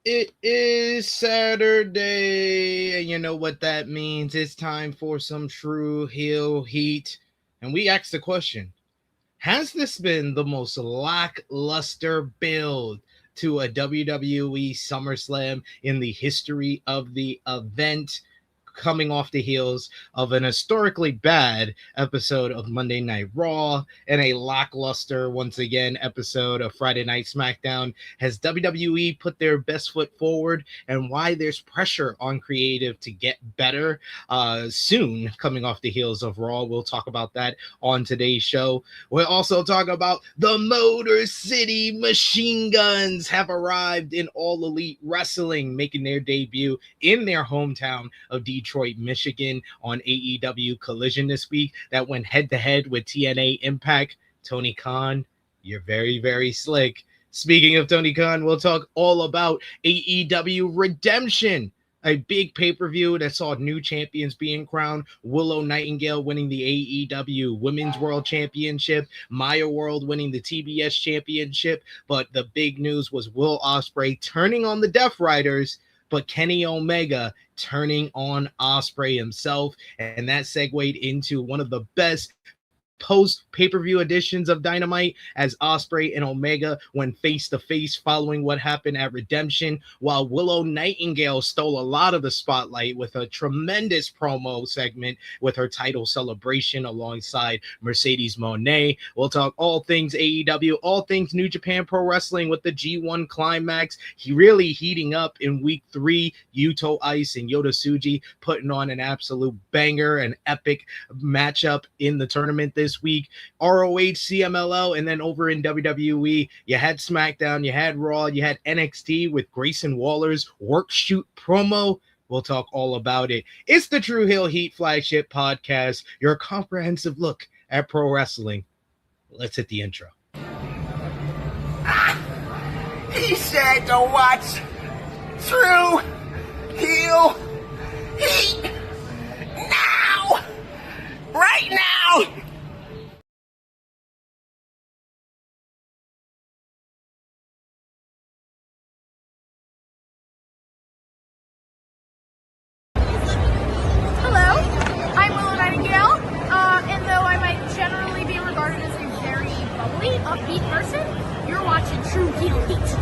It is Saturday, and you know what that means. It's time for some Tru Heel Heat. And we asked the question, has this been the most lackluster build to a WWE SummerSlam in the history of the event? Coming off the heels of an historically bad episode of Monday Night Raw and a lackluster, once again, episode of Friday Night SmackDown, has WWE put their best foot forward, and why there's pressure on creative to get better soon coming off the heels of Raw? We'll talk about that on today's show. We'll also talk about the Motor City Machine Guns have arrived in All Elite Wrestling, making their debut in their hometown of Detroit, Michigan on AEW Collision this week. That went head-to-head with TNA IMPACT. Tony Khan, you're very, very slick. Speaking of Tony Khan, we'll talk all about AEW Redemption, a big pay-per-view that saw new champions being crowned. Willow Nightingale winning the AEW Women's World Championship, Maya World winning the TBS Championship. But the big news was Will Ospreay turning on the Death Riders, but Kenny Omega turning on Ospreay himself. And that segued into one of the best post pay-per-view editions of Dynamite, as Ospreay and Omega went face-to-face following what happened at Redemption, while Willow Nightingale stole a lot of the spotlight with a tremendous promo segment with her title celebration alongside Mercedes Moné. We'll talk all things AEW, all things New Japan Pro Wrestling with the G1 Climax. He really heating up in week 3. Yuto-Ice and Yota Tsuji putting on an absolute banger, an epic matchup in the tournament this week. ROH, CMLL, and then over in WWE, you had SmackDown, you had Raw, you had NXT with Grayson Waller's work shoot promo. We'll talk all about it. It's the Tru Heel Heat flagship podcast, your comprehensive look at pro wrestling. Let's hit the intro. He said to watch Tru Heel Heat now, right now. Hello, I'm Willow Nightingale, and though I might generally be regarded as a very bubbly, upbeat person, you're watching Tru Heel Heat.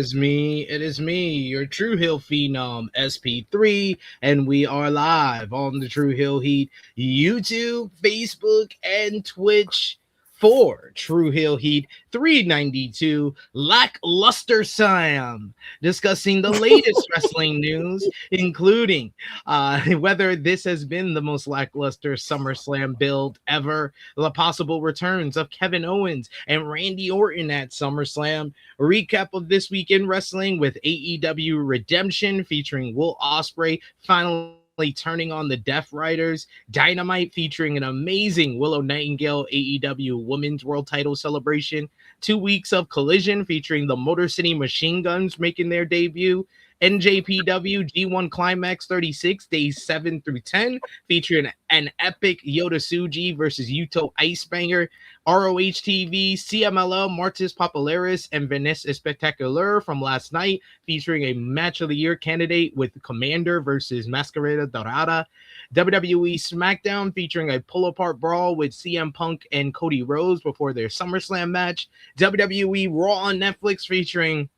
is me. It is me, your Tru Heel Phenom SP3, and we are live on the Tru Heel Heat YouTube, Facebook, and Twitch for Tru Heel Heat 392 Lackluster Sam, discussing the latest wrestling news, including whether this has been the most lackluster SummerSlam build ever, the possible returns of Kevin Owens and Randy Orton at SummerSlam, a recap of this week in wrestling with AEW Redemption featuring Will Ospreay finally turning on the Death Riders, Dynamite featuring an amazing Willow Nightingale AEW Women's World Title celebration, 2 weeks of Collision featuring the Motor City Machine Guns making their debut, NJPW G1 Climax 36, days 7 through 10, featuring an epic Yota Tsuji versus Yuto-Ice banger, ROH TV, CMLL, Martis Popularis, and Venice Spectacular from last night, featuring a match of the year candidate with Commander versus Masquerada Dorada, WWE SmackDown featuring a pull-apart brawl with CM Punk and Cody Rhodes before their SummerSlam match, WWE Raw on Netflix featuring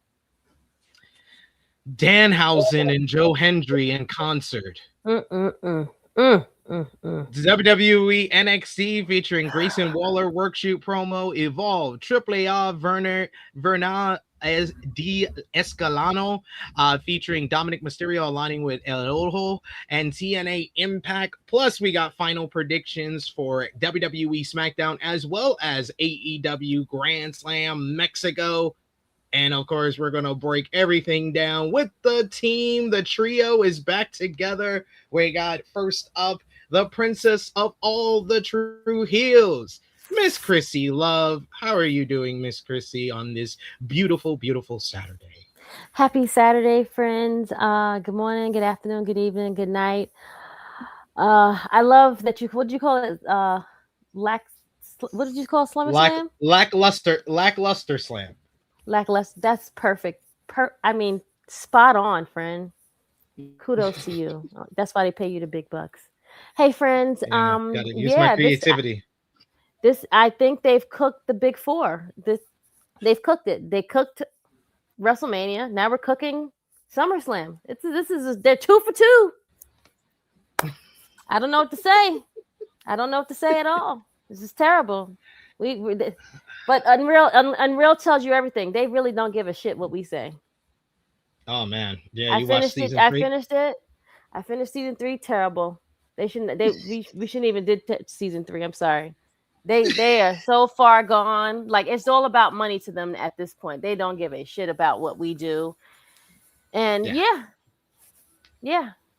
Danhausen and Joe Hendry in concert. WWE NXT featuring Grayson Waller workshoot promo, Evolve, AAA Verano de Escandalo, featuring Dominic Mysterio aligning with El Ojo, and TNA Impact. Plus, we got final predictions for WWE SmackDown as well as AEW Grand Slam Mexico. And of course, we're going to break everything down with the team. The trio is back together. We got first up the princess of all the Tru Heels, Miss Krssi Luv. How are you doing, Miss Krssi, on this beautiful, beautiful Saturday? Happy Saturday, friends. Good morning, good afternoon, good evening, good night. I love that you, what did you call it? What did you call SummerSlam? Lackluster Slam. Lackluster. That's perfect. I mean, spot on, friend. Kudos to you. That's why they pay you the big bucks. Hey, friends. Gotta use my creativity. I think they've cooked the big four. They've cooked it. They cooked WrestleMania. Now we're cooking SummerSlam. They're 2 for 2. I don't know what to say. I don't know what to say at all. This is terrible. But Unreal tells you everything. They really don't give a shit what we say. Oh man, yeah, you watched season 3? I finished it. I finished season 3. Terrible. We shouldn't even did season 3. I'm sorry. They are so far gone. Like, it's all about money to them at this point. They don't give a shit about what we do. And yeah.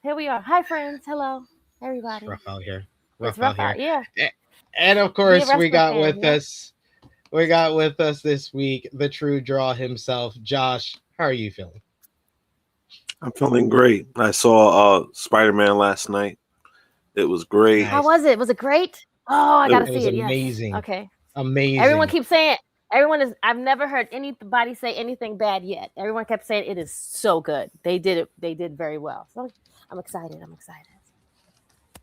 Here we are. Hi, friends. Hello, everybody. It's rough out here. Rough out. Yeah. And of course, we got with us this week the True Draw himself, Josh. How are you feeling? I'm feeling great. I saw Spider-Man last night. It was great. How was it? Was it great? Oh, I gotta see it. Amazing. Yes. Okay. Amazing. Everyone keeps saying I've never heard anybody say anything bad yet. Everyone kept saying it is so good. They did it. They did very well. So I'm excited.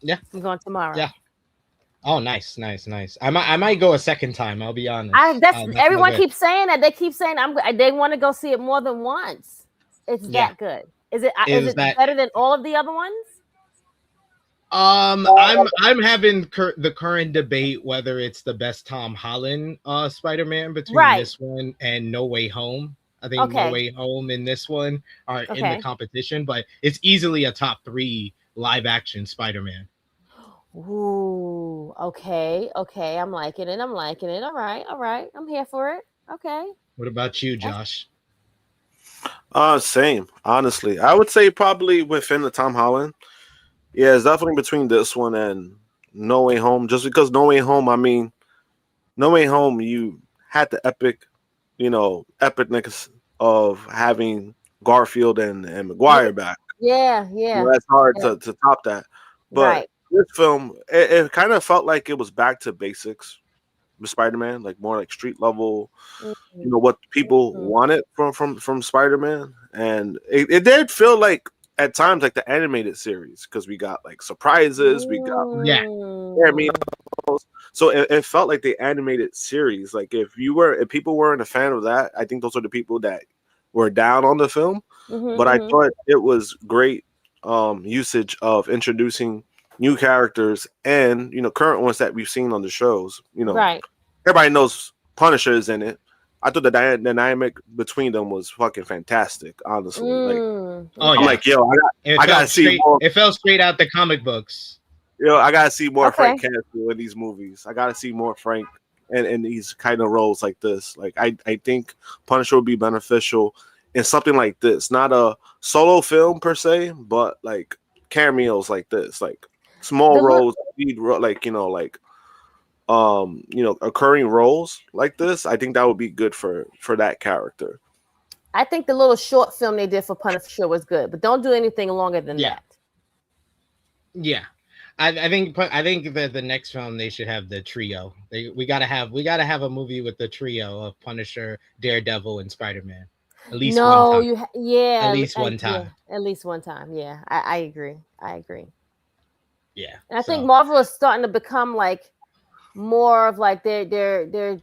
Yeah. I'm going tomorrow. Yeah. Oh, nice. I might go a second time. I'll be honest. Everyone keeps saying that. They keep saying they want to go see it more than once. It's that good. Is it better than all of the other ones? I'm having the current debate whether it's the best Tom Holland Spider-Man between this one and No Way Home. I think No Way Home and this one are in the competition, but it's easily a top 3 live action Spider-Man. Ooh, okay. I'm liking it. All right. I'm here for it. Okay. What about you, Josh? Same. Honestly, I would say probably within the Tom Holland. Yeah, it's definitely between this one and No Way Home. Just because No Way Home, you had the epicness of having Garfield and Maguire back. Yeah. That's hard to top that. But this film, it kind of felt like it was back to basics with Spider-Man, like more like street level, what people wanted from Spider-Man. And it did feel like at times like the animated series, because we got like surprises, we got so it felt like the animated series. Like if people weren't a fan of that, I think those are the people that were down on the film, but I thought it was great usage of introducing new characters and current ones that we've seen on the shows. Right. Everybody knows Punisher is in it. I thought the dynamic between them was fucking fantastic, honestly. I'm like, yo, I gotta see more. It fell straight out the comic books. I gotta see more Frank Castle in these movies. I gotta see more Frank in these kind of roles like this. Like, I think Punisher would be beneficial in something like this, not a solo film per se, but like cameos like this, like small roles, occurring roles like this. I think that would be good for that character. I think the little short film they did for Punisher was good, but don't do anything longer than that. Yeah, I think that the next film they should have the trio. We gotta have a movie with the trio of Punisher, Daredevil, and Spider-Man. At least one time. At least one time. At least one time. Yeah, I agree. Yeah, and I think Marvel is starting to become like more of like they're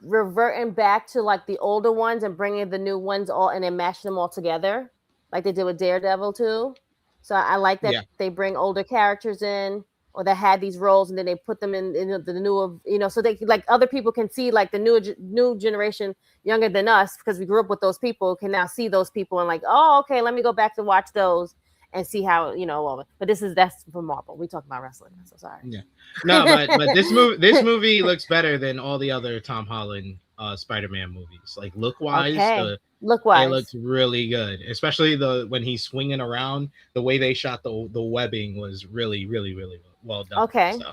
reverting back to like the older ones and bringing the new ones all and then mashing them all together, like they did with Daredevil too. So I like that they bring older characters in, or that had these roles, and then they put them in the newer, so they like other people can see like the new generation younger than us, because we grew up with those people, can now see those people and like, oh, okay, let me go back to watch those and see how But that's for Marvel. We talk about wrestling, so sorry. Yeah, no, but this movie looks better than all the other Tom Holland Spider-Man movies. Like look wise, it looks really good. Especially when he's swinging around. The way they shot the webbing was really, really, really well done. Okay. So,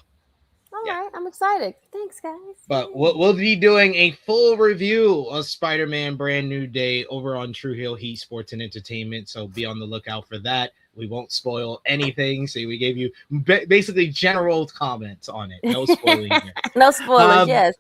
all right, I'm excited. Thanks, guys. But we'll be doing a full review of Spider-Man Brand New Day over on Tru Heel Heat Sports and Entertainment. So be on the lookout for that. We won't spoil anything. So we gave you basically general comments on it. No spoiling here. No spoilers, yes.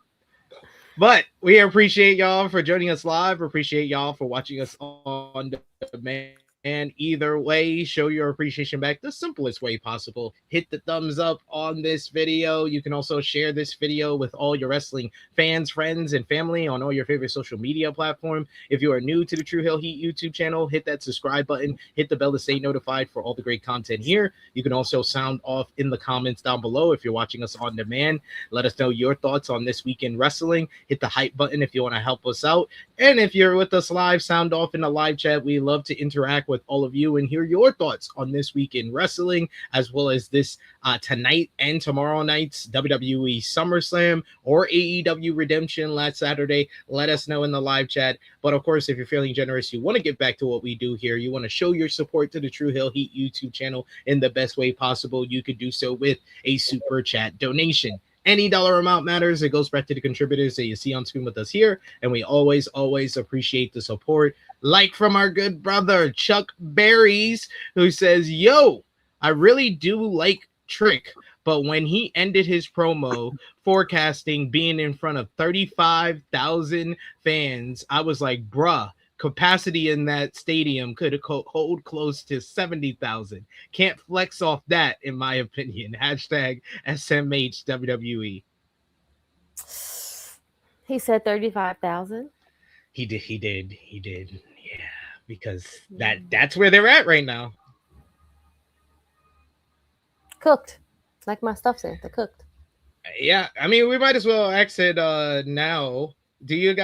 But we appreciate y'all for joining us live. We appreciate y'all for watching us on demand. And either way, show your appreciation back the simplest way possible. Hit the thumbs up on this video. You can also share this video with all your wrestling fans, friends, and family on all your favorite social media platform. If you are new to the Tru Heel Heat YouTube channel, hit that subscribe button. Hit the bell to stay notified for all the great content here. You can also sound off in the comments down below if you're watching us on demand. Let us know your thoughts on this week in wrestling. Hit the hype button if you want to help us out. And if you're with us live, sound off in the live chat. We love to interact with all of you and hear your thoughts on this week in wrestling, as well as this tonight and tomorrow night's WWE SummerSlam or AEW Redemption last Saturday. Let us know in the live chat. But of course, if you're feeling generous, you want to get back to what we do here, you want to show your support to the Tru Heel Heat YouTube channel in the best way possible, you could do so with a super chat donation. Any dollar amount matters. It goes back to the contributors that you see on screen with us here. And we always appreciate the support. Like from our good brother, Chuck Berries, who says, yo, I really do like Trick. But when he ended his promo forecasting being in front of 35,000 fans, I was like, bruh, capacity in that stadium could hold close to 70,000. Can't flex off that, in my opinion. Hashtag SMH WWE. He said 35,000. He did. Yeah, because that's where they're at right now. Cooked. Like my stuff said, they're cooked. Yeah, I mean, we might as well exit now. Do you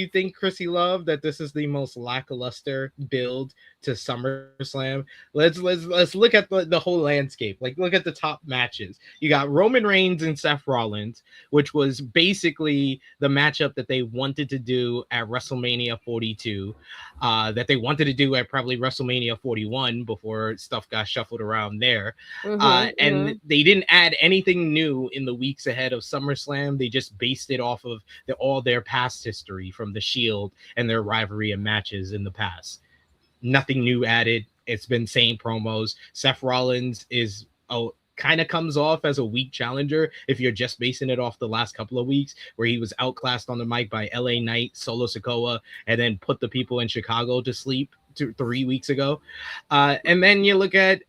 think, Krssi Luv, that this is the most lackluster build to SummerSlam? Let's look at the whole landscape. Like, look at the top matches. You got Roman Reigns and Seth Rollins, which was basically the matchup that they wanted to do at WrestleMania 42, that they wanted to do at probably WrestleMania 41 before stuff got shuffled around there. And they didn't add anything new in the weeks ahead of SummerSlam. They just based it off of all their past history from the Shield and their rivalry and matches in the past. Nothing new added. It's been same promos. Seth Rollins kind of comes off as a weak challenger if you're just basing it off the last couple of weeks, where he was outclassed on the mic by LA Knight, Solo Sikoa, and then put the people in Chicago to sleep 3 weeks ago. And then you look at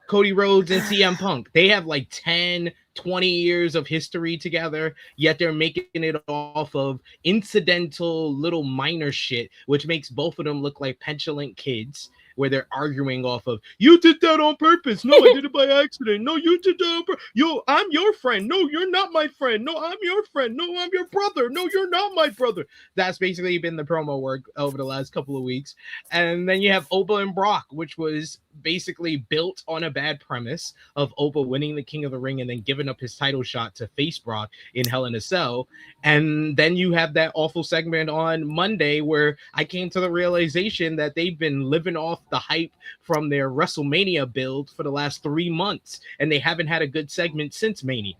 Cody Rhodes and CM Punk. They have like 10, 20 years of history together, yet they're making it off of incidental little minor shit, which makes both of them look like petulant kids, where they're arguing off of, you did that on purpose. No, I did it by accident. No, you did that on purpose. Yo, I'm your friend. No, you're not my friend. No, I'm your friend. No, I'm your brother. No, you're not my brother. That's basically been the promo work over the last couple of weeks. And then you have Oba and Brock, which was basically built on a bad premise of Oba winning the King of the Ring and then giving up his title shot to face Brock in Hell in a Cell. And then you have that awful segment on Monday where I came to the realization that they've been living off the hype from their WrestleMania build for the last 3 months, and they haven't had a good segment since Mania.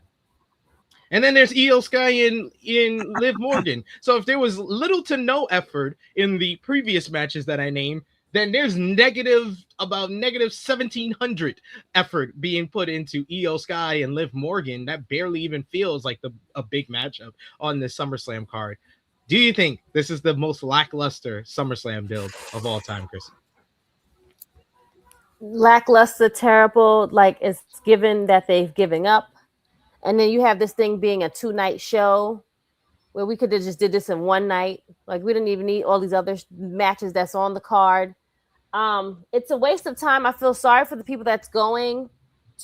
And then there's Io Sky and Liv Morgan. So if there was little to no effort in the previous matches that I named, then there's about negative 1,700 effort being put into Io Sky and Liv Morgan. That barely even feels like a big matchup on the SummerSlam card. Do you think this is the most lackluster SummerSlam build of all time, Chris? Lackluster, terrible. Like, it's given that they've given up. And then you have this thing being a 2-night show where we could have just did this in one night. Like, we didn't even need all these other matches that's on the card. It's a waste of time. I feel sorry for the people that's going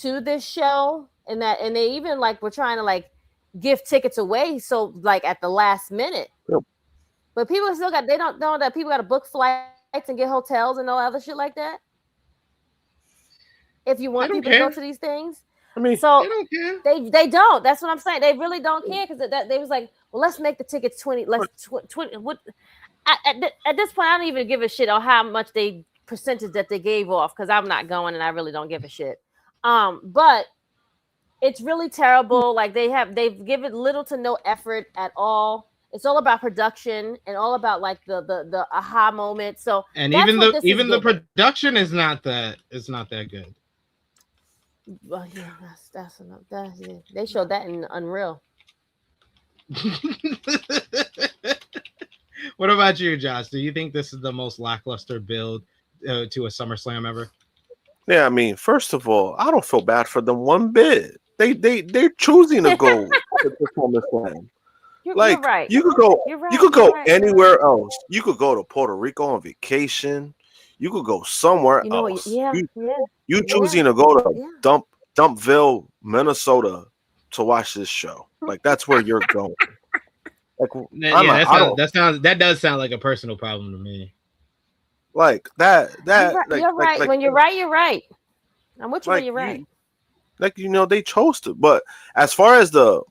to this show, and they even like were trying to like give tickets away. So like at the last minute, Yep. But people still they don't know that people got to book flights and get hotels and all other shit like that. If you want people to go to these things. I mean, so they don't care. They don't. That's what I'm saying. They really don't care because they was like, well, let's make the tickets 20. Let's 20. What? At this point, I don't even give a shit on how much percentage that they gave off because I'm not going and I really don't give a shit. But it's really terrible. Like they've given little to no effort at all. It's all about production and all about like the aha moment. So and even the production is not that good. Well, yeah, that's enough. Yeah. They showed that in Unreal. What about you, Josh? Do you think this is the most lackluster build to a SummerSlam ever? Yeah, I mean, first of all, I don't feel bad for them one bit. They're choosing to go to SummerSlam. You're right. You could go. Right. You could go anywhere else. You could go to Puerto Rico on vacation. You could go somewhere else. You choosing to go to Dumpville, Minnesota, to watch this show. Like that's where you're going. Like, that does sound like a personal problem to me. Like that. You're right. Like, when you're right, you're right. I'm with you when you're right. They chose to. But as far as the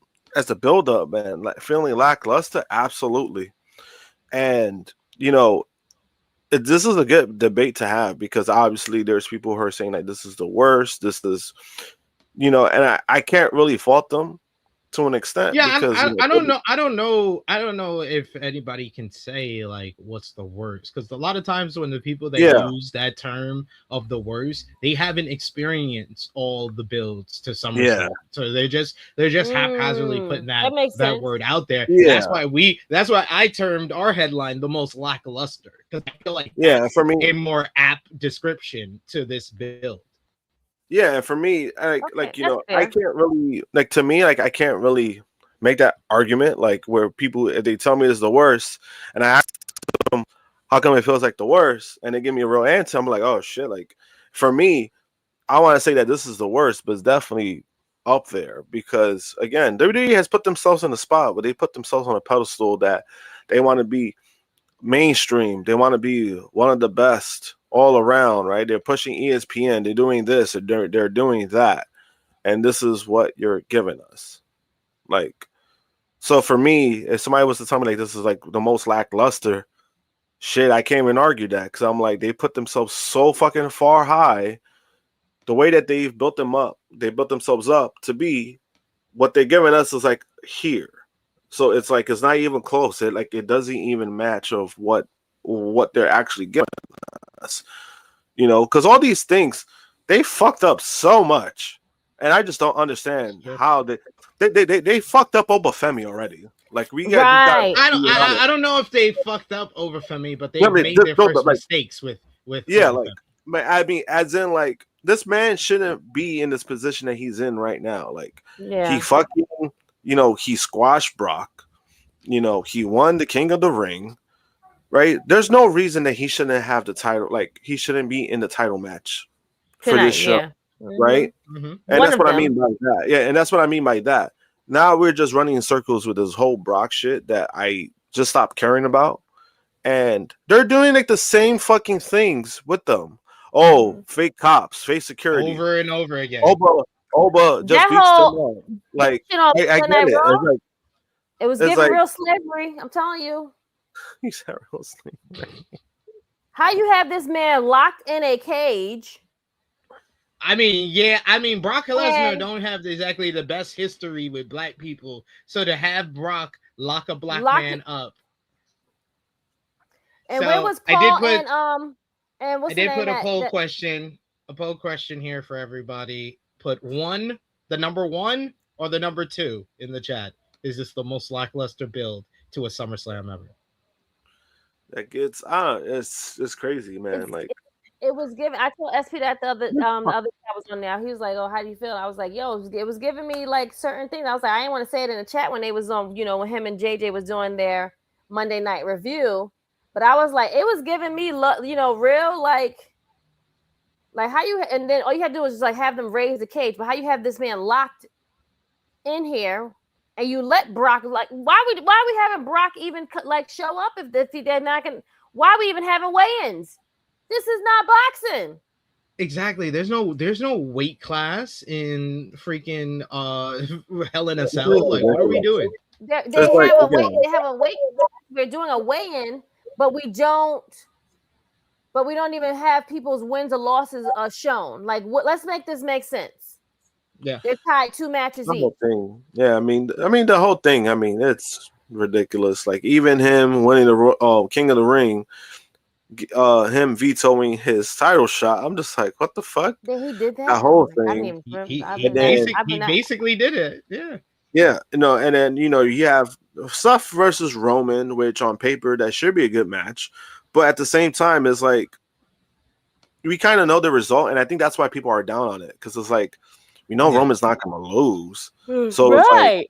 build up, man, like feeling lackluster, absolutely. And this is a good debate to have because obviously there's people who are saying like this is the worst. This is, and I can't really fault them to an extent. Yeah, because, I don't know. I don't know if anybody can say like what's the worst because a lot of times when the people that use that term of the worst, they haven't experienced all the builds to SummerSlam. Yeah. So they're just haphazardly putting that word out there. Yeah. That's why I termed our headline the most lackluster because I feel like for me a more apt description to this build. Yeah, and for me, I can't really I can't really make that argument like where people if they tell me it's the worst, and I ask them how come it feels like the worst, and they give me a real answer. I'm like, oh shit! Like for me, I want to say that this is the worst, but it's definitely up there because again, WWE has put themselves in a spot where they put themselves on a pedestal that they want to be mainstream. They want to be one of the best all around, right? They're pushing ESPN. They're doing this. Or they're doing that, and this is what you're giving us. Like, so for me, if somebody was to tell me like this is like the most lackluster, shit, I can't even argue that because I'm like they put themselves so fucking far high. The way that they've built them up, they built themselves up to be what they're giving us is like here. So it's like it's not even close. It doesn't even match of what they're actually giving us, because all these things they fucked up so much, and I just don't understand how they fucked up Obafemi already. Like I don't know if they fucked up Obafemi, but they made their first mistakes with Obafemi. Like I mean, as in like this man shouldn't be in this position that he's in right now. Like, Yeah. he fucking, he squashed Brock. He won the King of the Ring. Right? There's no reason that he shouldn't have the title. Like, he shouldn't be in the title match for this show. Yeah. Right? Mhm. And that's what I mean by that. Yeah, and that's what I mean by that. Now we're just running in circles with this whole Brock shit that I just stopped caring about. And they're doing like the same fucking things with them. Oh, fake cops, fake security. Over and over again. Oba just beats them up. Like, I get it. It was giving real slavery. I'm telling you. He's a real slavery. How you have this man locked in a cage? I mean, Brock Lesnar don't have exactly the best history with black people. So to have Brock lock a black man up. And so where was Paul and what's I did put a poll question here for everybody. Put the number 1 or the number 2 in the chat. Is this the most lackluster build to a SummerSlam ever? That gets it's crazy, man. It was given. I told SP that the other guy was on there. He was like, "Oh, how do you feel?" I was like, "Yo, it was giving me like certain things." I was like, I didn't want to say it in the chat when they was on, when him and JJ was doing their Monday night review, but I was like, it was giving me, real like how you, and then all you had to do was just like have them raise the cage, but how you have this man locked in here. And you let Brock, like, why we having Brock even like show up if they're not gonna? Why we even having weigh-ins? This is not boxing. Exactly. There's no weight class in freaking Hell in a Cell. Like, what are we doing? They have a weight. We're doing a weigh-in, but we don't even have people's wins or losses shown. Like, let's make this make sense. Yeah, they're tied 2 matches the each. Whole thing. Yeah, I mean the whole thing. I mean, it's ridiculous. Like, even him winning the King of the Ring, him vetoing his title shot. I'm just like, what the fuck? He did that. That whole thing. He basically did it. Yeah. Yeah, and then you have Seth versus Roman, which on paper that should be a good match, but at the same time, it's like we kind of know the result, and I think that's why people are down on it, because it's like, Roman's not going to lose. So right.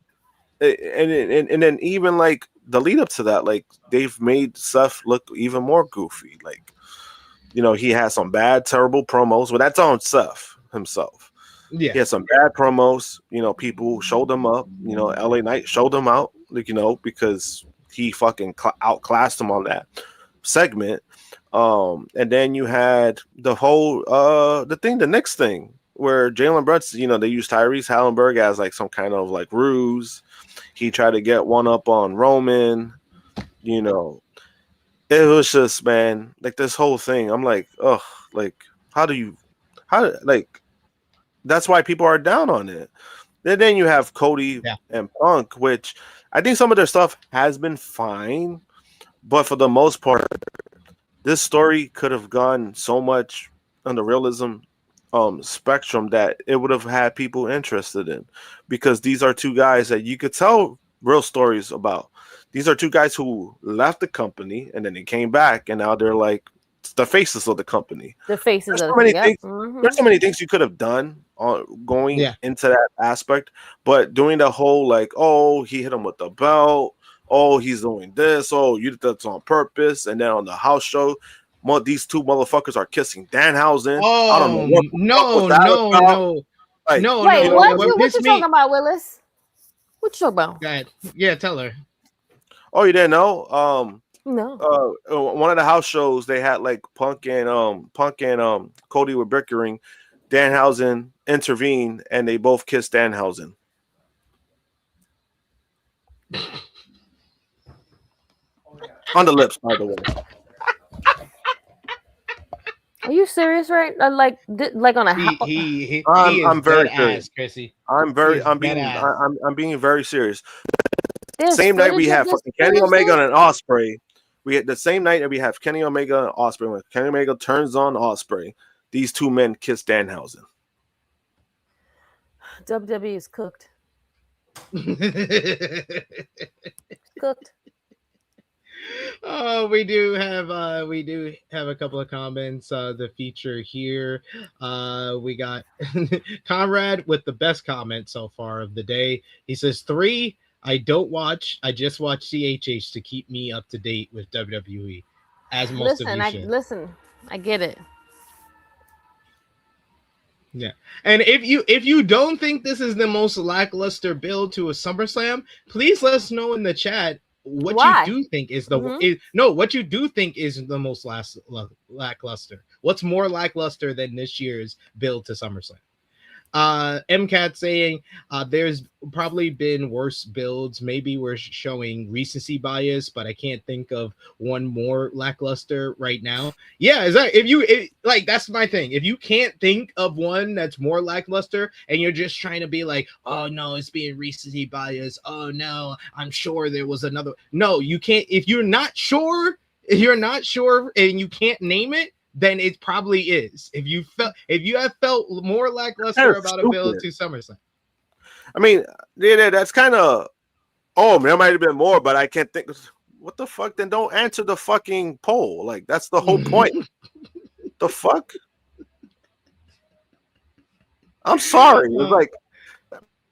It's like, and then even like the lead up to that, like they've made Seth look even more goofy. Like, he has some bad, terrible promos, but that's on Seth himself. Yeah, he had some bad promos. People showed him up. LA Knight showed him out. Like, because he fucking outclassed him on that segment. And then you had the whole the next thing, where Jalen Brunson, they used Tyrese Hallenberg as like some kind of like ruse. He tried to get one up on Roman. It was just, man, like this whole thing. I'm like, oh, like that's why people are down on it. And then you have Cody and Punk, which I think some of their stuff has been fine, but for the most part, this story could have gone so much on the realism spectrum that it would have had people interested in, because these are 2 guys that you could tell real stories about. These are 2 guys who left the company and then they came back, and now they're like the faces of the company. The faces there's of so many things. There's so many things you could have done going into that aspect, but doing the whole like, oh, he hit him with the belt, oh, he's doing this, oh, you did that on purpose, and then on the house show, these 2 motherfuckers are kissing Danhausen. Oh, I don't know no. Like, no. Wait, what you talking about, Willis? What you talking about? Yeah, tell her. Oh, you didn't know? No. One of the house shows, they had like Punk and Cody were bickering. Danhausen intervened and they both kissed Danhausen. On the lips, by the way. Are you serious, right? Like on a house? I'm very serious, Krssi. I'm being very serious. There's same night we have fucking Kenny Omega and Ospreay. We had the same night that we have Kenny Omega and Ospreay. When Kenny Omega turns on Ospreay, these 2 men kiss Danhausen. WWE is cooked. Cooked. We do have a couple of comments. The feature here. We got Conrad with the best comment so far of the day. He says 3. I don't watch. I just watch THH to keep me up to date with WWE. As most of you should. I get it. Yeah, and if you don't think this is the most lackluster build to a SummerSlam, please let us know in the chat what you do think is what you do think is the most lackluster. What's more lackluster than this year's build to SummerSlam? MCAT saying there's probably been worse builds. Maybe we're showing recency bias, but I can't think of one more lackluster right now. Yeah, is that that's my thing. If you can't think of one that's more lackluster and you're just trying to be like, oh no, it's being recency bias. Oh no, I'm sure there was another. No, you can't. If you're not sure and you can't name it, then it probably is. If you have felt more lackluster about a build to SummerSlam. I mean, yeah, that's kind of. Oh, there might have been more, but I can't think. What the fuck? Then don't answer the fucking poll. Like that's the whole point. The fuck? I'm sorry. It's like,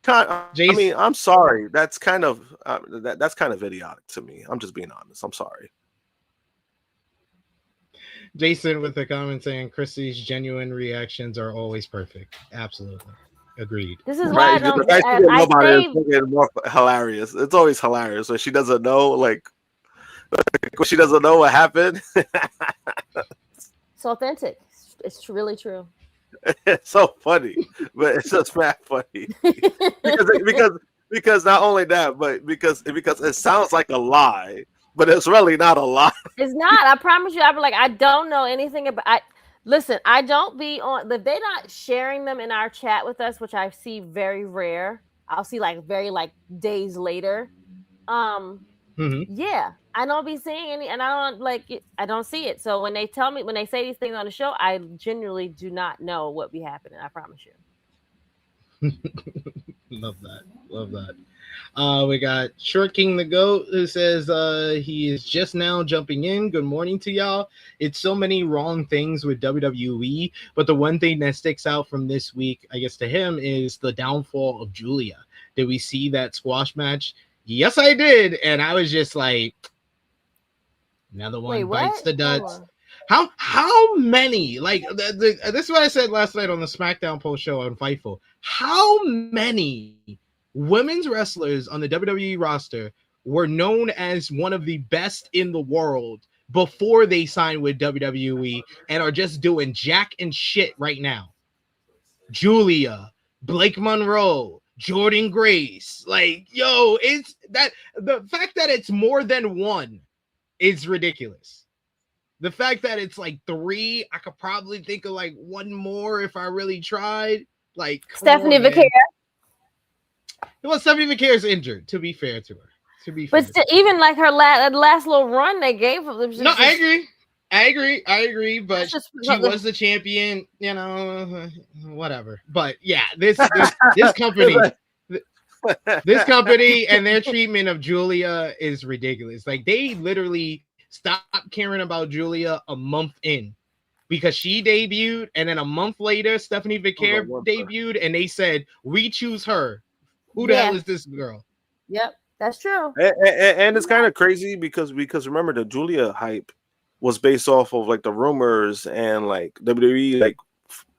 I mean, I'm sorry. That's kind of that's kind of idiotic to me. I'm just being honest. I'm sorry. Jason with the comment saying Chrissy's genuine reactions are always perfect. Absolutely. Agreed. This is why it's more hilarious. It's always hilarious when she doesn't know, when she doesn't know what happened. It's authentic. It's really true. It's so funny, but it's just mad funny because not only that, but because it sounds like a lie. But it's really not a lie. It's not. I promise you. I'd be like, I don't know anything about. Listen, I don't be on. If they're not sharing them in our chat with us, which I see very rare. I'll see very days later. Yeah, I don't be seeing any, and I don't see it. So when they say these things on the show, I genuinely do not know what be happening. I promise you. Love that. We got Short King the Goat who says he is just now jumping in. Good morning to y'all. It's so many wrong things with WWE, but the one thing that sticks out from this week, I guess to him, is the downfall of Giulia. Did we see that squash match? Yes, I did, and I was just like, another one bites the dust. How many? This is what I said last night on the SmackDown post show on Fightful. How many women's wrestlers on the WWE roster were known as one of the best in the world before they signed with WWE and are just doing jack and shit right now? Giulia, Blake Monroe, Jordan Grace. It's that the fact that it's more than one is ridiculous. The fact that it's 3, I could probably think of one more if I really tried. Stephanie Vaquer. Well, Stephanie Vaquer is injured, to be fair to her. But even her last little run they gave her. No, I agree. But she was the champion, whatever. But yeah, this company, this company and their treatment of Giulia is ridiculous. They literally stopped caring about Giulia a month in because she debuted, and then a month later, Stephanie Vaquer debuted, and they said, "We choose her." Who the hell is this girl? Yep, that's true. And it's kind of crazy because remember the Giulia hype was based off of the rumors and WWE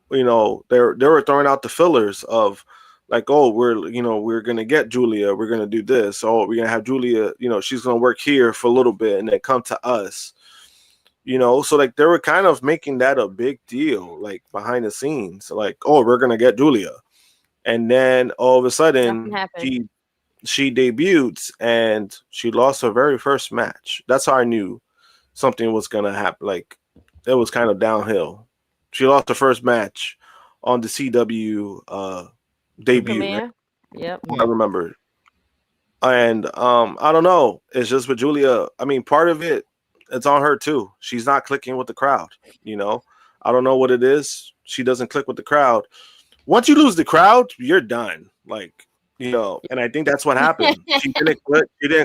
they were throwing out the fillers of we're gonna get Giulia, we're gonna do this, we're gonna have Giulia, she's gonna work here for a little bit and then come to us. So they were kind of making that a big deal, behind the scenes, we're gonna get Giulia. And then all of a sudden, she debuts and she lost her very first match. That's how I knew something was gonna happen. It was kind of downhill. She lost her first match on the CW debut. Right? Yep, I remember. And I don't know. It's just with Giulia. I mean, part of it's on her too. She's not clicking with the crowd. I don't know what it is. She doesn't click with the crowd. Once you lose the crowd, you're done. And I think that's what happened. She didn't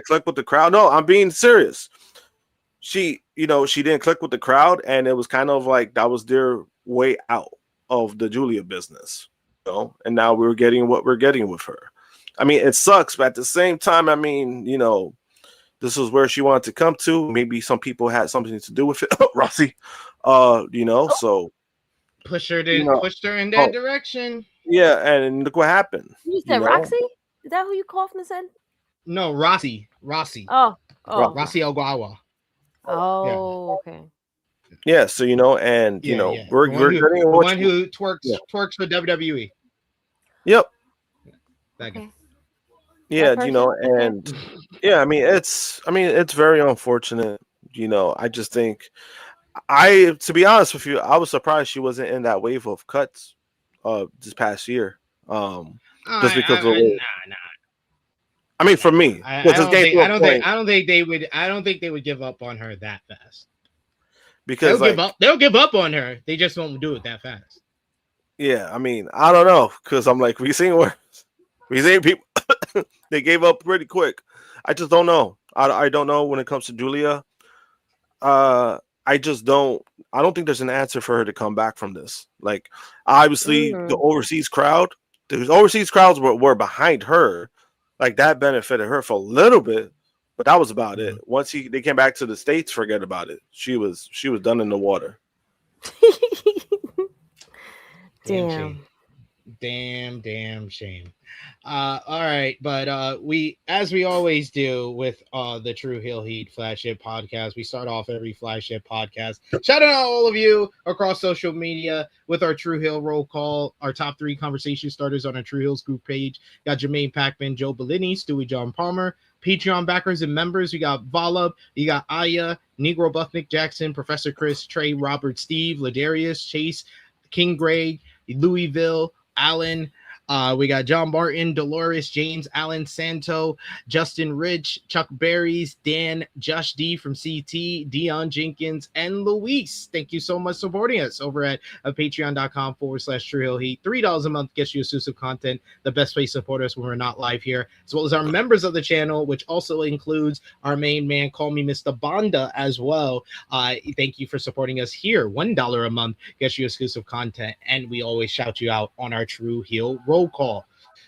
click with the crowd. No, I'm being serious. she didn't click with the crowd, and it was kind of like that was their way out of the Giulia business, and now we're getting what we're getting with her. I mean, it sucks, but at the same time, I mean, this is where she wanted to come to. Maybe some people had something to do with it. Rossi, so pushed her in that direction. Yeah, and look what happened. You said Roxy? Is that who you called from the set? No, Rossi. Oh, Rossi Ogawa. Oh, okay. Yeah, so we're getting the one who twerks for WWE. Yep. That guy. Yeah, and yeah, I mean it's very unfortunate. I just think to be honest with you, I was surprised she wasn't in that wave of cuts this past year. Just because of I mean, for me, I don't think they would give up on her that fast. Because they'll give up on her. They just won't do it that fast. Yeah, I mean, I don't know, because I'm like, we seen people they gave up pretty quick. I just don't know. I don't know when it comes to Giulia. I don't think there's an answer for her to come back from this. Like, obviously, the overseas crowds were behind her. Like, that benefited her for a little bit, but that was about it. Once they came back to the States, forget about it. She was done in the water. Damn shame. All right, but we always do with the Tru Heel Heat flagship podcast, we start off every flagship podcast shouting out all of you across social media with our Tru Heel roll call, our top 3 conversation starters on our Tru Heels group page. Got Jermaine Packman, Joe Bellini, Stewie John Palmer. Patreon backers and members, we got Volub, you got Aya, Negro Buff Nick Jackson, Professor Chris, Trey, Robert, Steve, Ladarius, Chase, King Greg, Louisville, Allen, we got John Martin, Dolores, James, Alan Santo, Justin Rich, Chuck Berries, Dan, Josh D from CT, Dion Jenkins, and Luis. Thank you so much for supporting us over at patreon.com/Tru Heel Heat. $3 a month gets you exclusive content, the best way to support us when we're not live here, as well as our members of the channel, which also includes our main man, Call Me Mr. Banda, as well. Thank you for supporting us here. $1 a month gets you exclusive content, and we always shout you out on our Tru Heel roll call.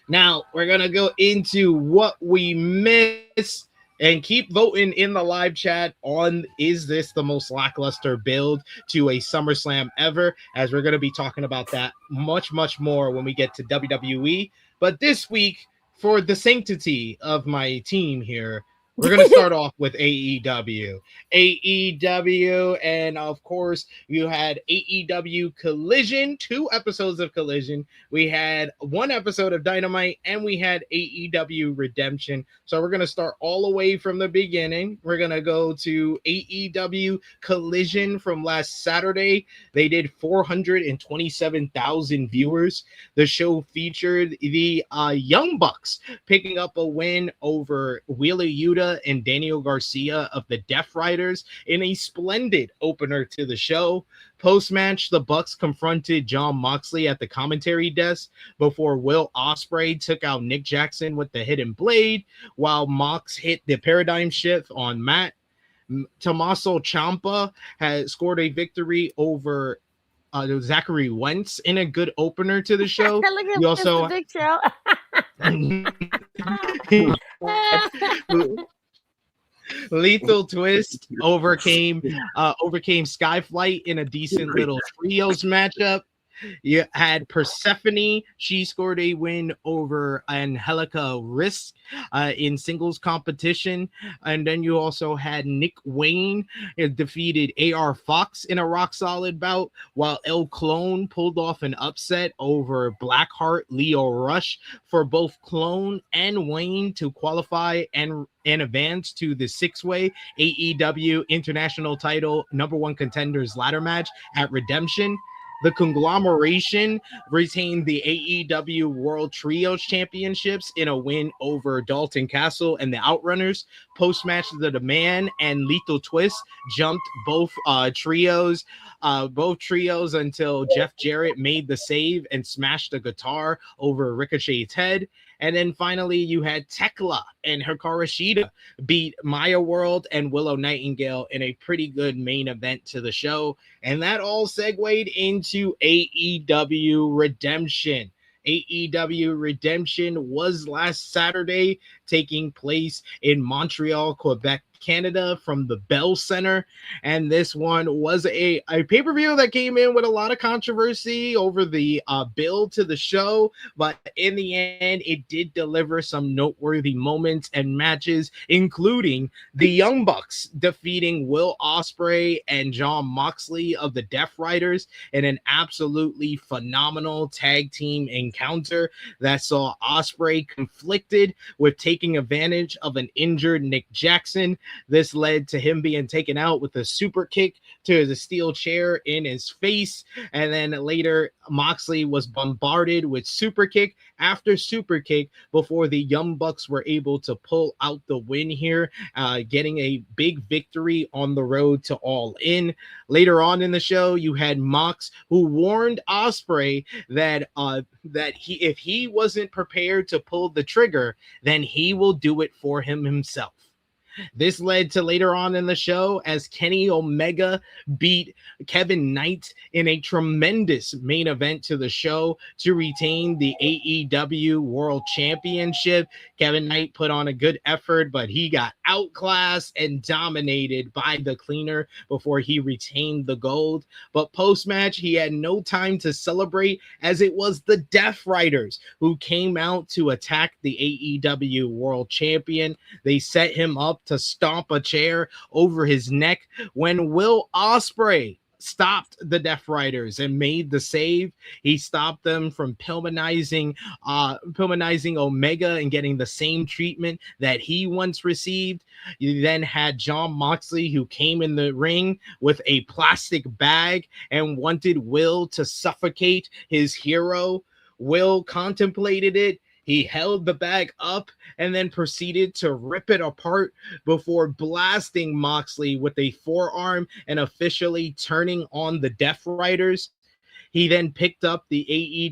Now we're gonna go into what we missed, and keep voting in the live chat on, is this the most lackluster build to a SummerSlam ever, as we're going to be talking about that much more when we get to WWE. But this week, for the sanctity of my team here, we're going to start off with AEW. And of course, you had AEW Collision, 2 episodes of Collision. We had 1 episode of Dynamite, and we had AEW Redemption. So we're going to start all the way from the beginning. We're going to go to AEW Collision from last Saturday. They did 427,000 viewers. The show featured the Young Bucks picking up a win over Wheeler Yuta and Daniel Garcia of the Death Riders in a splendid opener to the show. Post-match, the Bucks confronted Jon Moxley at the commentary desk before Will Ospreay took out Nick Jackson with the Hidden Blade, while Mox hit the Paradigm Shift on Matt. Tommaso Ciampa has scored a victory over Zachary Wentz in a good opener to the show. We also Big Show. Lethal Twist overcame Skyflight in a decent little trios matchup. You had Persephone. She scored a win over Angelica Risk in singles competition. And then you also had Nick Wayne defeated AR Fox in a rock solid bout, while El Clone pulled off an upset over Blackheart Leo Rush for both Clone and Wayne to qualify and advance to the 6-way AEW International Title #1 Contenders ladder match at Redemption. The conglomeration retained the AEW World Trios Championships in a win over Dalton Castle and the Outrunners. Post-match, the Demand and Lethal Twist jumped both trios until Jeff Jarrett made the save and smashed the guitar over Ricochet's head. And then finally, you had Tekla and Hikaru Shida beat Maya World and Willow Nightingale in a pretty good main event to the show. And that all segued into AEW Redemption. AEW Redemption was last Saturday, taking place in Montreal, Quebec, Canada, from the Bell Center. And this one was a pay-per-view that came in with a lot of controversy over the build to the show, but in the end it did deliver some noteworthy moments and matches, including the Young Bucks defeating Will Ospreay and Jon Moxley of the Death Riders in an absolutely phenomenal tag team encounter that saw Ospreay conflicted with taking advantage of an injured Nick Jackson. This led to him being taken out with a super kick to the steel chair in his face. And then later, Moxley was bombarded with super kick after super kick before the Young Bucks were able to pull out the win here, getting a big victory on the road to All In. Later on in the show, you had Mox, who warned Ospreay that if he wasn't prepared to pull the trigger, then he will do it for him himself. This led to later on in the show as Kenny Omega beat Kevin Knight in a tremendous main event to the show to retain the AEW World Championship. Kevin Knight put on a good effort, but he got outclassed and dominated by the Cleaner before he retained the gold. But post-match, he had no time to celebrate, as it was the Death Riders who came out to attack the AEW World Champion. They set him up to stomp a chair over his neck when Will Ospreay stopped the Death Riders and made the save. He stopped them from Pillmanizing Omega and getting the same treatment that he once received. You then had Jon Moxley, who came in the ring with a plastic bag and wanted Will to suffocate his hero. Will contemplated it. He held the bag up and then proceeded to rip it apart before blasting Moxley with a forearm and officially turning on the Death Riders. He then picked up the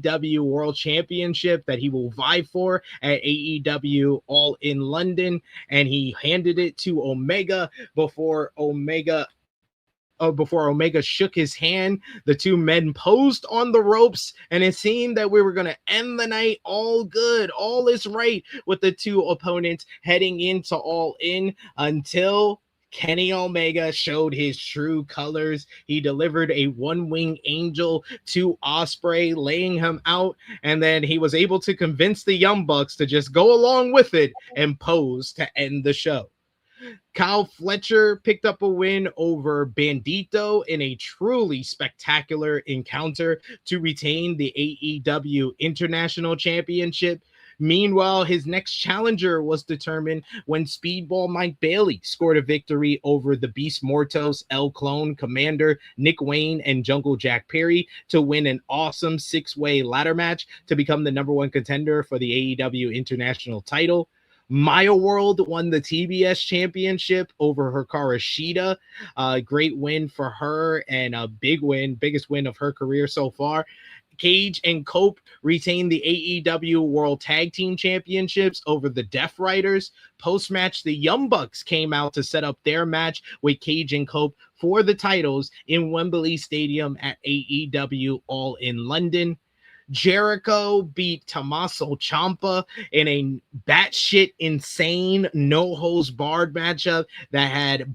AEW World Championship that he will vie for at AEW All In London, and he handed it to Omega before Omega shook his hand. The two men posed on the ropes, and it seemed that we were going to end the night all good. All is right with the two opponents heading into All In until Kenny Omega showed his true colors. He delivered a one-wing angel to Ospreay, laying him out, and then he was able to convince the Young Bucks to just go along with it and pose to end the show. Kyle Fletcher picked up a win over Bandito in a truly spectacular encounter to retain the AEW International Championship. Meanwhile, his next challenger was determined when Speedball Mike Bailey scored a victory over the Beast Mortos, El Clone, Commander, Nick Wayne, and Jungle Jack Perry to win an awesome six-way ladder match to become the number one contender for the AEW International title. Maya World won the TBS championship over Hikaru Shida. Great win for her and a biggest win of her career so far. Cage and Cope retained the AEW World Tag Team Championships over the Death Riders. Post-match, the Young Bucks came out to set up their match with Cage and Cope for the titles in Wembley Stadium at AEW All In London. Jericho beat Tommaso Ciampa in a batshit insane no-holds-barred matchup that had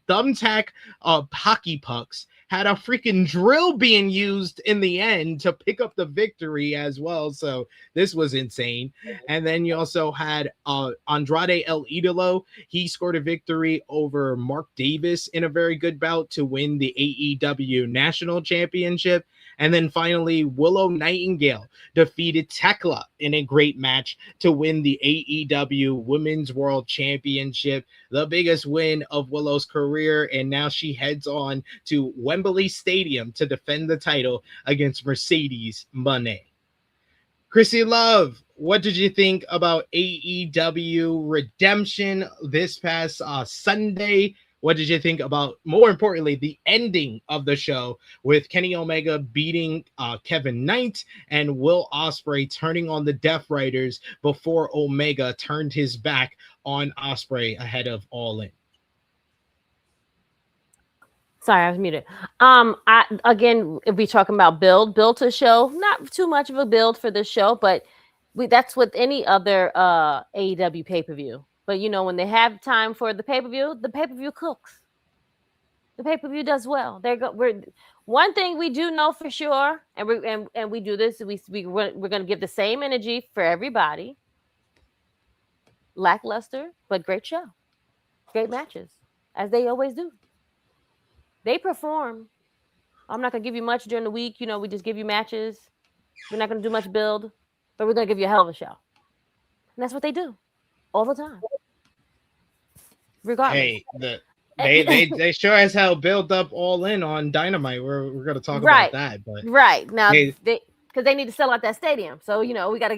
thumbtack hockey pucks, had a freaking drill being used in the end to pick up the victory as well. So this was insane. And then you also had Andrade El Idolo. He scored a victory over Mark Davis in a very good bout to win the AEW National Championship. And then finally, Willow Nightingale defeated Tekla in a great match to win the AEW Women's World Championship, the biggest win of Willow's career. And now she heads on to Wembley Stadium to defend the title against Mercedes Moné. Krssi Luv, what did you think about AEW Redemption this past Sunday? What did you think about, more importantly, the ending of the show with Kenny Omega beating Kevin Knight and Will Ospreay turning on the Death Riders before Omega turned his back on Ospreay ahead of All In? Sorry, I was muted. Again, if we talking about build to show, not too much of a build for this show, but that's with any other AEW pay-per-view. But when they have time for the pay-per-view cooks. The pay-per-view does well. One thing we do know for sure, and we do this, we're going to give the same energy for everybody. Lackluster, but great show. Great matches, as they always do. They perform. I'm not going to give you much during the week. We just give you matches. We're not going to do much build, but we're going to give you a hell of a show. And that's what they do all the time. Regardless. Hey, they sure as hell build up All In on Dynamite. We're going to talk about that. But right. Now, because they need to sell out that stadium. So, we got to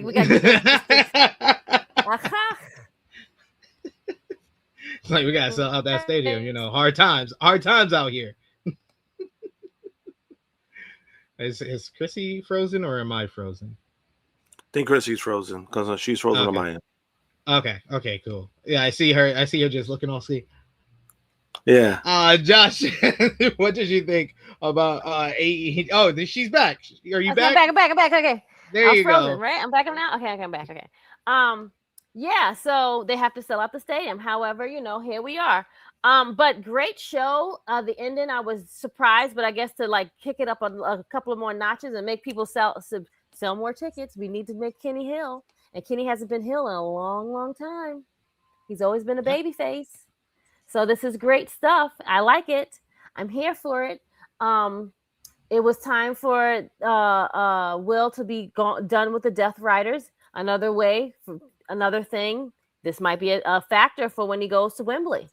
It's like we gotta sell out that stadium, hard times out here. Is Krssi frozen or am I frozen? I think Krissi's frozen because she's frozen on my end. Okay, cool. Yeah, I see her just looking all sleep. Yeah. Josh, what did you think about AE? Oh, she's back. Are you back? I'm back. Okay. There you frozen, go. Right? I'm back now. Okay, I'm back. Okay. Yeah, so they have to sell out the stadium. However, here we are. But great show. The ending, I was surprised, but I guess to kick it up a couple of more notches and make people sell more tickets, we need to make Kenny heel. And Kenny hasn't been heel in a long, long time. He's always been a baby face. So this is great stuff. I like it. I'm here for it. It was time for Will to be done with the Death Riders. Another thing, this might be a factor for when he goes to Wembley.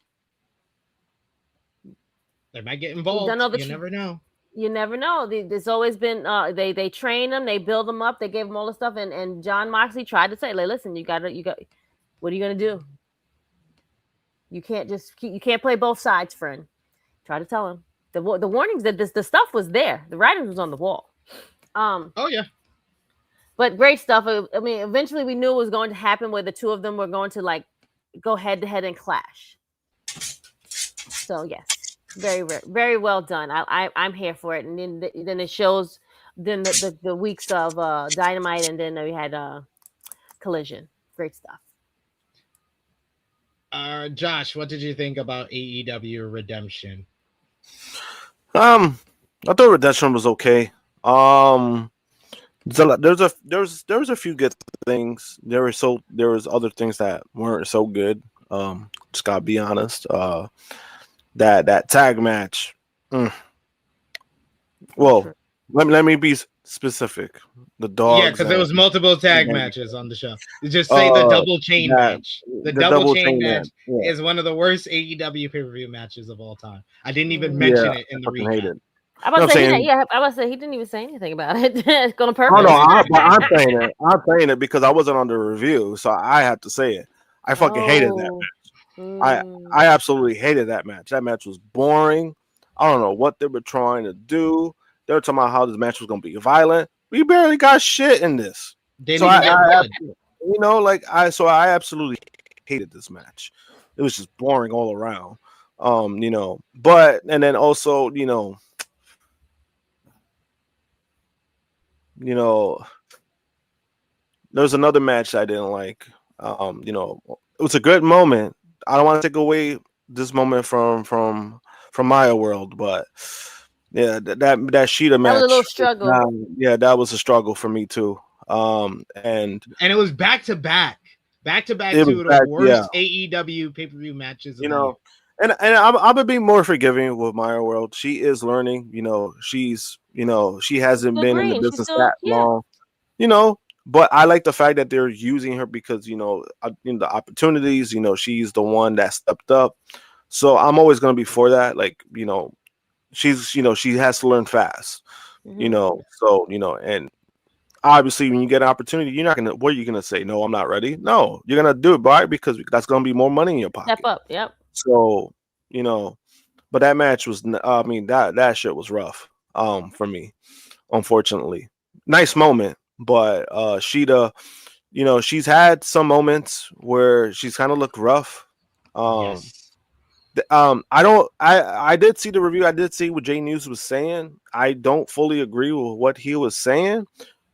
They might get involved. You never know. You never know. There's always been they train them, they build them up, they gave them all the stuff, and John Moxley tried to say, listen, you got what are you gonna do? You can't play both sides, friend. Try to tell him. The warnings that the stuff was there. The writing was on the wall. Oh yeah. But great stuff. I mean, eventually we knew it was going to happen where the two of them were going to go head to head and clash. So yes, very, very well done. I'm here for it. And then it shows the weeks of Dynamite, and then we had Collision. Great stuff. Josh, what did you think about AEW Redemption? I thought Redemption was okay. There's a few good things. There was other things that weren't so good. Just gotta be honest. That tag match. Well, let me be specific. The dogs. Yeah, because there was multiple tag matches on the show. Just say the double chain match. The double chain match is one of the worst AEW pay-per-view matches of all time. I didn't even mention it in the recap. I was say he didn't even say anything about it. It's going to purpose. Oh no, I'm saying it. I'm saying it because I wasn't on the review, so I had to say it. I fucking hated that match. I absolutely hated that match. That match was boring. I don't know what they were trying to do. They were talking about how this match was going to be violent. We barely got shit in this. I absolutely hated this match. It was just boring all around. But and then also, there's another match I didn't like. It was a good moment. I don't want to take away this moment from Maya World, but yeah, that Sheeta match. That was a little struggle. That was a struggle for me too. And it was back to back two of the worst AEW pay-per-view matches. And I'm gonna be more forgiving with Maya World. She is learning. She's You know, she hasn't Still been in the green. She's business still, that yeah. long. You know, but I like the fact that they're using her because you know, in the opportunities. You know, she's the one that stepped up. So I'm always gonna be for that. Like, you know, she's, you know, she has to learn fast. You know, so you know, and obviously when you get an opportunity, you're not gonna. What are you gonna say? No, I'm not ready. No, you're gonna do it, right? Because that's gonna be more money in your pocket. Step up. Yep. So you know, but that match was. I mean, that shit was rough. For me, unfortunately, nice moment, but Sheeta, you know, she's had some moments where she's kind of looked rough. Yes. I did see the review. I did see what Jay News was saying. I don't fully agree with what he was saying,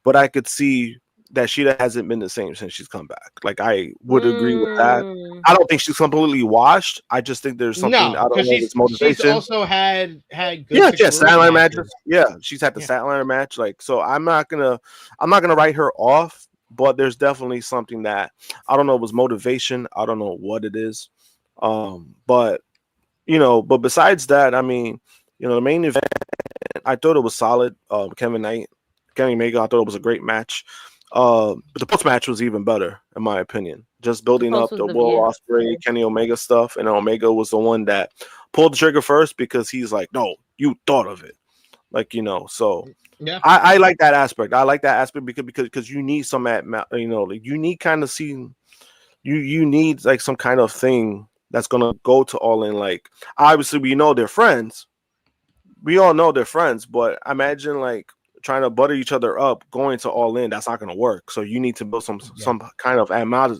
but I could see that Sheeta hasn't been the same since she's come back. Like, I would agree with that. I don't think she's completely washed. I just think there's something, I No, don't because know if it's motivation. she's also had good Yeah, she has six-woman Statlander matches. Yeah, she's had the Yeah. Statlander match. Like, so I'm not gonna write her off, but there's definitely something that I don't know. It was motivation. I don't know what it is. But you know, but besides that, I mean, you know, the main event, I thought it was solid. Kevin Knight, Kenny Omega, I thought it was a great match. But the post match was even better, in my opinion. Just building up the Will Ospreay, Kenny Omega stuff, and Omega was the one that pulled the trigger first because he's like, "No, you thought of it." Like, you know, so Yeah. I like that aspect. I like that aspect because you need some you know, like you need kind of seeing you need like some kind of thing that's gonna go to All In. Like, obviously we know they're friends. We all know they're friends, but imagine like trying to butter each other up going to All In. That's not gonna work. So you need to build some kind of amount,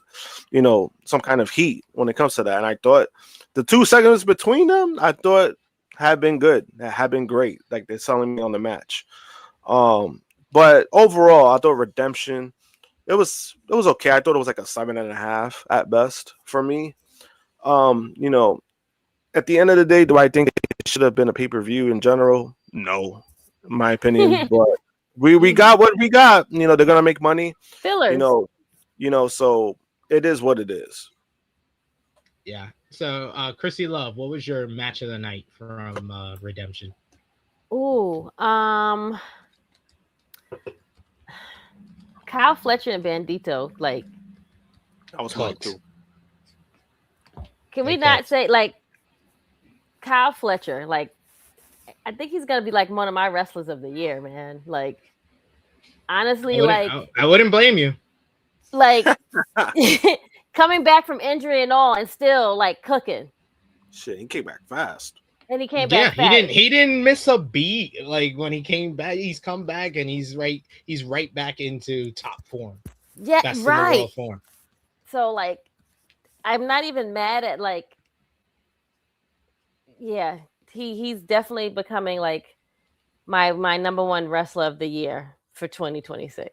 you know, some kind of heat when it comes to that. And I thought the 2 seconds between them, I thought had been good. Had been great. Like, they're selling me on the match. But overall, I thought Redemption, it was okay. I thought it was like a 7.5 at best for me. You know, at the end of the day, do I think it should have been a pay-per-view in general? No, in my opinion. But we got what we got. You know, they're gonna make money. Fillers. You know, so it is what it is. Yeah. So, Krssi Luv, what was your match of the night from Redemption? Ooh, Kyle Fletcher and Bandito, like, that was mine too. Can we not say, like, Kyle Fletcher? Like, I think he's gonna be like one of my wrestlers of the year, man. Like, honestly, I wouldn't blame you. Like, coming back from injury and all, and still like cooking. Shit, he came back fast. And he came back. Yeah, he didn't miss a beat. Like, when he came back, he's come back and he's right back into top form. Yeah, best right. in the world form. So, like, I'm not even mad at, like, yeah, he's definitely becoming like my number one wrestler of the year for 2026.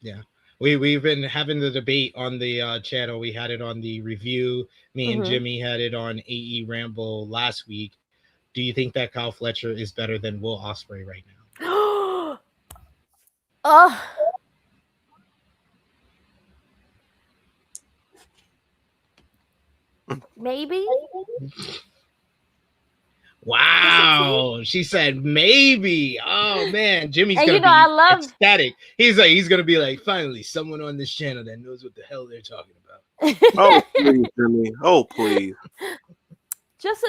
Yeah. We've been having the debate on the channel. We had it on the review. Me and Jimmy had it on AE Ramble last week. Do you think that Kyle Fletcher is better than Will Ospreay right now? Maybe. Wow, she said maybe. Oh man, Jimmy's gonna be I love ecstatic. He's gonna be like, finally, someone on this channel that knows what the hell they're talking about. Oh please, Jimmy. Oh please. Just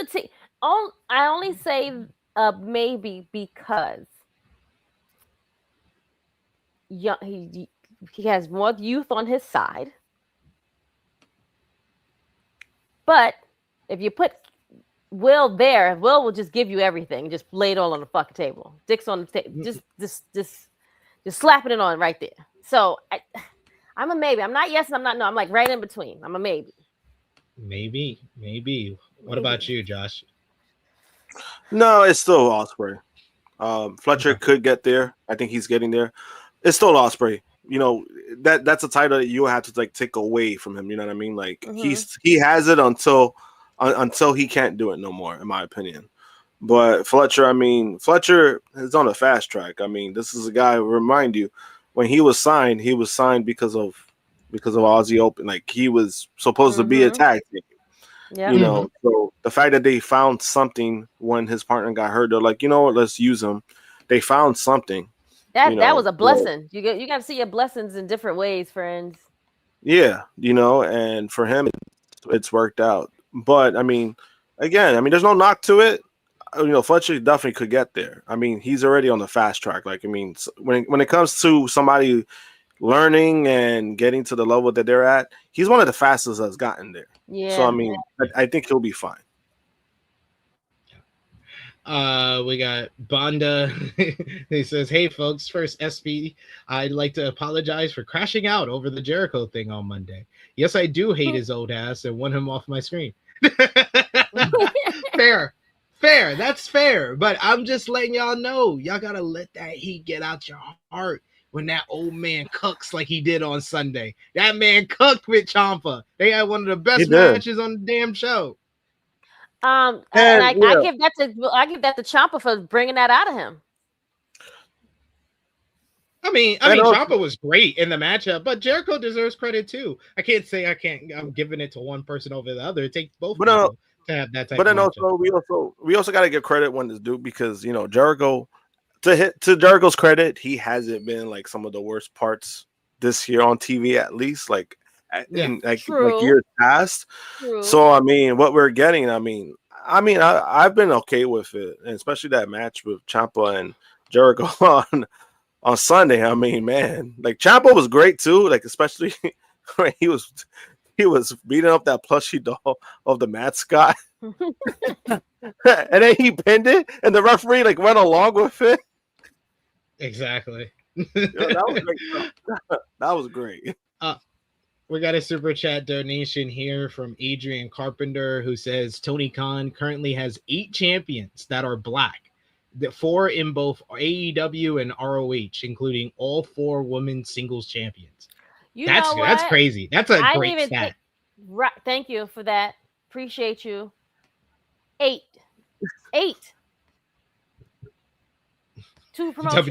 I only say maybe because he has more youth on his side. But if you put Will there, Will will just give you everything. Just lay it all on the fucking table. Dick's on the table. Just slapping it on right there. So I'm a maybe. I'm not yes and I'm not no. I'm like right in between. I'm a maybe. Maybe. What about you, Josh? No, it's still Ospreay. Fletcher could get there. I think he's getting there. It's still Ospreay. You know, that's a title that you have to like take away from him. You know what I mean? Like he has it until he can't do it no more, in my opinion. But Fletcher, I mean, Fletcher is on a fast track. I mean, this is a guy, remind you, when he was signed because of Aussie Open. Like, he was supposed to be a tag team. You know, so the fact that they found something when his partner got hurt, they're like, you know what, let's use him. they found something. That was a blessing. You got to see your blessings in different ways, friends. Yeah, and for him, it's worked out. But I mean, again, there's no knock to it. Fletcher definitely could get there. He's already on the fast track. Like, when it comes to somebody learning and getting to the level that they're at, he's one of the fastest that's gotten there. Yeah. So I think he'll be fine. We got Bonda. He says, "Hey folks, first SP, I'd like to apologize for crashing out over the Jericho thing on Monday. Yes, I do hate his old ass and want him off my screen." Fair. That's fair. But I'm just letting y'all know, y'all gotta let that heat get out your heart when that old man cooks like he did on Sunday. That man cooked with Ciampa. They had one of the best matches on the damn show. And I give that to Ciampa for bringing that out of him. Ciampa was great in the matchup, but Jericho deserves credit too. I can't say I'm giving it to one person over the other. It takes both people to have that type. But then also we also got to give credit when it's due, because Jericho, to Jericho's credit, he hasn't been like some of the worst parts this year on TV, at least like years past. True. So what we're getting, I've been okay with it, and especially that match with Ciampa and Jericho on Sunday. Man, like Ciampa was great too, like especially when he was beating up that plushie doll of the mascot. And then he pinned it, and the referee like went along with it. Exactly. That was great. That was great. We got a super chat donation here from Adrian Carpenter, who says Tony Khan currently has 8 champions that are black, 4 in both AEW and ROH, including all 4 women's singles champions. That's crazy. That's a great stat. Right. Thank you for that. Appreciate you. 8. 2 promotions.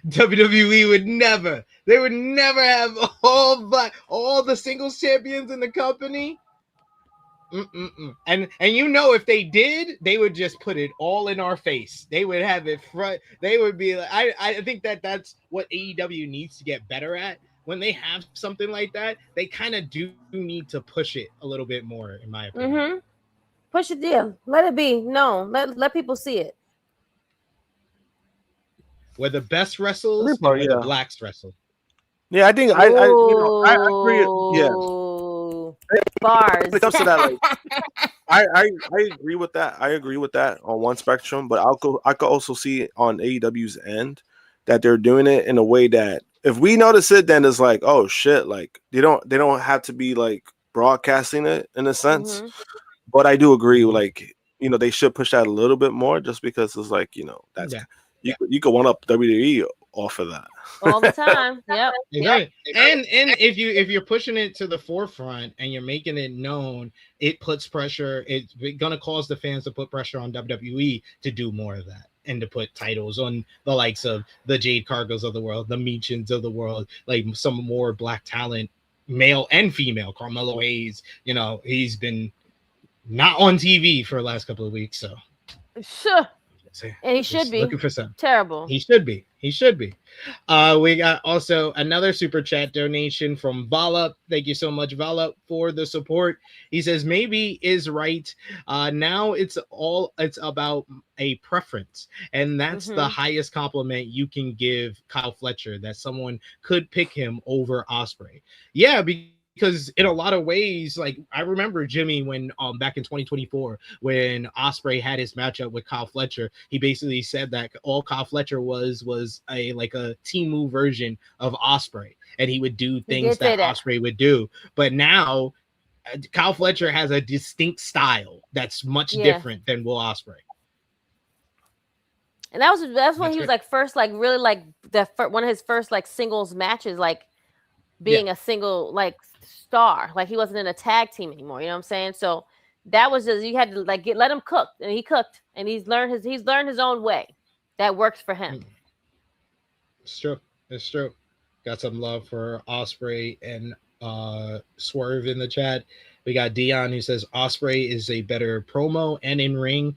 WWE would never. They would never have all the singles champions in the company. And if they did, they would just put it all in our face. They would have it front. They would be like, I think that's what AEW needs to get better at. When they have something like that, they kind of do need to push it a little bit more, in my opinion. Mm-hmm. Push it, yeah. Let it be known. Let people see it. Where the best wrestles, where the blacks wrestle. Yeah, I think I agree. Yeah, bars. When it comes to that, like, I agree with that. I agree with that on one spectrum, but I could also see on AEW's end that they're doing it in a way that if we notice it, then it's like, oh shit, like they don't have to be like broadcasting it in a sense. Mm-hmm. But I do agree, like they should push that a little bit more, just because it's like that's you could one up WWE off of that all the time. Yep. Exactly. And if you're pushing it to the forefront and you're making it known, it puts pressure. It's gonna cause the fans to put pressure on WWE to do more of that and to put titles on the likes of the Jade Cargos of the world, the Meachins of the world, like some more black talent, male and female. Carmelo Hayes, he's been not on TV for the last couple of weeks, so sure. And he should be looking for some. Terrible. He should be. We got also another super chat donation from Vala. Thank you so much, Vala, for the support. He says maybe is right. Now it's about a preference, and that's the highest compliment you can give Kyle Fletcher, that someone could pick him over Ospreay. Yeah, because in a lot of ways, like I remember Jimmy when back in 2024 when Ospreay had his matchup with Kyle Fletcher, he basically said that all Kyle Fletcher was a Timu version of Ospreay, and he would do things that Ospreay would do. But now Kyle Fletcher has a distinct style that's much different than Will Ospreay. And that's when he was like first, like really like one of his first like singles matches, like being a single like star. Like he wasn't in a tag team anymore. You know what I'm saying? So that was just, you had to like let him cook, and he cooked, and he's learned his own way that works for him. It's true. Got some love for Ospreay and Swerve in the chat. We got Dion who says Ospreay is a better promo and in-ring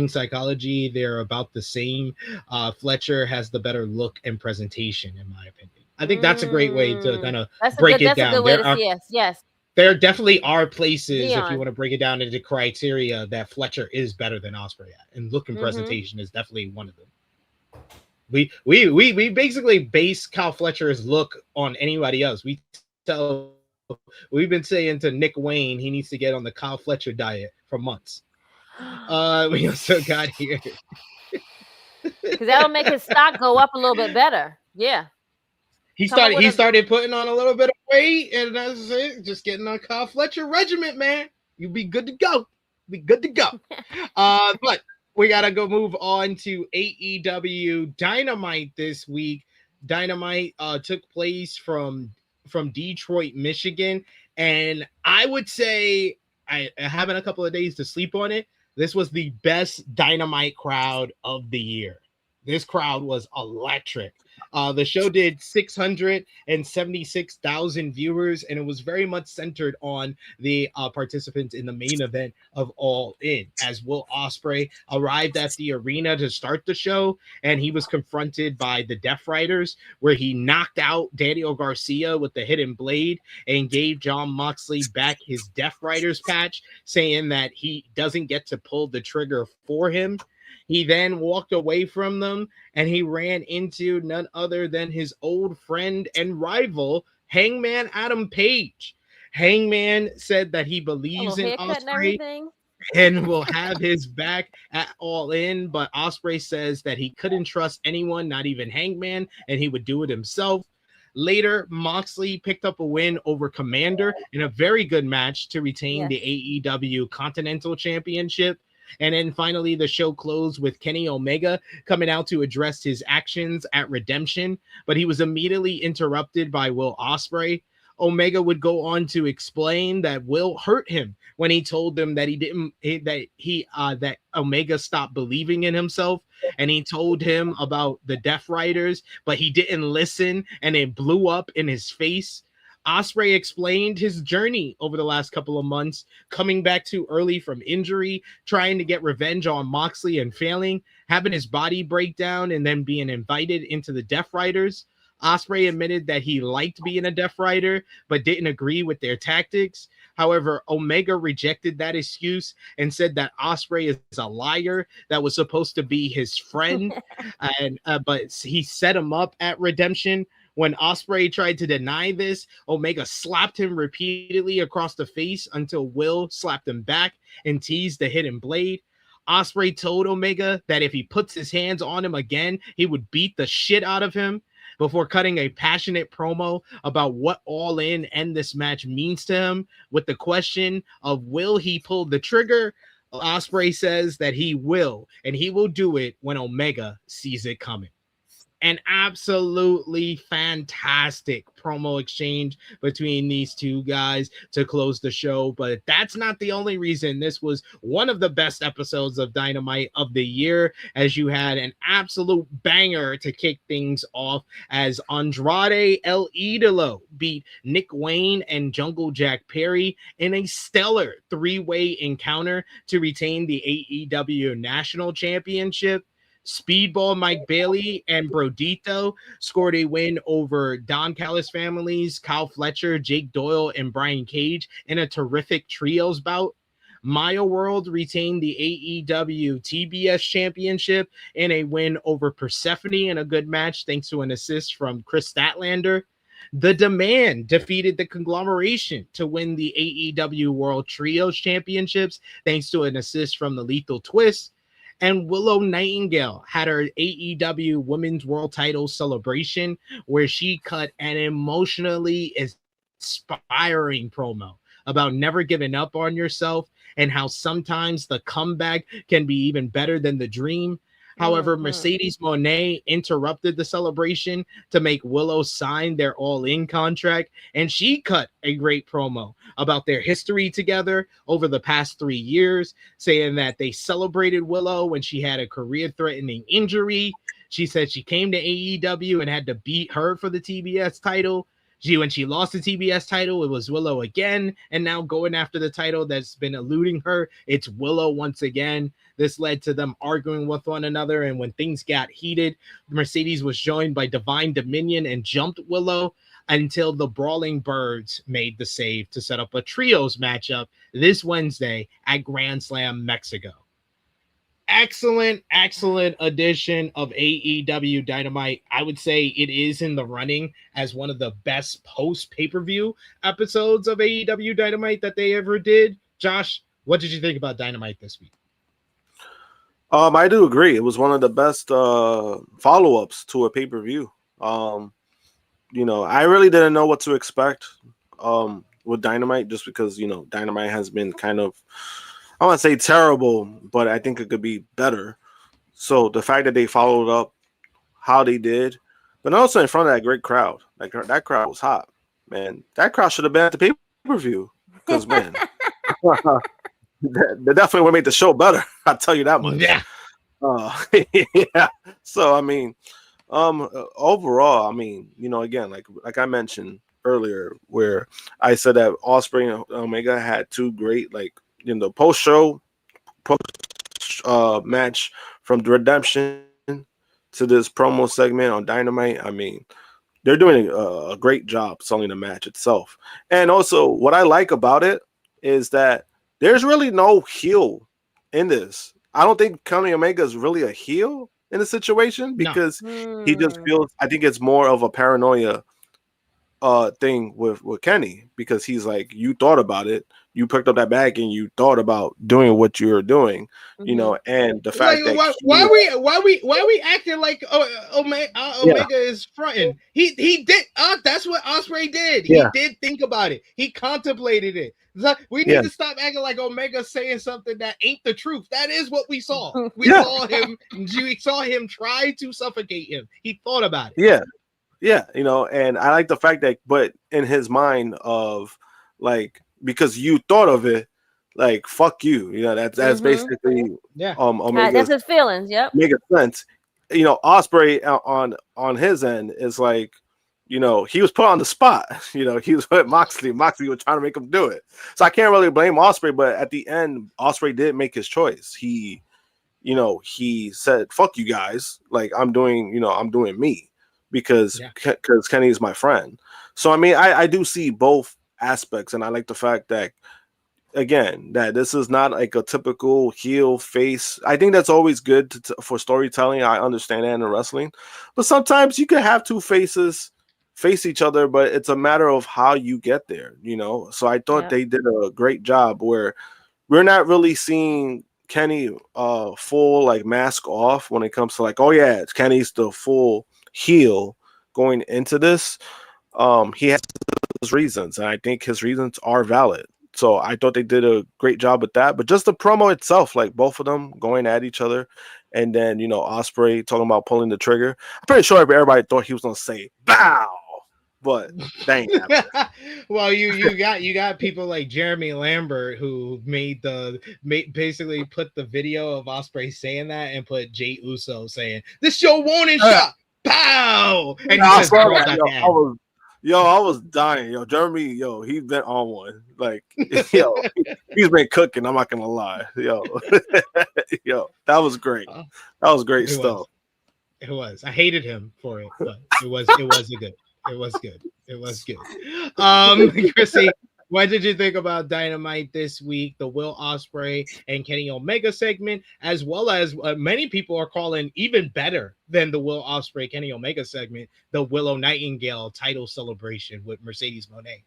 psychology. They're about the same. Fletcher has the better look and presentation, in my opinion. I think that's a great way to kind of break it down. That's a good way to see. Yes. There definitely are places, if you Dion. want to break it down into criteria, that Fletcher is better than Ospreay at, and look and presentation is definitely one of them. We basically base Kyle Fletcher's look on anybody else. We've been saying to Nick Wayne he needs to get on the Kyle Fletcher diet for months. We also got here because that'll make his stock go up a little bit better. Yeah. He started putting on a little bit of weight, and that's it. Just getting on Kyle Fletcher regiment, man. You'll be good to go. But we gotta go move on to AEW Dynamite this week. Dynamite took place from Detroit, Michigan, and I would say, I having a couple of days to sleep on it, this was the best Dynamite crowd of the year. This crowd was electric. The show did 676,000 viewers, and it was very much centered on the participants in the main event of All In, as Will Ospreay arrived at the arena to start the show, and he was confronted by the Death Riders, where he knocked out Daniel Garcia with the hidden blade and gave Jon Moxley back his Death Riders patch, saying that he doesn't get to pull the trigger for him. He then walked away from them, and he ran into none other than his old friend and rival, Hangman Adam Page. Hangman said that he believes in Ospreay and will have his back at All In, but Ospreay says that he couldn't trust anyone, not even Hangman, and he would do it himself. Later, Moxley picked up a win over Commander in a very good match to retain the AEW Continental Championship. And then finally, the show closed with Kenny Omega coming out to address his actions at Redemption, but he was immediately interrupted by Will Ospreay. Omega would go on to explain that Will hurt him when he told them that that Omega stopped believing in himself, and he told him about the Death Riders, but he didn't listen, and it blew up in his face. Ospreay explained his journey over the last couple of months, coming back too early from injury, trying to get revenge on Moxley and failing, having his body break down, and then being invited into the Death Riders. Ospreay admitted that he liked being a Death Rider, but didn't agree with their tactics. However, Omega rejected that excuse and said that Ospreay is a liar that was supposed to be his friend, but he set him up at Redemption. When Ospreay tried to deny this, Omega slapped him repeatedly across the face until Will slapped him back and teased the hidden blade. Ospreay told Omega that if he puts his hands on him again, he would beat the shit out of him, before cutting a passionate promo about what All In and this match means to him. With the question of will he pull the trigger, Ospreay says that he will, and he will do it when Omega sees it coming. An absolutely fantastic promo exchange between these two guys to close the show. But that's not the only reason this was one of the best episodes of Dynamite of the year, as you had an absolute banger to kick things off as Andrade El Idolo beat Nick Wayne and Jungle Jack Perry in a stellar three-way encounter to retain the AEW National Championship. Speedball Mike Bailey and Brodito scored a win over Don Callis families, Kyle Fletcher, Jake Doyle, and Brian Cage in a terrific trios bout. Maya World retained the AEW TBS Championship in a win over Persephone in a good match thanks to an assist from Chris Statlander. The Demand defeated the Conglomeration to win the AEW World Trios Championships thanks to an assist from the Lethal Twist. And Willow Nightingale had her AEW Women's World Title celebration, where she cut an emotionally inspiring promo about never giving up on yourself and how sometimes the comeback can be even better than the dream. However, Mercedes Moné interrupted the celebration to make Willow sign their All In contract, and she cut a great promo about their history together over the past 3 years, saying that they celebrated Willow when she had a career-threatening injury. She said she came to AEW and had to beat her for the TBS title. When she lost the TBS title, it was Willow again, and now going after the title that's been eluding her, it's Willow once again. This led to them arguing with one another, and when things got heated, Mercedes was joined by Divine Dominion and jumped Willow until the Brawling Birds made the save to set up a trios matchup this Wednesday at Grand Slam Mexico. Excellent edition of AEW Dynamite. I would say it is in the running as one of the best post pay-per-view episodes of AEW Dynamite that they ever did. Josh, what did you think about Dynamite this week? I do agree. It was one of the best follow-ups to a pay-per-view. I really didn't know what to expect with Dynamite, just because, Dynamite has been kind of, I want to say terrible, but I think it could be better. So the fact that they followed up how they did, but also in front of that great crowd, like that crowd was hot, man. That crowd should have been at the pay-per-view, because, man, they definitely would make the show better. I'll tell you that much. Yeah. Yeah. So, overall, again, like I mentioned earlier, where I said that Ospreay and Omega had two great, post-show match from the Redemption to this promo segment on Dynamite. They're doing a great job selling the match itself. And also, what I like about it is that there's really no heel in this. I don't think Kenny Omega is really a heel in the situation, because he just feels, I think it's more of a paranoia thing with Kenny, because he's like, you thought about it, you picked up that bag and you thought about doing what you're doing, and the fact that why we acting like Omega is fronting? He did that's what Ospreay did. He did think about it. He contemplated it. We need to stop acting like Omega saying something that ain't the truth. That is what we saw. We saw him try to suffocate him. He thought about it. Yeah, and I like the fact that, but in his mind of because you thought of it, fuck you. That's basically that's his feelings. Yep, make sense. Ospreay on his end is he was put on the spot. He was with Moxley. Moxley was trying to make him do it. So I can't really blame Ospreay, but at the end, Ospreay did make his choice. He said, fuck you guys. I'm doing me, because Kenny is my friend. So, I do see both aspects, and I like the fact that, again, that this is not like a typical heel face. I think that's always good for storytelling. I understand that in wrestling. But sometimes you can have two faces face each other, but it's a matter of how you get there, So I thought they did a great job where we're not really seeing Kenny full mask off when it comes to Kenny's the full heel going into this. He has his reasons, and I think his reasons are valid. So I thought they did a great job with that. But just the promo itself, both of them going at each other, and then Ospreay talking about pulling the trigger. I'm pretty sure everybody thought he was gonna say "bow," but dang. Well, you got people like Jeremy Lambert who basically put the video of Ospreay saying that and put Jey Uso saying, "This your warning shot." Pow! And he just I was dying. Jeremy, he's been on one. He's been cooking. I'm not gonna lie. That was great. That was great stuff. It was. I hated him for it, but it was good. It was good. Krssi, what did you think about Dynamite this week? The Will Ospreay and Kenny Omega segment, as well as many people are calling even better than the Will Ospreay Kenny Omega segment, the Willow Nightingale title celebration with Mercedes Moné.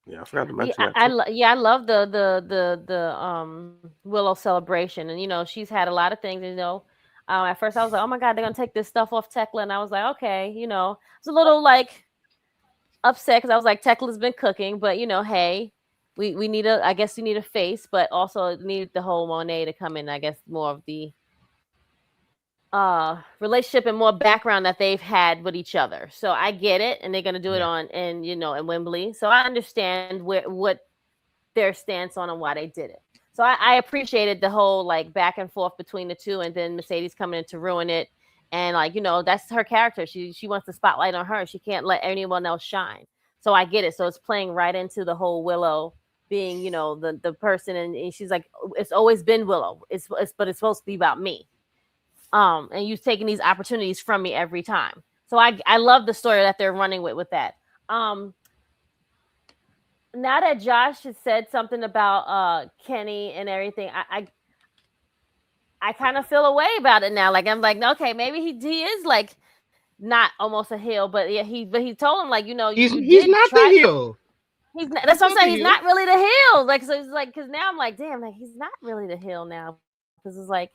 Yeah, I forgot to mention that. I love the Willow celebration, and she's had a lot of things. At first I was like, oh my god, they're gonna take this stuff off Tekla, and I was like, okay, I was a little upset because I was like, Tekla's been cooking, but hey, we need I guess we need a face, but also need the whole Monet to come in. I guess more of the relationship and more background that they've had with each other. So I get it, and they're gonna do it in Wembley. So I understand what their stance on and why they did it. So I appreciated the whole back and forth between the two, and then Mercedes coming in to ruin it. And that's her character. She wants the spotlight on her. She can't let anyone else shine. So I get it. So it's playing right into the whole Willow being, you know, the person, and she's like, it's always been Willow. But it's supposed to be about me. And you've taken these opportunities from me every time. So I love the story that they're running with that. Now that Josh has said something about Kenny and everything, I kind of feel a way about it now. Like I'm like, okay, maybe he is like not almost a heel, but yeah, he told him like, you know, He's you not the heel. He's not, that's what I'm saying. He's not really the heel. Like, so it's like, because now I'm like, damn, like he's not really the heel now, because it's like,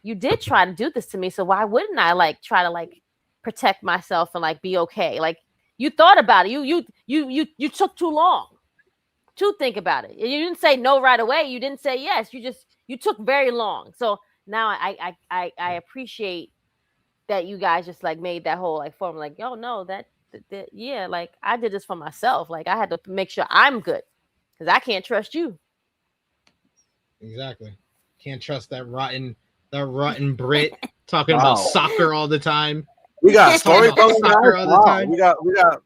you did try to do this to me, so why wouldn't I like try to like protect myself and like be okay? Like, you thought about it. You took too long to think about it. You didn't say no right away. You didn't say yes. You took very long. So now I appreciate that you guys just like made that whole like form, like, yo, no, that yeah, like I did this for myself. Like I had to make sure I'm good, because I can't trust you. Exactly. Can't trust that rotten Brit talking about soccer all the time. We got storytelling all the time.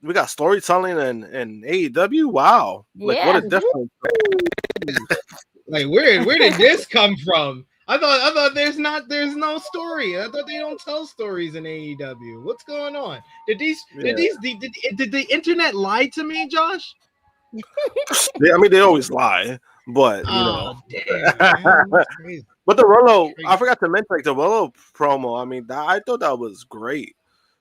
We got storytelling and AEW. Wow. Like what a difference. Like where did this come from? I thought there's no story. I thought they don't tell stories in AEW. What's going on? Did the internet lie to me, Josh? I mean, they always lie, but you know. Damn, but the Willow, I forgot to mention like the Willow promo. I mean, I thought that was great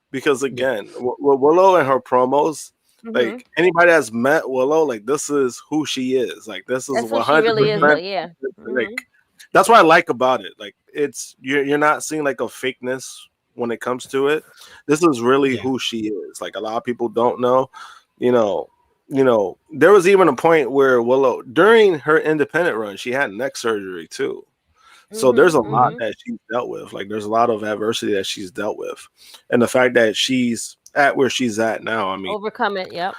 because again, Willow and her promos. Like anybody that's met Willow, like this is who she is. Like this is 100%. Really is, yeah. Like that's what I like about it. Like it's you're not seeing like a fakeness when it comes to it. This is really who she is. Like a lot of people don't know. You know, there was even a point where Willow during her independent run, she had neck surgery too. So there's a lot that she's dealt with. Like there's a lot of adversity that she's dealt with, and the fact that she's at where she's at now, I mean, overcome it. Yep.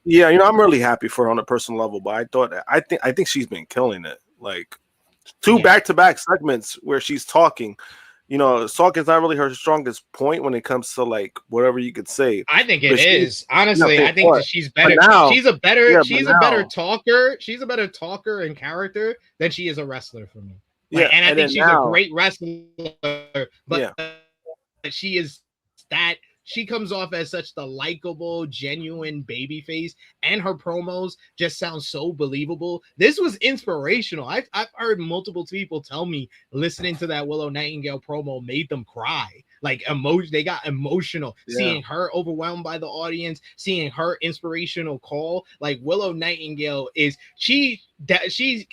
Yeah, you know, I'm really happy for her on a personal level, but I think she's been killing it. Like 2 back-to-back segments where she's talking. You know, talking's not really her strongest point when it comes to like whatever you could say. I think it is. Honestly, I think that she's better. Now, she's a better talker. She's a better talker and character than she is a wrestler for me. Like, and I think she's a great wrestler, but she is that. She comes off as such the likable, genuine baby face, and her promos just sound so believable. This was inspirational. I've heard multiple people tell me listening to that Willow Nightingale promo made them cry. Like they got emotional seeing her overwhelmed by the audience, seeing her inspirational call. Like Willow Nightingale she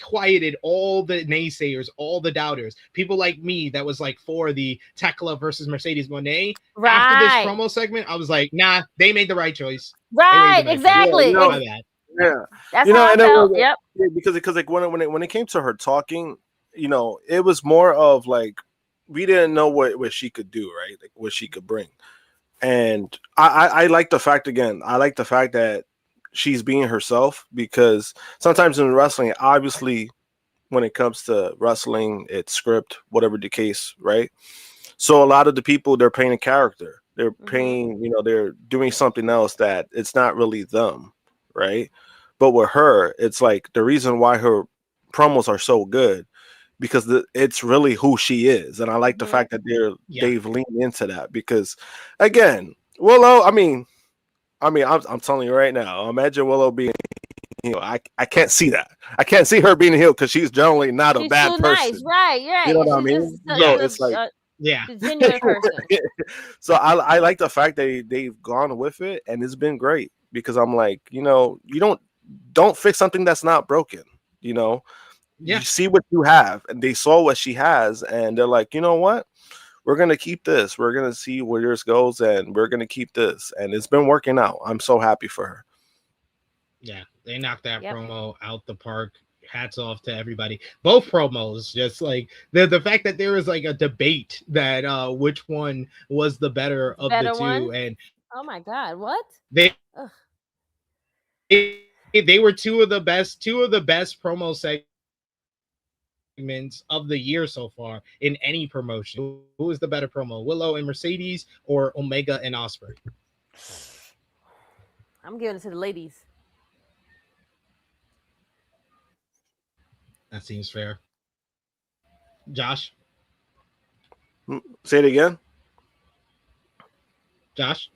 quieted all the naysayers, all the doubters, people like me that was like for the Tekla versus Mercedes Moné. Right. After this promo segment, I was like, nah, they made the right choice. Right, exactly. Yeah, that's how I felt. Yep. Because like when it came to her talking, you know, it was more of like we didn't know what she could do, right? Like what she could bring. And I like the fact that she's being herself, because sometimes in wrestling, obviously when it comes to wrestling, it's script, whatever the case, right? So a lot of the people, they're playing a character. They're playing, you know, they're doing something else that it's not really them, right? But with her, it's like the reason why her promos are so good, because it's really who she is. And I like the fact that they've leaned into that, because again, Willow, I mean, I'm telling you right now, imagine Willow being, you know, I can't see that. I can't see her being a heel because she's generally not a bad person. Nice. Right. You know what I mean? So it's like, genuine person. So I like the fact that they've gone with it, and it's been great, because I'm like, you know, you don't fix something that's not broken, you know? You see what you have, and they saw what she has, and they're like, you know what? We're going to keep this. We're going to see where yours goes, and we're going to keep this. And it's been working out. I'm so happy for her. Yeah, they knocked that promo out the park. Hats off to everybody. Both promos, just like the fact that there was like a debate that which one was the better of the two. One? And oh my God, what? They were two of the best promo segments of the year so far in any promotion. Who is the better promo, Willow and Mercedes or Omega and Ospreay? I'm giving it to the ladies. That seems fair. Josh? Say it again. Josh?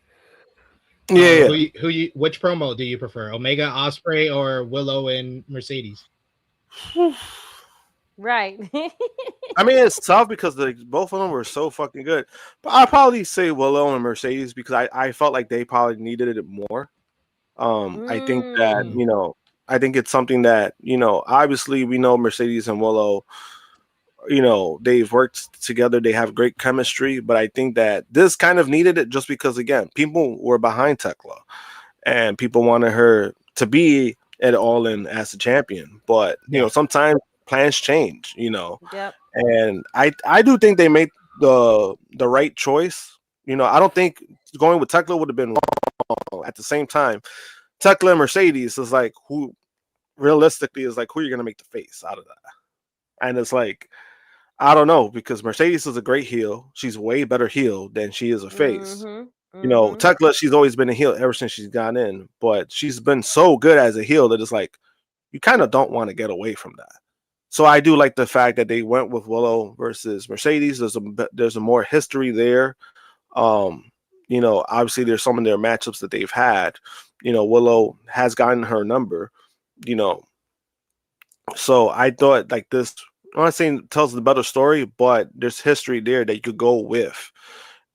Yeah. Which promo do you prefer? Omega, Ospreay, or Willow and Mercedes? Right. I mean, it's tough because both of them were so fucking good. But I'd probably say Willow and Mercedes because I felt like they probably needed it more. I think that, I think it's something that, obviously we know Mercedes and Willow, they've worked together. They have great chemistry. But I think that this kind of needed it just because, again, people were behind Tekla and people wanted her to be at All In as a champion. But, sometimes plans change, Yep. And I do think they made the right choice. I don't think going with Tekla would have been wrong. At the same time, Tekla and Mercedes is like who realistically is like who you're gonna make the face out of that. And it's like, I don't know, because Mercedes is a great heel. She's way better heel than she is a face. Tekla, she's always been a heel ever since she's gone in, but she's been so good as a heel that it's like you kind of don't want to get away from that. So I do like the fact that they went with Willow versus Mercedes. There's a more history there. Obviously there's some of their matchups that they've had. Willow has gotten her number. So I thought like this. I'm not saying it tells the better story, but there's history there that you could go with.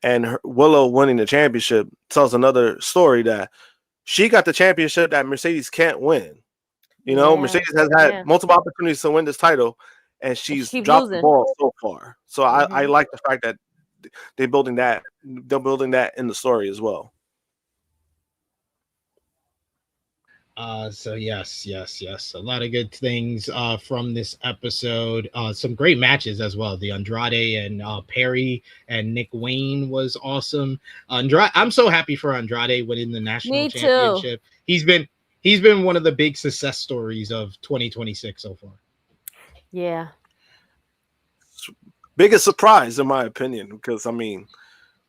And Willow winning the championship tells another story that she got the championship that Mercedes can't win. Mercedes has had multiple opportunities to win this title, and she's dropped the ball so far. So I like the fact that they're building that in the story as well. So yes, a lot of good things from this episode. Some great matches as well. The Andrade and Perry and Nick Wayne was awesome. I'm so happy for Andrade winning the national championship. He's been one of the big success stories of 2026 so far. Yeah. Biggest surprise in my opinion, because I mean,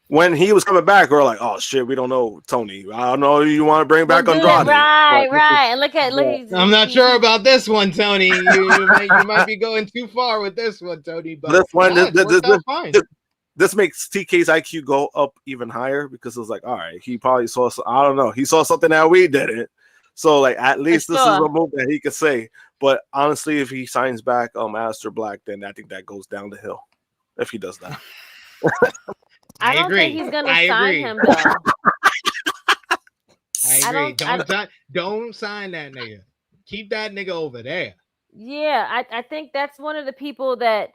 when he was coming back, we were like, "Oh shit, we don't know Tony. I don't know. You want to bring back Andrade?" Right. And look at I'm not sure about this one, Tony. You might be going too far with this one, Tony. But this one, this makes TK's IQ go up even higher because it was like, all right, he probably saw. I don't know. He saw something that we didn't. So like, at least this is a move that he could say. But honestly, if he signs back Aleister Black, then I think that goes down the hill. If he does that. I don't think he's gonna sign him though. I agree. Don't sign that nigga. Keep that nigga over there. Yeah, I think that's one of the people that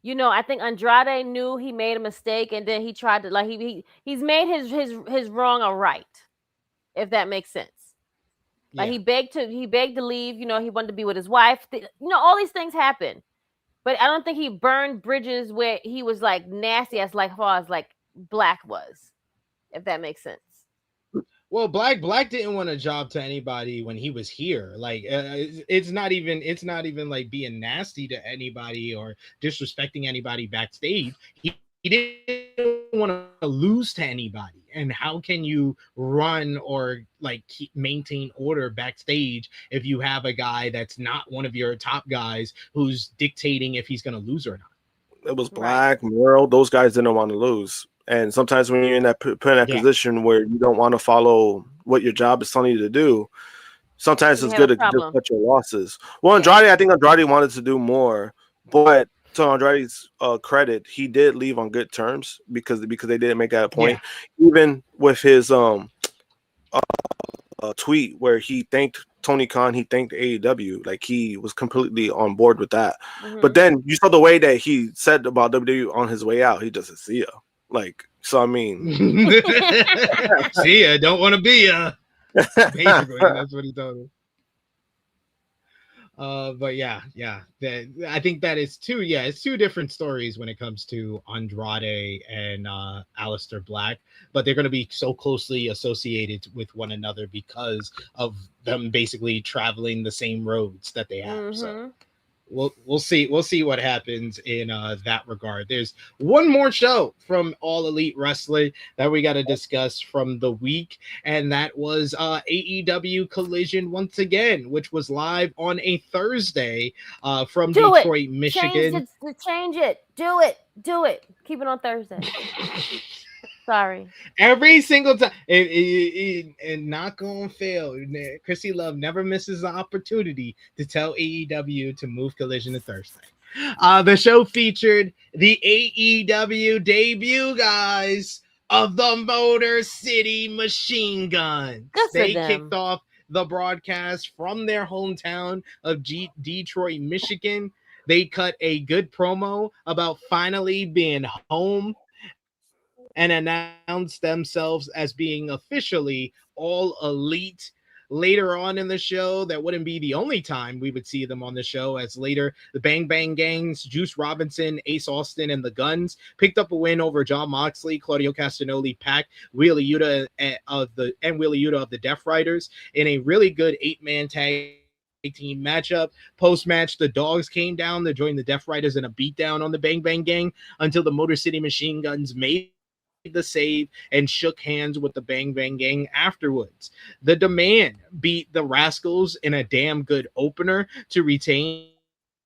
I think Andrade knew he made a mistake, and then he tried to like he's made his wrong a right, if that makes sense. Like he begged to leave. He wanted to be with his wife. All these things happen, but I don't think he burned bridges where he was like nasty as far as like Black was, if that makes sense. Well, Black didn't want a job to anybody when he was here. Like it's not even like being nasty to anybody or disrespecting anybody backstage. He didn't want to lose to anybody. And how can you run or like maintain order backstage if you have a guy that's not one of your top guys who's dictating if he's going to lose or not? It was Black, Merle. Those guys didn't want to lose. And sometimes when you're in that position where you don't want to follow what your job is telling you to do, sometimes it's good to just cut your losses. Well, Andrade, I think Andrade wanted to do more, but to Andrade's credit, he did leave on good terms because they didn't make that a point. Yeah. Even with his tweet where he thanked Tony Khan, he thanked AEW, like he was completely on board with that. Mm-hmm. But then you saw the way that he said about WWE on his way out. He just see ya. Like, so I mean, see ya, don't want to be ya. Basically, that's what he told him. But I think that is two. Yeah, it's two different stories when it comes to Andrade and Aleister Black, but they're going to be so closely associated with one another because of them basically traveling the same roads that they have. Mm-hmm. So we'll see what happens in that regard. There's one more show from All Elite Wrestling that we got to discuss from the week, and that was AEW Collision once again, which was live on a Thursday from Detroit, Michigan. Change it. Do it. Keep it on Thursday. Sorry. Every single time, and not gonna fail. Krssi Luv never misses an opportunity to tell AEW to move Collision to Thursday. The show featured the AEW debut guys of the Motor City Machine Guns. They kicked off the broadcast from their hometown of Detroit, Michigan. They cut a good promo about finally being home and announced themselves as being officially All Elite. Later on in the show, that wouldn't be the only time we would see them on the show, as later the Bang Bang Gangs, Juice Robinson, Ace Austin, and the Guns picked up a win over Jon Moxley, Claudio Castagnoli, Pac, Wheeler Yuta of the Death Riders in a really good 8-man tag team matchup. Post-match, the Dogs came down to join the Death Riders in a beatdown on the Bang Bang Gang until the Motor City Machine Guns made the save and shook hands with the Bang Bang Gang afterwards. The Demand beat the Rascals in a damn good opener to retain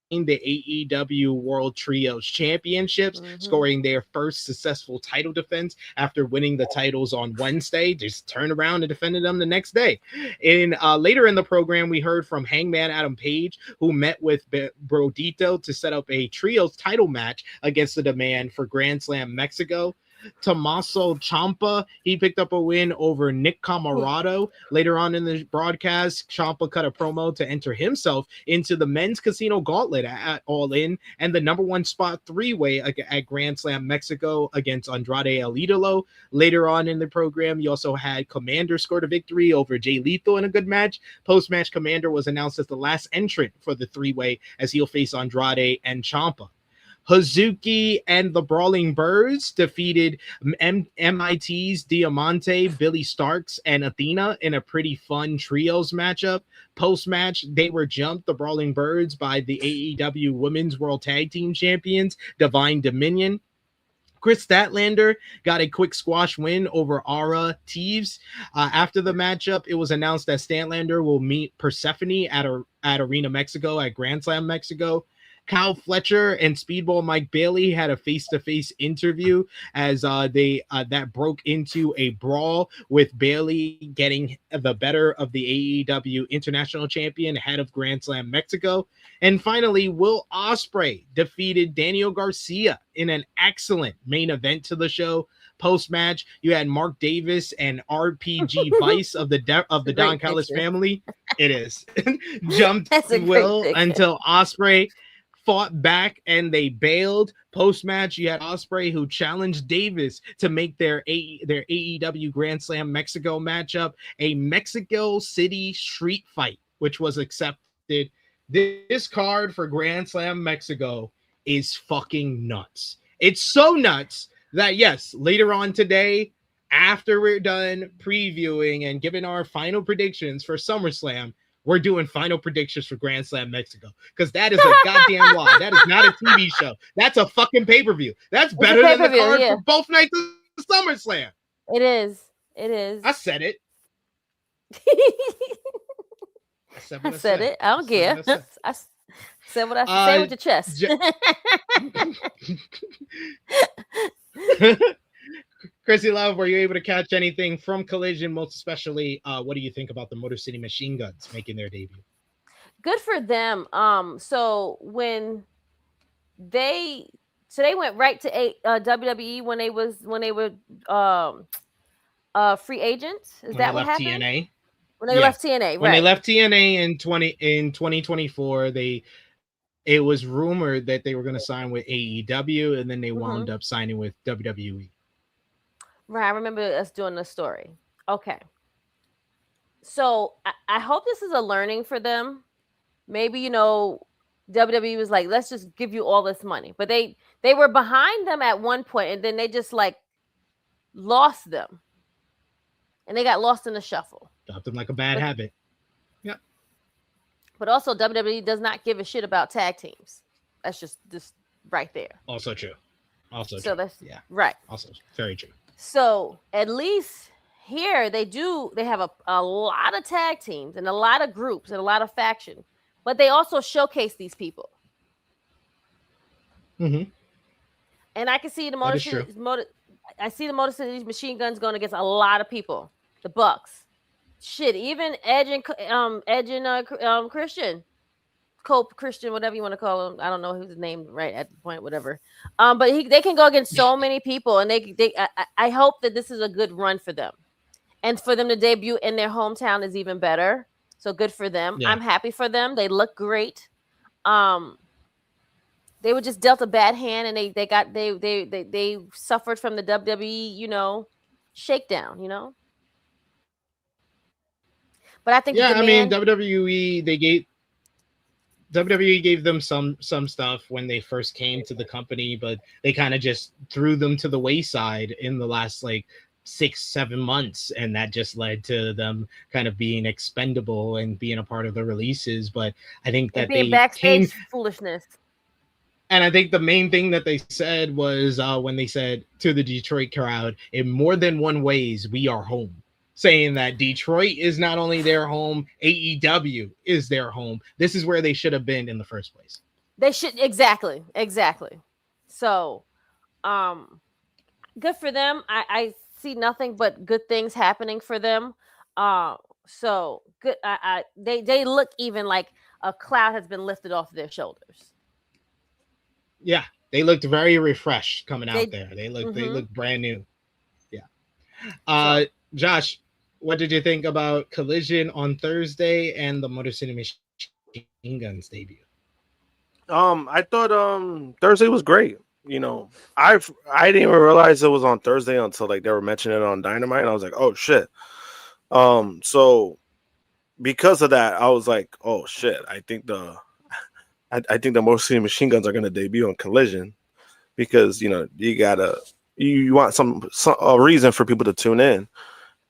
the AEW World Trios Championships, scoring their first successful title defense after winning the titles on Wednesday. Just turned around and defended them the next day. Later in the program, we heard from Hangman Adam Page, who met with Brodito to set up a trios title match against the Demand for Grand Slam Mexico. Tommaso Ciampa, he picked up a win over Nick Camarado. Later on in the broadcast, Ciampa cut a promo to enter himself into the men's casino gauntlet at All In and the number one spot 3-way at Grand Slam Mexico against Andrade El Idolo. Later on in the program, you also had Commander scored a victory over Jay Lethal in a good match. Post-match, Commander was announced as the last entrant for the 3-way as he'll face Andrade and Ciampa. Hazuki and the Brawling Birds defeated MIT's Diamante, Billy Starks, and Athena in a pretty fun trios matchup. Post-match, they were jumped, the Brawling Birds, by the AEW Women's World Tag Team Champions, Divine Dominion. Chris Statlander got a quick squash win over Ara Teeves. After the matchup, it was announced that Statlander will meet Persephone at Arena Mexico at Grand Slam Mexico. Kyle Fletcher and Speedball Mike Bailey had a face-to-face interview as that broke into a brawl with Bailey getting the better of the AEW International Champion ahead of Grand Slam Mexico. And finally, Will Ospreay defeated Daniel Garcia in an excellent main event to the show. Post-match, you had Mark Davis and RPG Vice of the Don Callis family. It is. Jumped Will until Ospreay fought back and they bailed. Post-match, you had Ospreay who challenged Davis to make their AEW Grand Slam Mexico matchup a Mexico City street fight, which was accepted. This card for Grand Slam Mexico is fucking nuts. It's so nuts that, yes, later on today, after we're done previewing and giving our final predictions for SummerSlam, we're doing final predictions for Grand Slam Mexico, because that is a goddamn lie. That is not a TV show. That's a fucking pay-per-view. That's better than the card for both nights of SummerSlam. It is. It is. I said it. I said it. I don't care. I said what I say with your chest. Krssi Luv, were you able to catch anything from Collision? Most especially, what do you think about the Motor City Machine Guns making their debut? Good for them. So when they went right to WWE when they were free agents. Is that what happened? TNA. When they left TNA, right? When they left TNA in 2024, it was rumored that they were going to sign with AEW, and then they wound up signing with WWE. Right, I remember us doing the story. Okay. So I hope this is a learning for them. Maybe, WWE was like, let's just give you all this money. But they were behind them at one point, and then they just lost them. And they got lost in the shuffle. Dropped them like a bad habit. Yep. But also, WWE does not give a shit about tag teams. That's just right there. Also true. Also So true. that's Yeah. right. Also very true. So at least here they have a lot of tag teams and a lot of groups and a lot of factions, but they also showcase these people. Mm-hmm. And I can see the That is true. I see the Motor City Machine Guns going against a lot of people. The Bucks, shit, even Edge and Christian. Cope, Christian, whatever you want to call him. I don't know his name right at the point, whatever. But they can go against so many people, and I hope that this is a good run for them, and for them to debut in their hometown is even better. So good for them. Yeah. I'm happy for them. They look great. They were just dealt a bad hand, and they suffered from the WWE, shakedown, But I think WWE gave them some stuff when they first came to the company, but they kind of just threw them to the wayside in the last 6-7 months, and that just led to them kind of being expendable and being a part of the releases. But I think that they backstage foolishness. And I think the main thing that they said was when they said to the Detroit crowd, in more than one ways, we are home. Saying that Detroit is not only their home, AEW is their home. This is where they should have been in the first place. They should, exactly. So, good for them. I see nothing but good things happening for them. So good. They look even like a cloud has been lifted off their shoulders. Yeah, they looked very refreshed coming out there. They look brand new. Yeah. Josh, what did you think about Collision on Thursday and the Motor City Machine Guns debut? I thought Thursday was great. I didn't even realize it was on Thursday until they were mentioning it on Dynamite, and I was like, oh shit. So because of that, I was like, oh shit, I think the Motor City Machine Guns are going to debut on Collision, because you want a reason for people to tune in,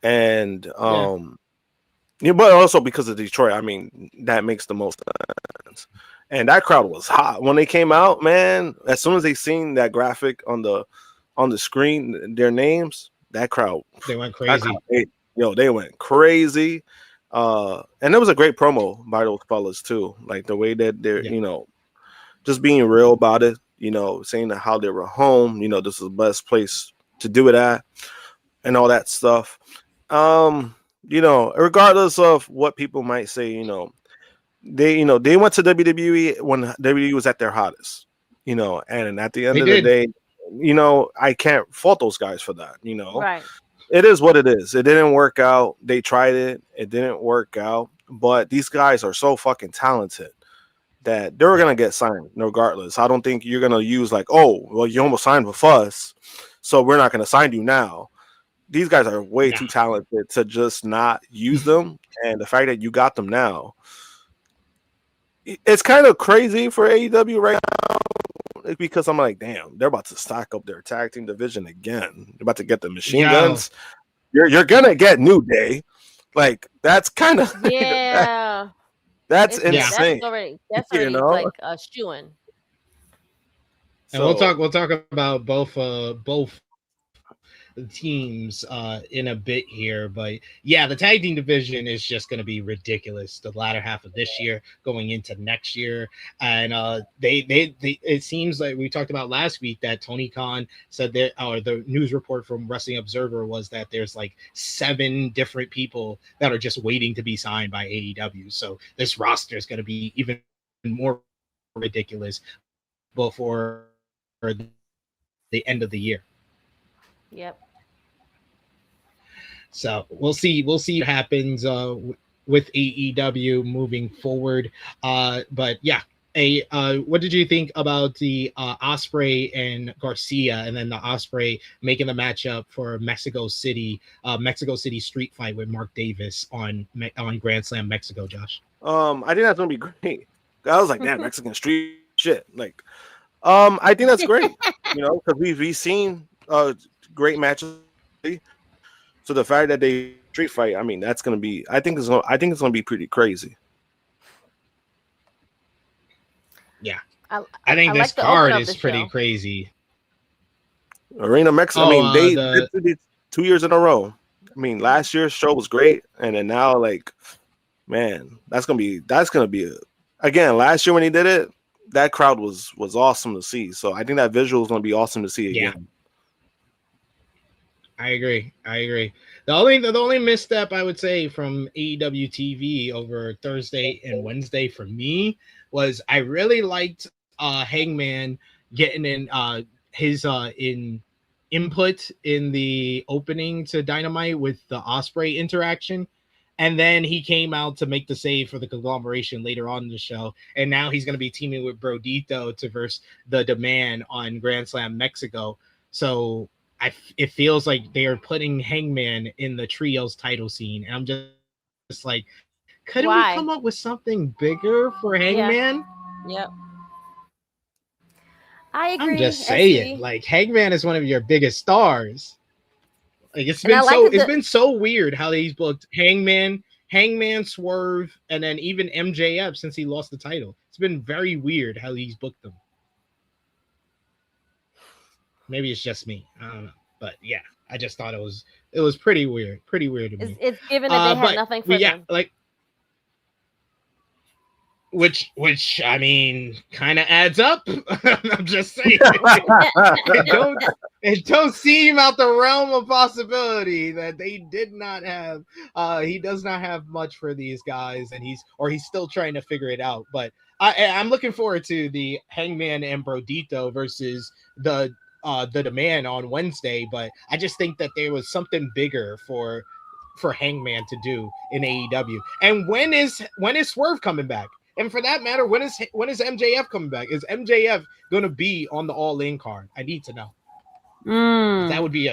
and but also because of Detroit. I mean, that makes the most sense. And that crowd was hot when they came out, man. As soon as they seen that graphic on the screen, their names, that crowd, they went crazy. They went crazy. And it was a great promo by those fellas too. Like the way that they're, just being real about it, saying how they were home, this is the best place to do it at, and all that stuff. Regardless of what people might say, they went to WWE when WWE was at their hottest, and at the end of the day, I can't fault those guys for that, Right. It is what it is. It didn't work out. They tried it. It didn't work out. But these guys are so fucking talented that they're going to get signed regardless. I don't think you're going to use you almost signed with us, so we're not going to sign you now. These guys are way too talented to just not use them. And the fact that you got them now, it's kind of crazy for AEW right now. Because I'm like, damn, they're about to stock up their tag team division again. They're about to get the Machine Guns. You're gonna get New Day. That's kind of that's insane. That's already like a shoo-in. And we'll talk about both teams in a bit here, but the tag team division is just going to be ridiculous the latter half of this year going into next year. And they it seems like we talked about last week that Tony Khan said that, or the news report from Wrestling Observer was that there's 7 different people that are just waiting to be signed by AEW. So this roster is going to be even more ridiculous before the end of the year. Yep. So we'll see what happens with AEW moving forward. But what did you think about the Ospreay and Garcia, and then the Ospreay making the matchup for Mexico City street fight with Mark Davis on Grand Slam Mexico, Josh? I think that's gonna be great. I was like, damn, Mexican street shit. I think that's great. Because we've seen great matches. So the fact that they street fight, I think it's gonna be pretty crazy. Yeah. I think this like the open card of is the pretty show. crazy. Arena Mexico. Oh, I mean, they the did it 2 years in a row. I mean, last year's show was great, and then now, like, man, that's gonna be again. Last year when he did it, that crowd was awesome to see. So I think that visual is gonna be awesome to see again. I agree. The only misstep I would say from AEW TV over Thursday and Wednesday for me was I really liked Hangman getting in his in input in the opening to Dynamite with the Ospreay interaction. And then he came out to make the save for the conglomeration later on in the show. And now he's going to be teaming with Brodito to verse the Demand on Grand Slam Mexico. So it feels like they are putting Hangman in the trios title scene. And I'm just like, couldn't we come up with something bigger for Hangman? Yep. I agree. I'm just saying, like, Hangman is one of your biggest stars. Like, it's been so weird how he's booked Hangman, Swerve, and then even MJF since he lost the title. It's been very weird how he's booked them. Maybe it's just me. I don't know. But yeah, I just thought it was pretty weird. Pretty weird to me. It's given that they had nothing for them. Like, which I mean kind of adds up. I'm just saying. It don't seem out the realm of possibility that they did not have he does not have much for these guys, and he's still trying to figure it out. But I'm looking forward to the Hangman and Brodito versus the Demand on Wednesday, but I just think that there was something bigger for Hangman to do in AEW. And when is Swerve coming back? And for that matter, when is MJF coming back? Is MJF going to be on the All In card? I need to know. That'd be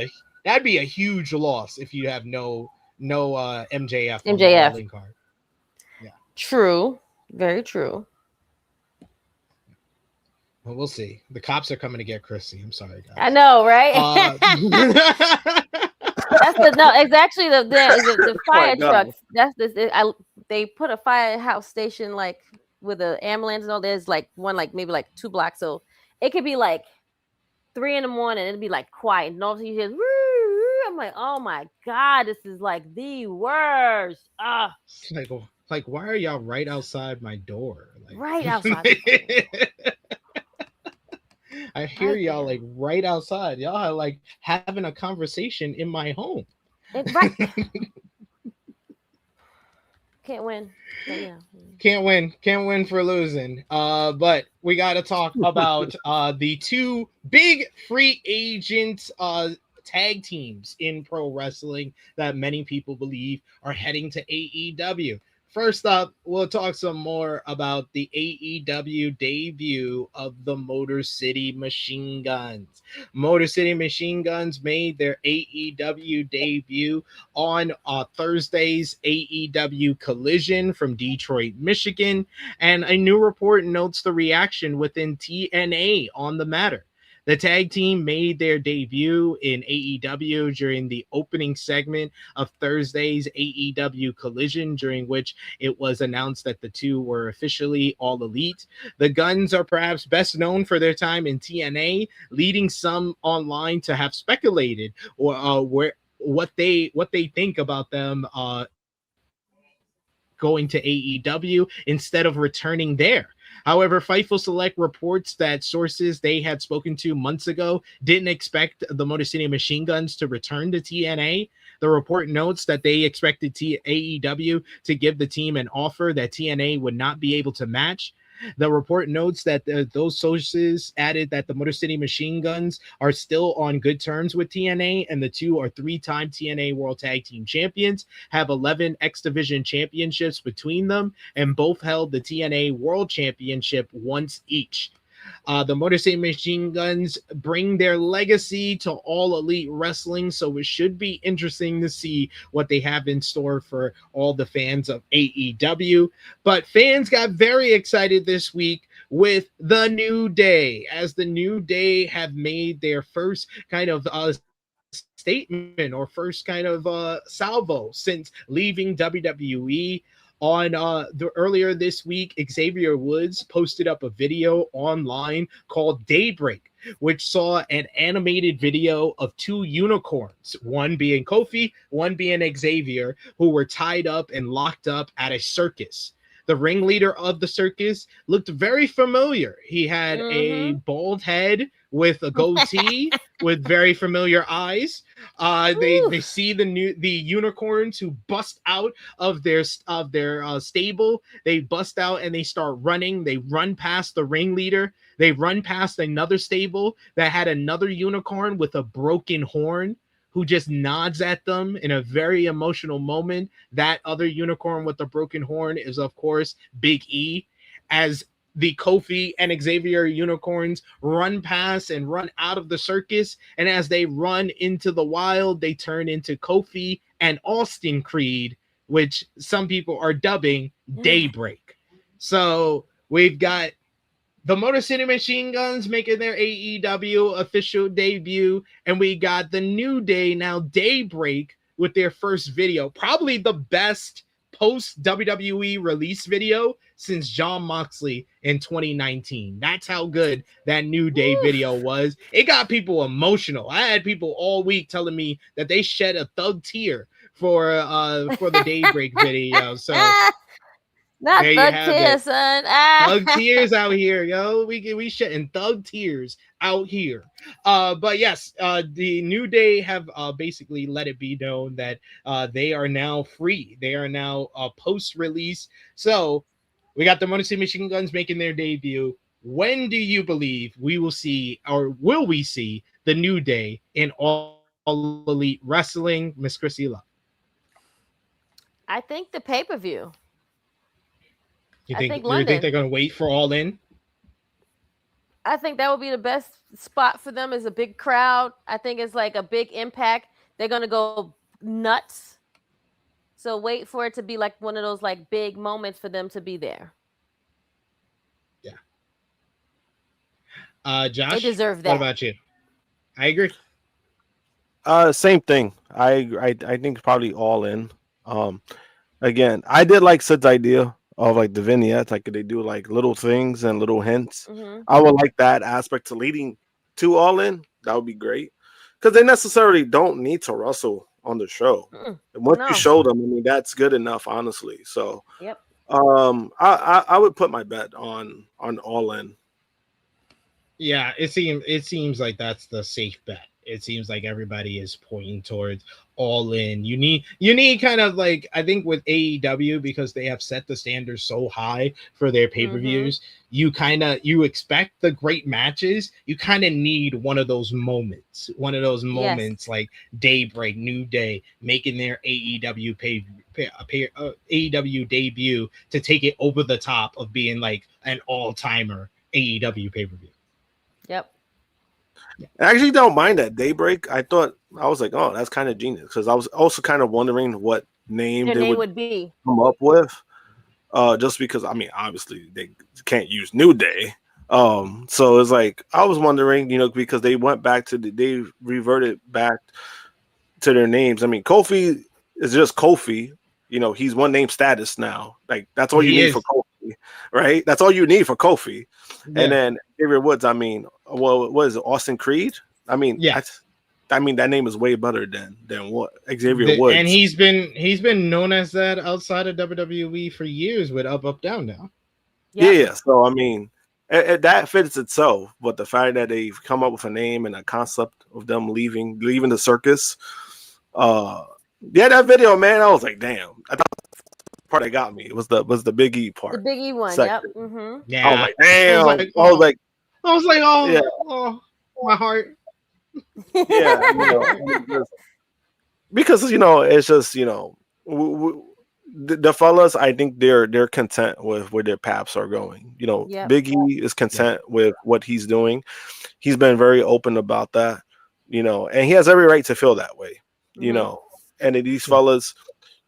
a huge loss if you have no MJF on the All In card. Yeah. True. Very true. Well, we'll see. The cops are coming to get Krssi. I'm sorry, guys. I know, right? It's actually the fire truck. They put a firehouse station like with an ambulance and all. There's like one maybe 2 blocks, so it could be like 3 a.m. and it'd be like quiet. And all of a sudden you hear, I'm like, oh my god, this is like the worst. Like why are y'all right outside my door? Like, right outside. I hear y'all like right outside. Y'all are like having a conversation in my home. Right. Can't win. Yeah. Can't win for losing. But we got to talk about the 2 big free agent tag teams in pro wrestling that many people believe are heading to AEW. First up, we'll talk some more about the AEW debut of the Motor City Machine Guns. Motor City Machine Guns made their AEW debut on Thursday's AEW Collision from Detroit, Michigan, and a new report notes the reaction within TNA on the matter. The tag team made their debut in AEW during the opening segment of Thursday's AEW Collision, during which it was announced that the 2 were officially All Elite. The Guns are perhaps best known for their time in TNA, leading some online to have speculated what they think about them going to AEW instead of returning there. However, Fightful Select reports that sources they had spoken to months ago didn't expect the Motor City Machine Guns to return to TNA. The report notes that they expected AEW to give the team an offer that TNA would not be able to match. The report notes that those sources added that the Motor City Machine Guns are still on good terms with TNA, and the 2 are 3-time TNA World Tag Team Champions, have 11 X Division championships between them, and both held the TNA World Championship once each. The Motor City Machine Guns bring their legacy to All Elite Wrestling, so it should be interesting to see what they have in store for all the fans of AEW. But fans got very excited this week with The New Day, as The New Day have made their first kind of statement or first kind of salvo since leaving WWE. On earlier this week, Xavier Woods posted up a video online called Daybreak, which saw an animated video of two unicorns, one being Kofi, one being Xavier, who were tied up and locked up at a circus. The ringleader of the circus looked very familiar. He had a bald head with a goatee with very familiar eyes. They see the unicorns who bust out of their stable. They bust out and they start running. They run past the ringleader. They run past another stable that had another unicorn with a broken horn who just nods at them in a very emotional moment. That other unicorn with the broken horn is, of course, Big E. As the Kofi and Xavier unicorns run past and run out of the circus, and as they run into the wild, they turn into Kofi and Austin Creed, which some people are dubbing Daybreak. So we've got the Motor City Machine Guns making their AEW official debut, and we got the New Day, now Daybreak, with their first video, probably the best post WWE release video since Jon Moxley in 2019. That's how good that New Day video was. It got people emotional. I had people all week telling me that they shed a thug tear for the Daybreak video. So not thug tears, son. Thug tears out here, yo. We shedding thug tears out here. But yes, the New Day have basically let it be known that they are now free. They are now post-release. So we got the Motor City Machine Guns making their debut. When do you believe we will see, or will we see, the New Day in All Elite Wrestling, Miss Krssi Luv? I think the pay-per-view. You think they're going to wait for All In? I think that would be the best spot for them, is a big crowd. I think it's like a big impact. They're going to go nuts. So wait for it to be like one of those like big moments for them to be there. Yeah. Josh, they deserve that. What about you? I agree. Same thing. I think probably All In. Again, I did like Sid's idea of like the vignettes, like they do like little things and little hints. I would like that aspect to leading to All In. That would be great, because they necessarily don't need to wrestle on the show. Once you show them, I mean, that's good enough, honestly. So, I would put my bet on All In. Yeah, it seems like that's the safe bet. It seems like everybody is pointing towards All In. You need kind of like, I think with AEW, because they have set the standards so high for their pay-per-views, you expect the great matches. You kind of need one of those moments like Daybreak, New Day making their AEW AEW debut to take it over the top of being like an all-timer AEW pay-per-view. Yep. I actually don't mind that Daybreak. I was like, oh, that's kind of genius, because I was also kind of wondering what name they would be come up with. Just because, I mean, obviously they can't use New Day. So it's like I was wondering, because they reverted back to their names. I mean, Kofi is just Kofi. He's one name status now. Like that's all you need for Kofi, right? That's all you need for Kofi. Yeah. And then Xavier Woods, I mean, well, what is it, Austin Creed? I mean, that name is way better than what Xavier Woods. And he's been known as that outside of WWE for years with Up Down now. Yeah. So I mean, that fits itself. But the fact that they've come up with a name and a concept of them leaving the circus, that video, man, I was like, damn. I thought the part that got me was the Big E part. The Big E one, sector. Yep. Yeah. I was like, damn. I was like, oh, my heart. Yeah, because it's just the fellas. I think they're content with where their paths are going. Big E is content with what he's doing. He's been very open about that. And he has every right to feel that way. And these fellas,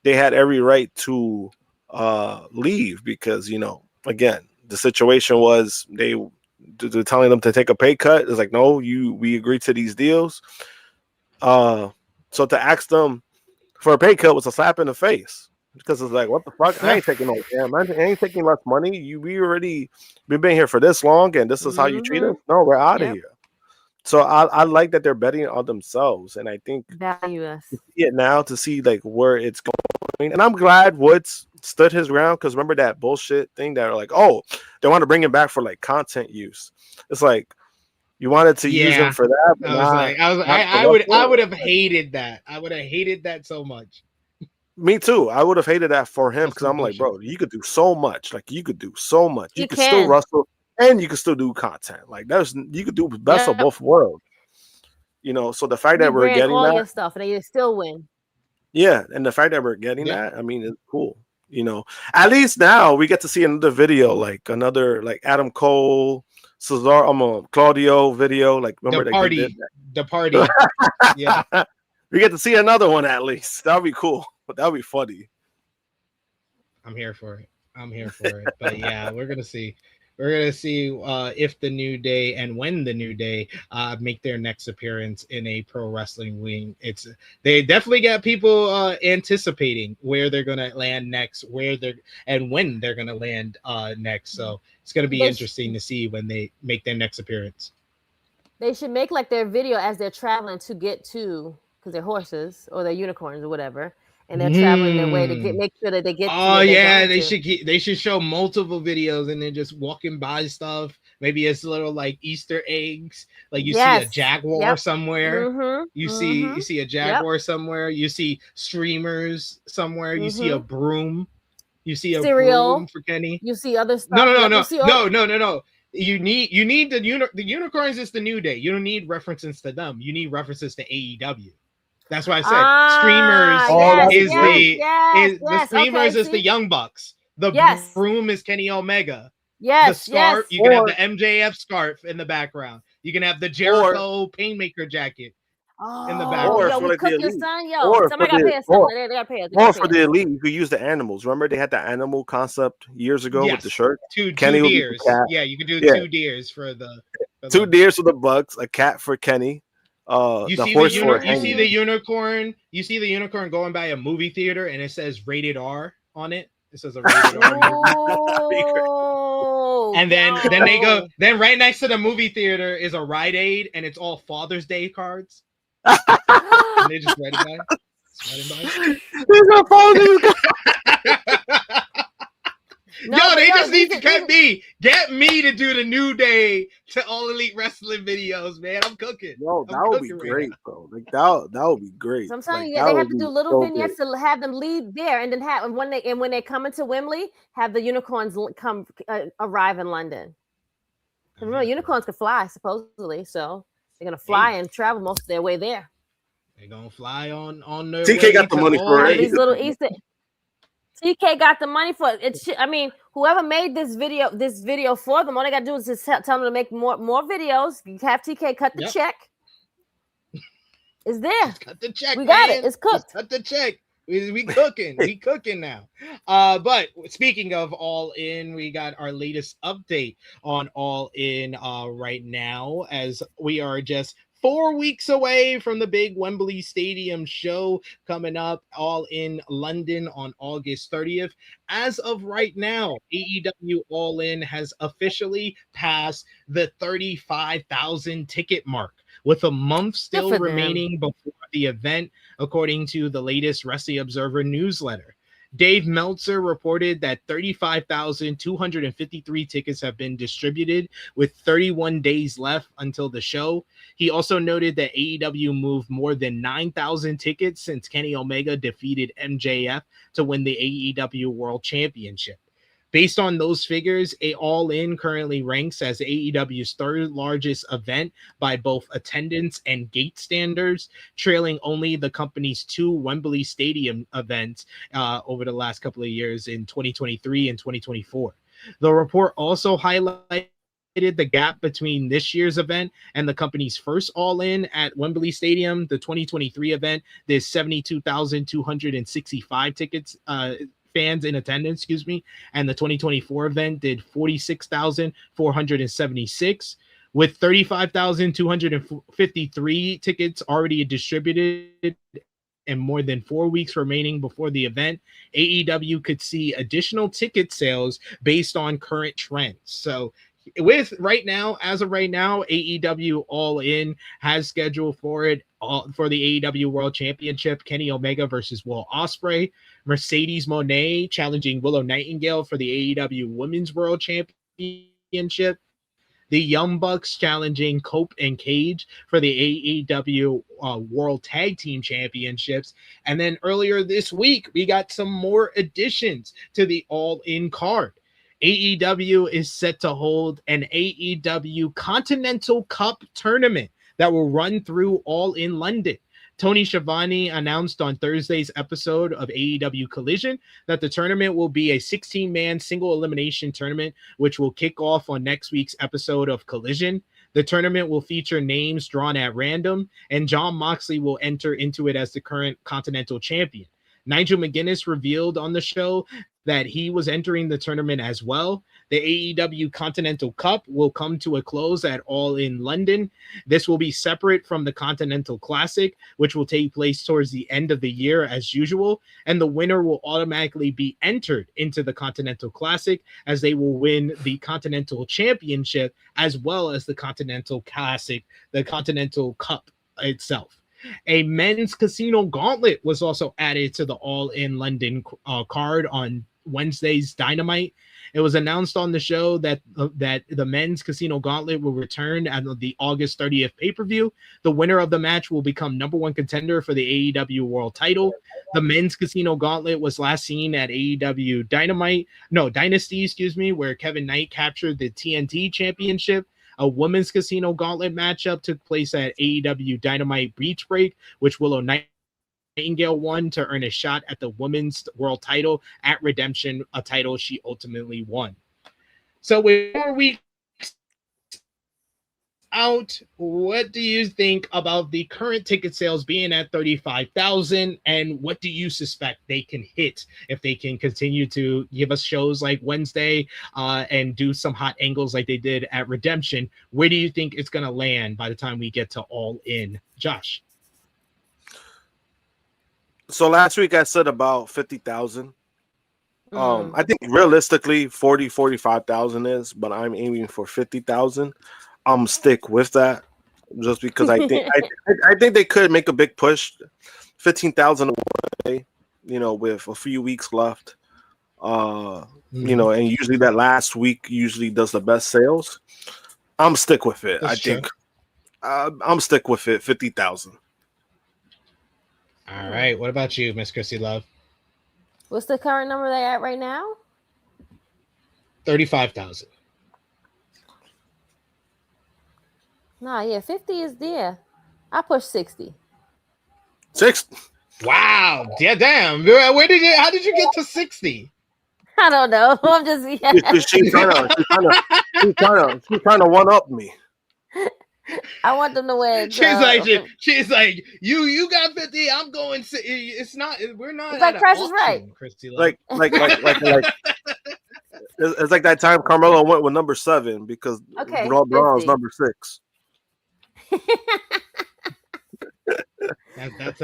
they had every right to leave because again, the situation was they're telling them to take a pay cut. It's like, no, we agreed to these deals. So to ask them for a pay cut was a slap in the face. because it's like, what the fuck? I ain't taking no damn. I ain't taking less money. We've been here for this long, and this is how you treat us. No, we're out of here. So I like that they're betting on themselves, and I think value us. Now to see like where it's going, and I'm glad Woods stood his ground, because remember that bullshit thing that are like, oh, they want to bring him back for like content use. It's like you wanted to use him for that. But I would have hated that. I would have hated that so much. Me too. I would have hated that for him, because I'm like, bro, you could do so much. Like you could do so much. You could still wrestle. And you can still do content. Like you could do best of both worlds. You know, so the fact that we're getting all that your stuff and you still win. Yeah, and the fact that we're getting that, I mean, it's cool. You know, at least now we get to see another video, like Adam Cole, Cesaro, Claudio video. Like remember the party. Yeah, we get to see another one at least. That'd be cool. But that'd be funny. I'm here for it. But yeah, we're gonna see. We're going to see if the New Day and when the New Day make their next appearance in a pro wrestling ring. They definitely got people anticipating where they're going to land next, and when they're going to land next. So it's going to be interesting to see when they make their next appearance. They should make like their video as they're traveling to get to, because they're horses or they're unicorns or whatever. And they're traveling their way to make sure that they get. Oh yeah, they should show multiple videos and then just walking by stuff. Maybe it's little like Easter eggs. Like you see a jaguar somewhere. Mm-hmm. You see a jaguar somewhere. You see streamers somewhere. You see a broom. You see a broom for Kenny. You see other stuff. No. You need the unicorns is the New Day. You don't need references to them. You need references to AEW. That's why I said streamers is the Young Bucks. The broom is Kenny Omega. The scarf, you can have the MJF scarf in the background. You can have the Jericho Painmaker jacket in the background. Somebody gotta pay us something. They gotta pay us. Or for the elite, you could use the animals. Remember they had the animal concept years ago with the shirt? Two deers. Yeah, you can do 2 deers for the 2 deers for the Bucks, a cat for Kenny. You see the unicorn going by a movie theater and it says rated R on it. It says a rated R. And then then right next to the movie theater is a Rite Aid and it's all Father's Day cards. And they just write it by. They just need to get me to do the New Day to All Elite Wrestling videos, man. I'm cooking. Yo, that would be great, bro. Like that would be great. Sometimes they have to do little vignettes to have them lead there, and then when they come into Wembley, have the unicorns arrive in London. Remember, unicorns can fly supposedly, so they're gonna fly and travel most of their way there. They're gonna fly on their TK got the money for it. These little Easter. TK got the money for it. I mean, whoever made this video for them, all they got to do is just tell them to make more videos. You have TK cut the check. It's there. Just cut the check. We got it. It's cooked. Just cut the check. We cooking. We cooking now. But speaking of All In, we got our latest update on All In right now, as we are just 4 weeks away from the big Wembley Stadium show coming up, All In London on August 30th. As of right now, AEW All In has officially passed the 35,000 ticket mark, with a month still remaining before the event, according to the latest Wrestling Observer newsletter. Dave Meltzer reported that 35,253 tickets have been distributed, with 31 days left until the show. He also noted that AEW moved more than 9,000 tickets since Kenny Omega defeated MJF to win the AEW World Championship. Based on those figures, All In currently ranks as AEW's third largest event by both attendance and gate standards, trailing only the company's 2 Wembley Stadium events over the last couple of years in 2023 and 2024. The report also highlighted the gap between this year's event and the company's first All In at Wembley Stadium. The 2023 event, there's 72,265 tickets, fans in attendance, and the 2024 event did 46,476, with 35,253 tickets already distributed and more than 4 weeks remaining before the event, AEW could see additional ticket sales based on current trends. So with right now, as of right now, AEW All In has scheduled for it for the AEW World Championship, Kenny Omega versus Will Ospreay, Mercedes Moné challenging Willow Nightingale for the AEW Women's World Championship, the Young Bucks challenging Cope and Cage for the AEW World Tag Team Championships. And then earlier this week, we got some more additions to the All In card. AEW is set to hold an AEW Continental Cup tournament that will run through All In London. Tony Schiavone announced on Thursday's episode of AEW Collision that the tournament will be a 16-man single elimination tournament, which will kick off on next week's episode of Collision. The tournament will feature names drawn at random, and Jon Moxley will enter into it as the current Continental Champion. Nigel McGuinness revealed on the show that he was entering the tournament as well. The AEW Continental Cup will come to a close at All In London. This will be separate from the Continental Classic, which will take place towards the end of the year as usual, and the winner will automatically be entered into the Continental Classic, as they will win the Continental Championship as well as the Continental Classic, the Continental Cup itself. A men's casino gauntlet was also added to the All In London card on Wednesday's Dynamite. It was announced on the show that the men's casino gauntlet will return at the August 30th pay-per-view. The winner of the match will become number one contender for the AEW World title. The men's casino gauntlet was last seen at AEW Dynasty, where Kevin Knight captured the TNT championship. A women's casino gauntlet matchup took place at AEW Dynamite Beach Break, which Willow Nightingale won to earn a shot at the women's world title at Redemption, a title she ultimately won. So with 4 weeks out, what do you think about the current ticket sales being at 35,000, and what do you suspect they can hit if they can continue to give us shows like Wednesday and do some hot angles like they did at Redemption? Where do you think it's going to land by the time we get to All In? Josh? So last week I said about 50,000. I think realistically 45,000 is, but I'm aiming for 50,000. I'm stick with that just because I think I think they could make a big push. 15,000 away, with a few weeks left. And usually that last week usually does the best sales. I'm stick with it. That's true. I'm stick with it. 50,000. All right. What about you, Miss Krssi Luv? What's the current number they're at right now? 35,000. Nah, yeah, 50 is there. I push 60. 60. Wow. Yeah, damn. How did you get to 60? I don't know. I'm just She's trying to one up me. I want them to win. She's like, you got 50. I'm going. It's not. We're not. It's like Crash is right. Like. It's like that time Carmelo went with number 7 because Raw Brown's number 6. That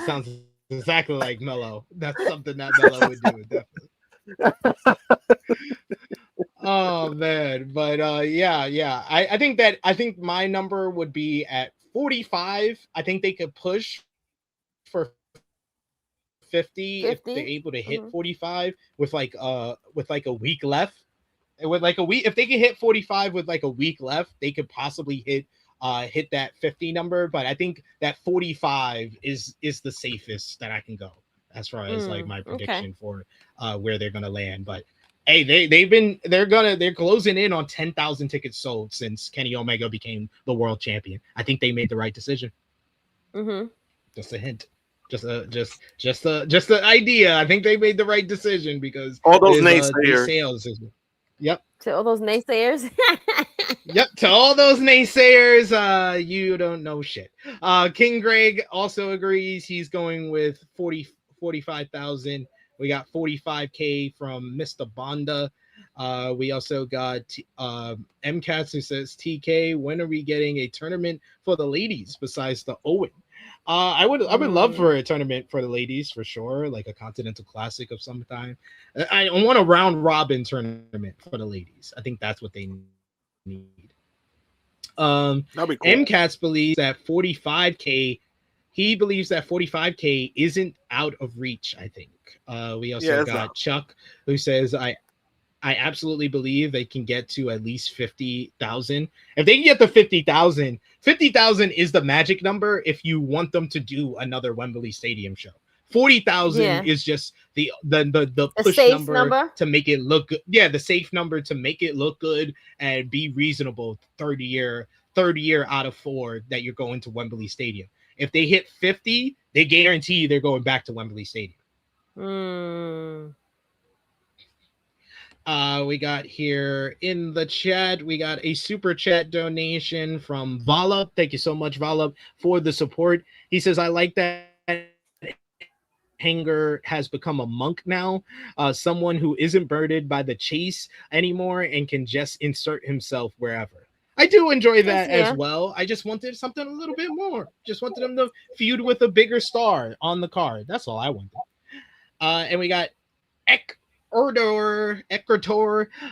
sounds exactly like Melo. That's something that Melo would do, definitely. Oh man, but yeah. I think my number would be at 45. I think they could push for 50 if they're able to hit 45 with like a week left. With like a week, if they can hit 45 with like a week left, they could possibly hit that 50 number. But I think that 45 is the safest that I can go as far as like my prediction for where they're gonna land. But hey, they're closing in on 10,000 tickets sold since Kenny Omega became the world champion. I think they made the right decision. Just a hint. Just the idea. I think they made the right decision because all those naysayers. Sales yep. To all those naysayers. Yep. To all those naysayers, you don't know shit. King Greg also agrees. He's going with 45,000. We got 45K from Mr. Bonda. We also got MCAS who says, TK, when are we getting a tournament for the ladies besides the Owen? I would love for a tournament for the ladies for sure, like a Continental Classic of some time. I want a round robin tournament for the ladies. I think that's what they need. That'd be cool. MCATS believes that 45K. He believes that 45K isn't out of reach. I think. We also got Chuck, who says I absolutely believe they can get to at least 50,000. If they can get to 50,000, 50,000 is the magic number if you want them to do another Wembley Stadium show. 40,000 is just the push number to make it look good. Yeah, the safe number to make it look good and be reasonable. Third year out of 4 that you're going to Wembley Stadium. If they hit 50, they guarantee they're going back to Wembley Stadium. We got here in the chat, we got a super chat donation from Vala. Thank you so much, Vala, for the support. He says, I like that Hanger has become a monk now, someone who isn't burdened by the chase anymore and can just insert himself wherever. I do enjoy that as well. I just wanted something a little bit more. Just wanted him to feud with a bigger star on the card. That's all I wanted. And we got Ecuador,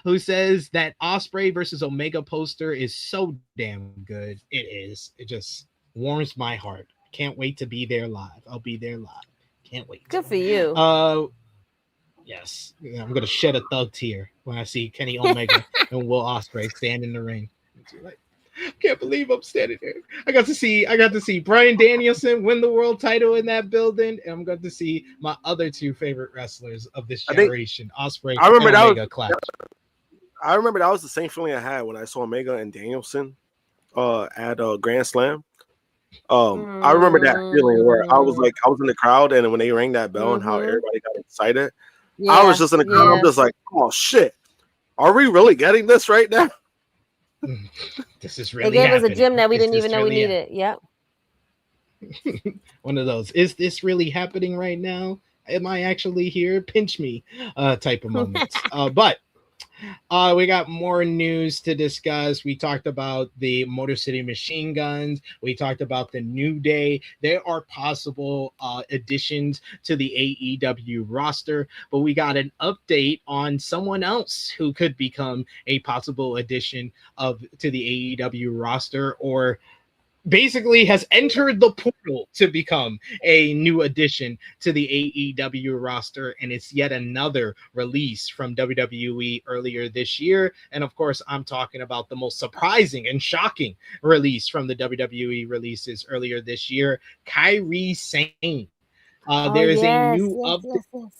who says that Ospreay versus Omega poster is so damn good. It is. It just warms my heart. Can't wait to be there live. I'll be there live. Can't wait. Good for you. Yes. I'm gonna shed a thug tear when I see Kenny Omega and Will Ospreay stand in the ring. Like, can't believe I'm standing there. I got to see Bryan Danielson win the world title in that building, and I'm going to see my other 2 favorite wrestlers of this generation, Ospreay and Omega clash. I remember that was the same feeling I had when I saw Omega and Danielson at Grand Slam. I remember that feeling where I was in the crowd, and when they rang that bell and how everybody got excited, I was just in the crowd. I'm just like, oh shit, are we really getting this right now? This is really. They gave us a gym that we didn't even know we needed. Yep. One of those. Is this really happening right now? Am I actually here? Pinch me, type of moments. But we got more news to discuss. We talked about the Motor City Machine Guns. We talked about the New Day. There are possible additions to the AEW roster, but we got an update on someone else who could become a possible addition to the AEW roster, or basically has entered the portal to become a new addition to the AEW roster, and it's yet another release from WWE earlier this year. And of course, I'm talking about the most surprising and shocking release from the WWE releases earlier this year, Kairi Sane. There's a new update.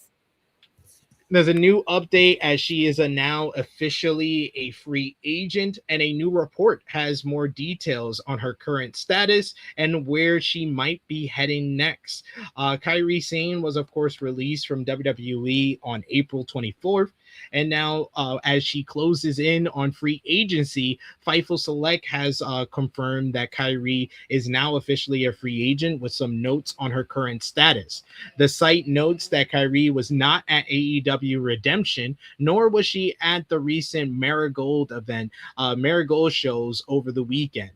There's a new update as she is now officially a free agent, and a new report has more details on her current status and where she might be heading next. Kairi Sane was, of course, released from WWE on April 24th. And now, as she closes in on free agency, Fightful Select has confirmed that Kairi is now officially a free agent with some notes on her current status. The site notes that Kairi was not at AEW Redemption, nor was she at the recent Marigold event, Marigold shows over the weekend.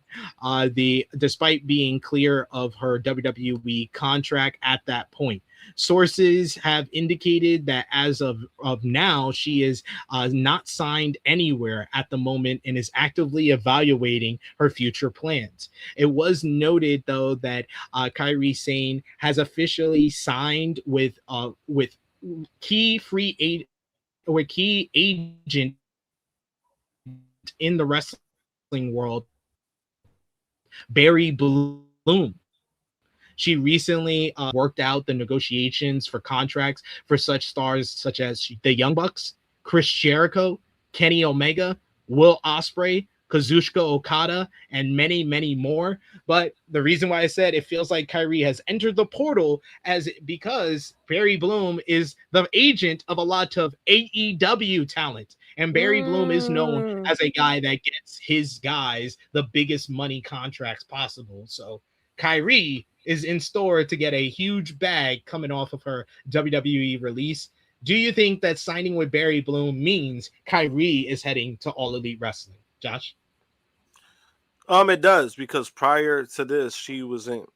Despite being clear of her WWE contract at that point. Sources have indicated that as of now, she is not signed anywhere at the moment and is actively evaluating her future plans. It was noted, though, that Kairi Sane has officially signed with key agent in the wrestling world, Barry Bloom. She recently worked out the negotiations for contracts for such stars such as the Young Bucks, Chris Jericho, Kenny Omega, Will Ospreay, Kazuchika Okada, and many, many more. But the reason why I said it feels like Kairi has entered the portal because Barry Bloom is the agent of a lot of AEW talent. And Barry Bloom is known as a guy that gets his guys the biggest money contracts possible. So Kairi is in store to get a huge bag coming off of her WWE release. Do you think that signing with Barry Bloom means Kairi is heading to All Elite Wrestling? Josh? It does, because prior to this, she wasn't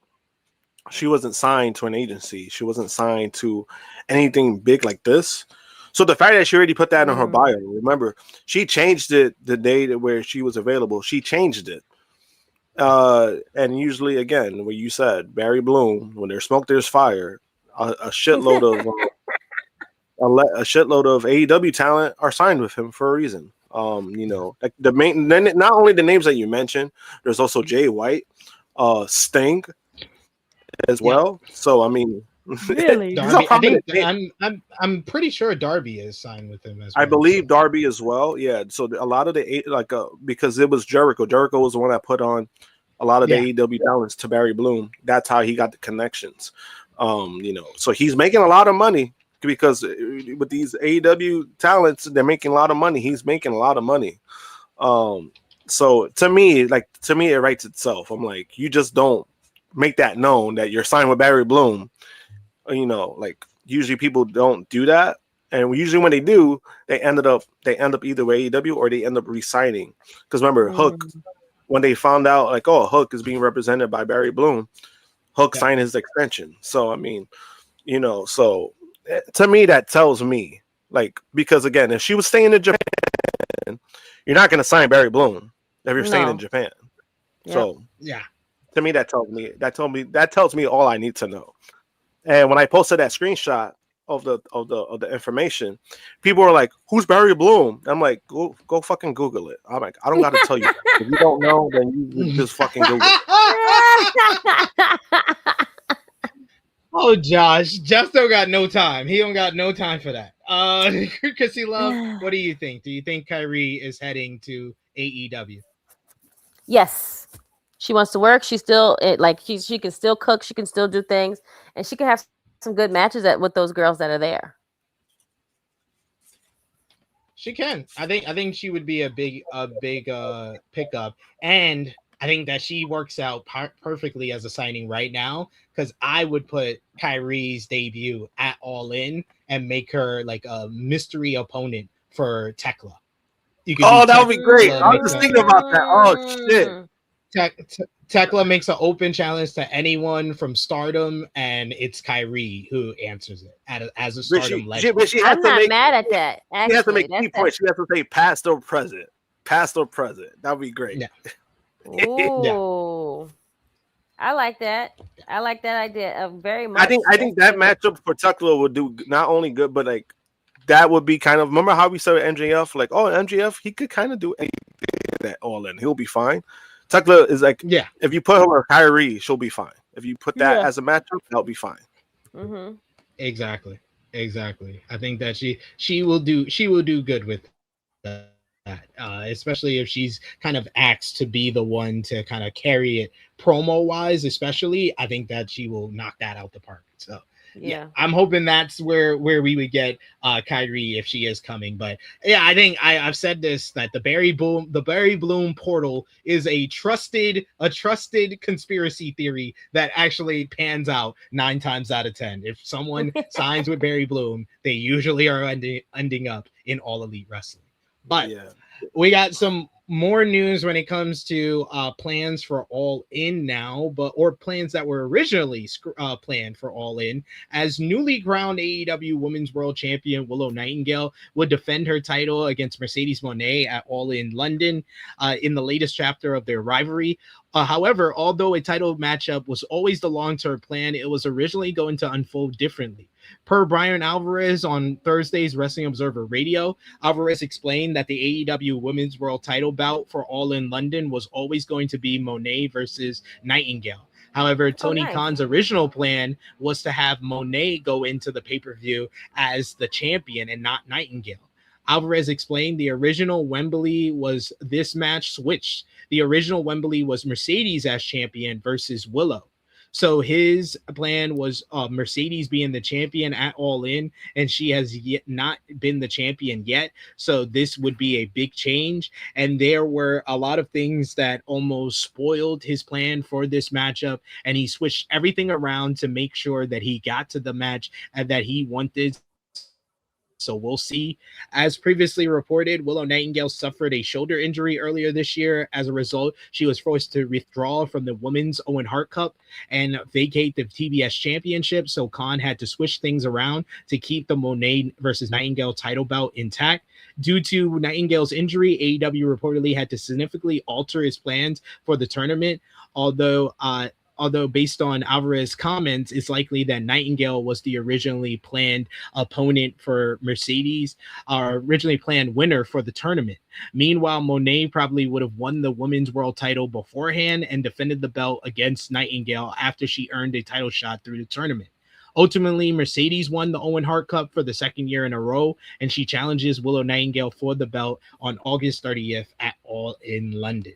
she wasn't signed to an agency. She wasn't signed to anything big like this. So the fact that she already put that in her bio, remember, she changed it the day that where she was available. She changed it. And usually, again, what you said, Barry Bloom, when there's smoke, there's fire. A shitload of a shitload of AEW talent are signed with him for a reason. Like the main, then not only the names that you mentioned, there's also Jay White, Sting, as well. So I mean. Really? Darby, I'm pretty sure Darby is signed with him as well. I believe Darby as well. Yeah. So a lot of the because it was Jericho. Jericho was the one that put on a lot of the AEW talents to Barry Bloom. That's how he got the connections. So he's making a lot of money because with these AEW talents, they're making a lot of money. He's making a lot of money. So to me, it writes itself. I'm like, you just don't make that known that you're signed with Barry Bloom. Like usually people don't do that, and usually when they do, they end up either with AEW or they end up re-signing. Because remember, Hook, when they found out like, oh, Hook is being represented by Barry Bloom, Hook signed his extension. So I mean, so to me that tells me like, because again, if she was staying in Japan, you're not going to sign Barry Bloom if you're staying in Japan. Yep. So yeah, to me that tells me all I need to know. And when I posted that screenshot of the information, people were like, "Who's Barry Bloom?" I'm like, "Go fucking Google it." I'm like, I don't got to tell you that. If you don't know, then you just fucking Google it. Oh, Josh don't got no time. He don't got no time for that. Krssi Luv, what do you think? Do you think Kairi is heading to AEW? Yes. She wants to work. She's still she can still cook. She can still do things, and she can have some good matches with those girls that are there. She can. I think she would be a big pickup, and I think that she works out perfectly as a signing right now, because I would put Kairi's debut at All In and make her like a mystery opponent for Tekla. That would be great. I was just thinking about that. Oh shit. Tekla makes an open challenge to anyone from Stardom, and it's Kairi who answers it as a Stardom legend. I'm not mad at that. Actually, she has to make key points. She has to say past or present. Past or present. That would be great. Yeah. Ooh. I like that. I like that idea very much. I think that matchup for Tekla would do not only good, but like that would be kind of, remember how we said with MJF, like, oh, MJF, he could kind of do anything at All In. He'll be fine. Tekla is like, if you put her with Kairi, she'll be fine. If you put that as a matchup, that'll be fine. Mm-hmm. Exactly. I think that she will do good with that. Especially if she's kind of asked to be the one to kind of carry it promo wise, especially. I think that she will knock that out the park. So yeah, I'm hoping that's where we would get Kairi if she is coming. But yeah, I think I've said this, that the Barry Bloom portal is a trusted conspiracy theory that actually pans out 9 times out of 10. If someone signs with Barry Bloom, they usually are ending up in All Elite Wrestling. But we got some more news when it comes to plans for All In now, or plans that were originally planned for All In, as newly crowned AEW Women's World Champion Willow Nightingale would defend her title against Mercedes Moné at All In London in the latest chapter of their rivalry. However, although a title matchup was always the long-term plan, it was originally going to unfold differently. Per Brian Alvarez on Thursday's Wrestling Observer Radio, Alvarez explained that the AEW Women's World title bout for All In London was always going to be Moné versus Nightingale. However, Tony Khan's original plan was to have Moné go into the pay-per-view as the champion and not Nightingale. Alvarez explained the original Wembley was this match switched. The original Wembley was Mercedes as champion versus Willow. So his plan was Mercedes being the champion at All In, and she has yet not been the champion yet. So this would be a big change. And there were a lot of things that almost spoiled his plan for this matchup. And he switched everything around to make sure that he got to the match and that he wanted. So we'll see. As previously reported, Willow Nightingale suffered a shoulder injury earlier this year. As a result, she was forced to withdraw from the Women's Owen Hart Cup and vacate the TBS Championship. So Khan had to switch things around to keep the Monet versus Nightingale title belt intact. Due to Nightingale's injury, AEW reportedly had to significantly alter its plans for the tournament, although based on Alvarez's comments, it's likely that Nightingale was the originally planned opponent for Mercedes, originally planned winner for the tournament. Meanwhile, Monet probably would have won the women's world title beforehand and defended the belt against Nightingale after she earned a title shot through the tournament. Ultimately, Mercedes won the Owen Hart Cup for the second year in a row, and she challenges Willow Nightingale for the belt on August 30th at All In London.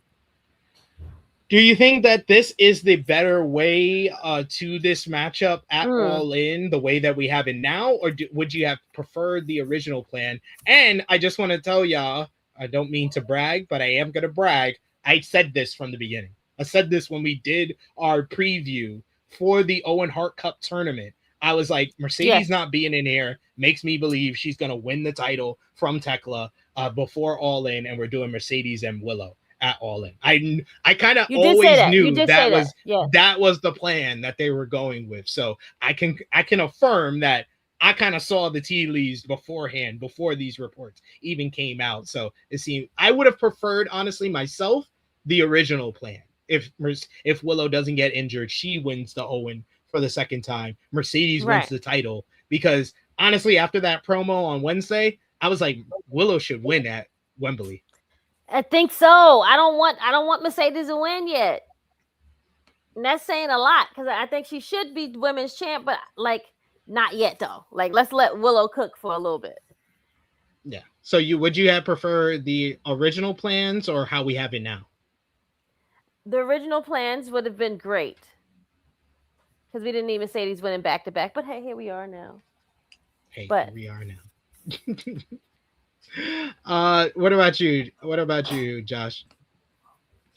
Do you think that this is the better way to this matchup at All In, the way that we have it now, or would you have preferred the original plan? And I just want to tell y'all, I don't mean to brag, but I am going to brag. I said this from the beginning. I said this when we did our preview for the Owen Hart Cup tournament. I was like, Mercedes not being in here makes me believe she's going to win the title from Tekla before All In, and we're doing Mercedes and Willow at All In. I kind of always knew that was the plan that they were going with. So I can affirm that I kind of saw the tea leaves beforehand, before these reports even came out. So it seemed I would have preferred, honestly, myself, the original plan. If Willow doesn't get injured, she wins the Owen for the second time. Mercedes wins the title, because honestly, after that promo on Wednesday, I was like, Willow should win at Wembley. I think so. I don't want Mercedes to win yet. And that's saying a lot, because I think she should be women's champ, but like not yet though. Like, let's let Willow cook for a little bit. Yeah. So would you have preferred the original plans or how we have it now? The original plans would have been great, because we didn't need Mercedes winning back to back. But hey, here we are now. Here we are now. What about you, Josh?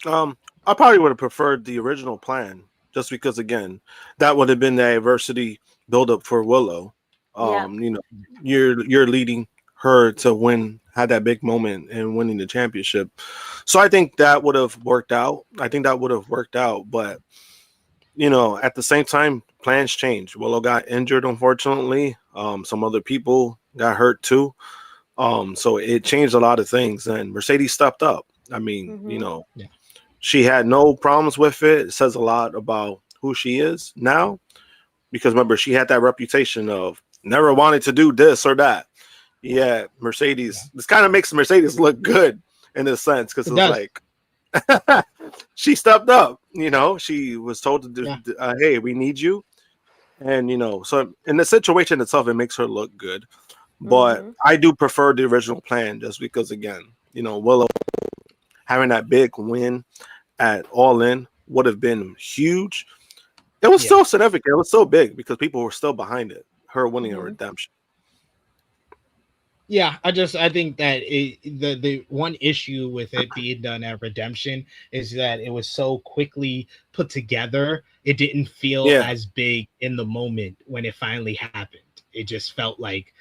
I probably would have preferred the original plan, just because, again, that would have been the adversity buildup for Willow. You know, you're leading her to win, had that big moment in winning the championship. So I think that would have worked out. But you know, at the same time, plans change. Willow got injured, unfortunately. Some other people got hurt too. So it changed a lot of things, and Mercedes stepped up. I mean, you know, she had no problems with it. It says a lot about who she is now, because remember, she had that reputation of never wanting to do this or that. Yeah, Mercedes. This kind of makes Mercedes look good in a sense, because it's like she stepped up. You know, she was told to do, hey, we need you, and you know, so in the situation itself, it makes her look good. But I do prefer the original plan, just because, again, you know, Willow having that big win at All In would have been huge. It was still significant. It was so big because people were still behind it. Her winning a redemption. Yeah, I think that the one issue with it being done at Redemption is that it was so quickly put together. It didn't feel as big in the moment when it finally happened. It just felt like,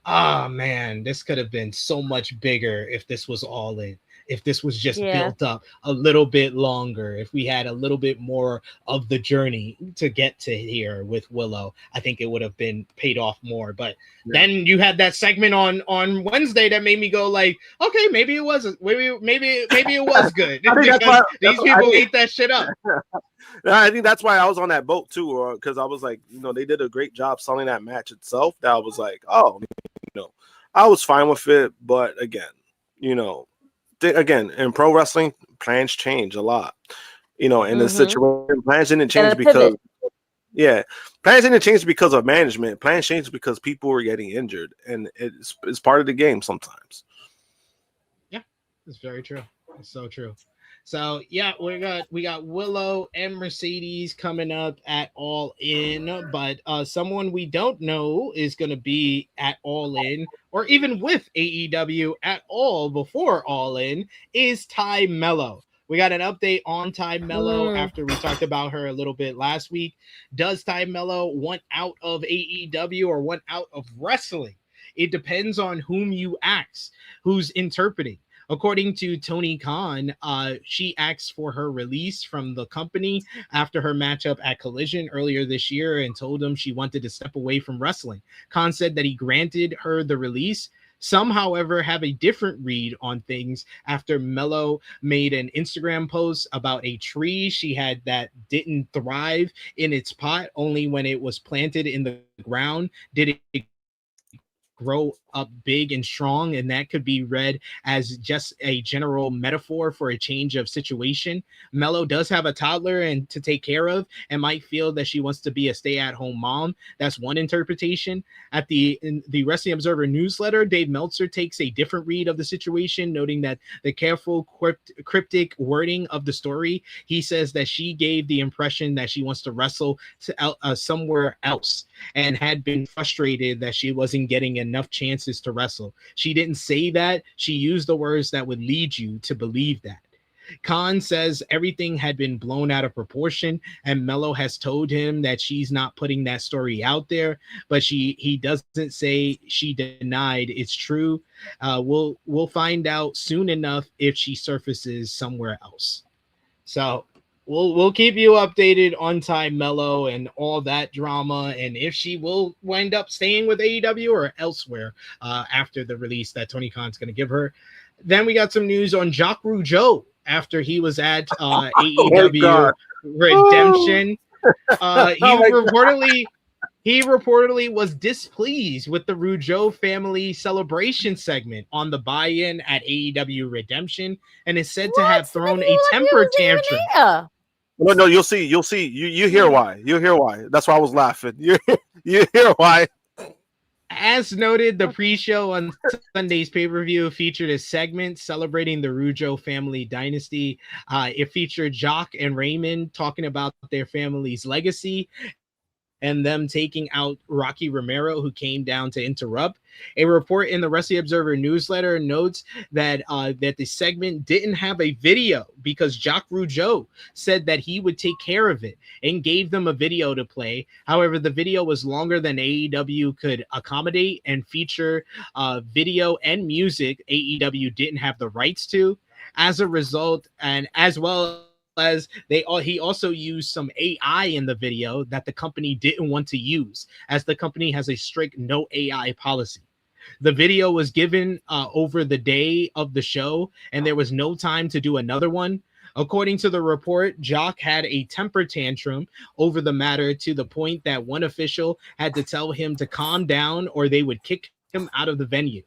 oh man, this could have been so much bigger if this was All In. If this was just built up a little bit longer, if we had a little bit more of the journey to get to here with Willow, I think it would have been paid off more. But then you had that segment on Wednesday that made me go like, okay, maybe it wasn't. Maybe it was good. Because these people ate that shit up. I think that's why I was on that boat too, because I was like, you know, they did a great job selling that match itself. That I was like, oh, you know, I was fine with it. But again, you know, in pro wrestling, plans change a lot. You know, in this situation, plans didn't change because plans didn't change because of management. Plans changed because people were getting injured, and it's part of the game sometimes. Yeah, it's very true. It's so true. So yeah, we got Willow and Mercedes coming up at All In, but someone we don't know is going to be at All In or even with AEW at all before All In is Tay Melo. We got an update on Tay Melo after we talked about her a little bit last week. Does Tay Melo want out of AEW or want out of wrestling? It depends on whom you ask, who's interpreting. According to Tony Khan, she asked for her release from the company after her matchup at Collision earlier this year and told him she wanted to step away from wrestling. Khan said that he granted her the release. Some, however, have a different read on things after Melo made an Instagram post about a tree she had that didn't thrive in its pot. Only when it was planted in the ground did it grow up big and strong, and that could be read as just a general metaphor for a change of situation. Melo does have a toddler and to take care of and might feel that she wants to be a stay-at-home mom. That's one interpretation. In the Wrestling Observer newsletter, Dave Meltzer takes a different read of the situation, noting that the careful cryptic wording of the story, he says that she gave the impression that she wants to wrestle somewhere else and had been frustrated that she wasn't getting enough chances to wrestle. She didn't say that. She used the words that would lead you to believe that. Khan says everything had been blown out of proportion, and Melo has told him that she's not putting that story out there, but he doesn't say she denied it's true. We'll find out soon enough if she surfaces somewhere else. So we'll keep you updated on Tay Melo and all that drama, and if she will wind up staying with AEW or elsewhere after the release that Tony Khan's going to give her. Then we got some news on Jacques Rougeau after he was at AEW Redemption. He reportedly was displeased with the Rougeau family celebration segment on the buy-in at AEW Redemption, and is said to have thrown a temper tantrum. No, you'll see. You hear why. You hear why. That's why I was laughing. You hear why. As noted, the pre-show on Sunday's pay-per-view featured a segment celebrating the Rougeau family dynasty. It featured Jacques and Raymond talking about their family's legacy and them taking out Rocky Romero, who came down to interrupt. A report in the Wrestling Observer newsletter notes that that the segment didn't have a video because Jacques Rougeau said that he would take care of it and gave them a video to play. However, the video was longer than AEW could accommodate and feature video and music AEW didn't have the rights to. As a result, and as well as he also used some AI in the video that the company didn't want to use, as the company has a strict no AI policy. The video was given over the day of the show, and there was no time to do another one. According to the report, Jacques had a temper tantrum over the matter to the point that one official had to tell him to calm down or they would kick him out of the venue.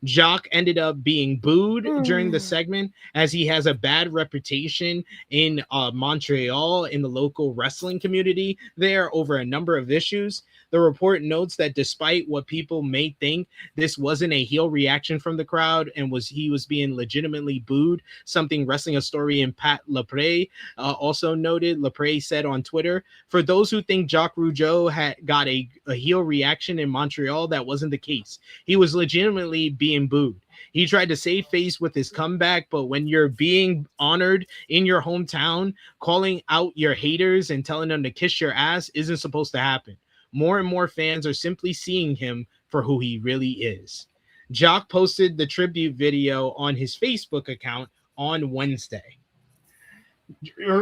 Jacques ended up being booed during the segment as he has a bad reputation in Montreal in the local wrestling community there over a number of issues. The report notes that despite what people may think, this wasn't a heel reaction from the crowd and he was being legitimately booed, something Wrestling Historian Pat Lepre also noted. Lepre said on Twitter, for those who think Jacques Rougeau had got a heel reaction in Montreal, that wasn't the case. He was legitimately being booed. He tried to save face with his comeback, but when you're being honored in your hometown, calling out your haters and telling them to kiss your ass isn't supposed to happen. More and more fans are simply seeing him for who he really is. Jacques posted the tribute video on his Facebook account on Wednesday.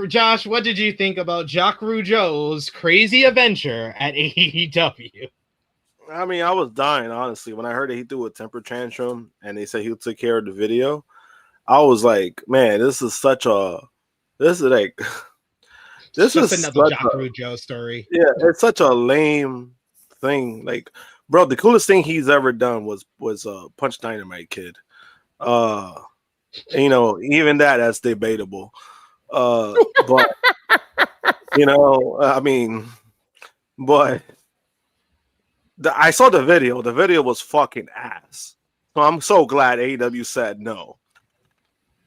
Josh, what did you think about Jacques Rougeau's crazy adventure at AEW? I mean, I was dying, honestly. When I heard that he threw a temper tantrum and they said he took care of the video, I was like, man, this is another Jacques Rougeau story. Yeah, it's such a lame thing. Like, bro, the coolest thing he's ever done was Punch Dynamite Kid. Even that's debatable. But I mean, but I saw the video. The video was fucking ass. So I'm so glad AEW said no.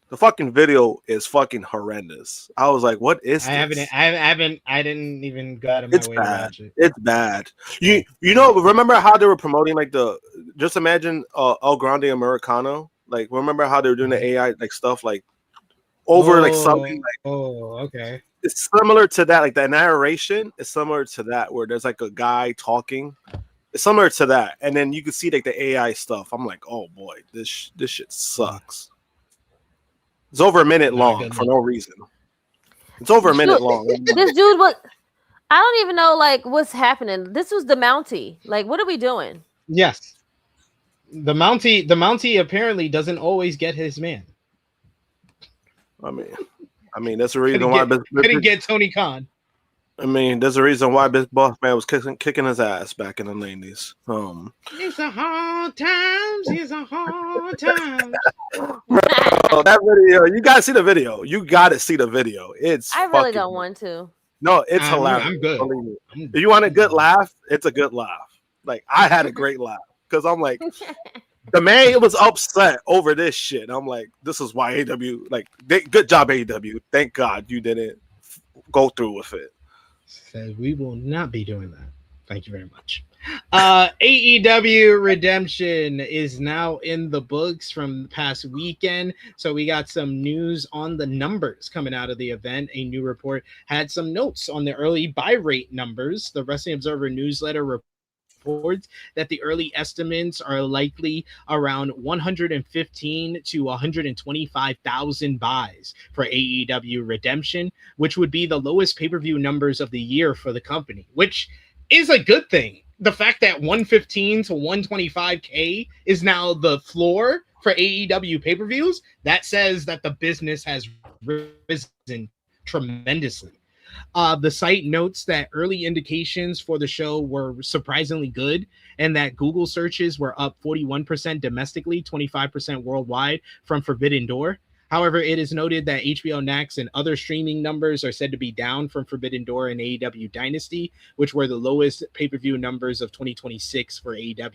The fucking video is fucking horrendous. I was like, "What is this?" I didn't even got in my way to watch it. It's bad. You remember how they were promoting just imagine El Grande Americano. Like, remember how they were doing the AI stuff over something like. Oh, okay. It's similar to that. Like, that narration is similar to that, where there's a guy talking. similar to that. And then you can see like the AI stuff. I'm like, oh boy, this shit sucks. It's over a minute long for no reason. It's over a minute long. This dude was. I don't even know like what's happening. This was the Mountie. Like, what are we doing? Yes. The Mountie apparently doesn't always get his man. I mean that's the reason why couldn't get Tony Khan. I mean, there's a reason why Big Boss Man was kicking his ass back in the 90s. It's a hard times. It's a hard time. Bro, that video, you gotta see the video. I really don't want to. No, it's hilarious. I'm good. If you want a good laugh, it's a good laugh. Like, I had a great laugh because I'm like, the man was upset over this shit. I'm like, this is why AEW, like, good job, AEW. Thank God you didn't go through with it. Says we will not be doing that. Thank you very much. AEW Redemption is now in the books from the past weekend. So we got some news on the numbers coming out of the event. A new report had some notes on the early buy rate numbers. The Wrestling Observer newsletter reports that the early estimates are likely around 115 to 125,000 buys for AEW Redemption, which would be the lowest pay-per-view numbers of the year for the company, which is a good thing. The fact that 115 to 125K is now the floor for AEW pay-per-views, that says that the business has risen tremendously. The site notes that early indications for the show were surprisingly good and that Google searches were up 41% domestically, 25% worldwide from Forbidden Door. However, it is noted that HBO Max and other streaming numbers are said to be down from Forbidden Door and AEW Dynasty, which were the lowest pay-per-view numbers of 2026 for AEW.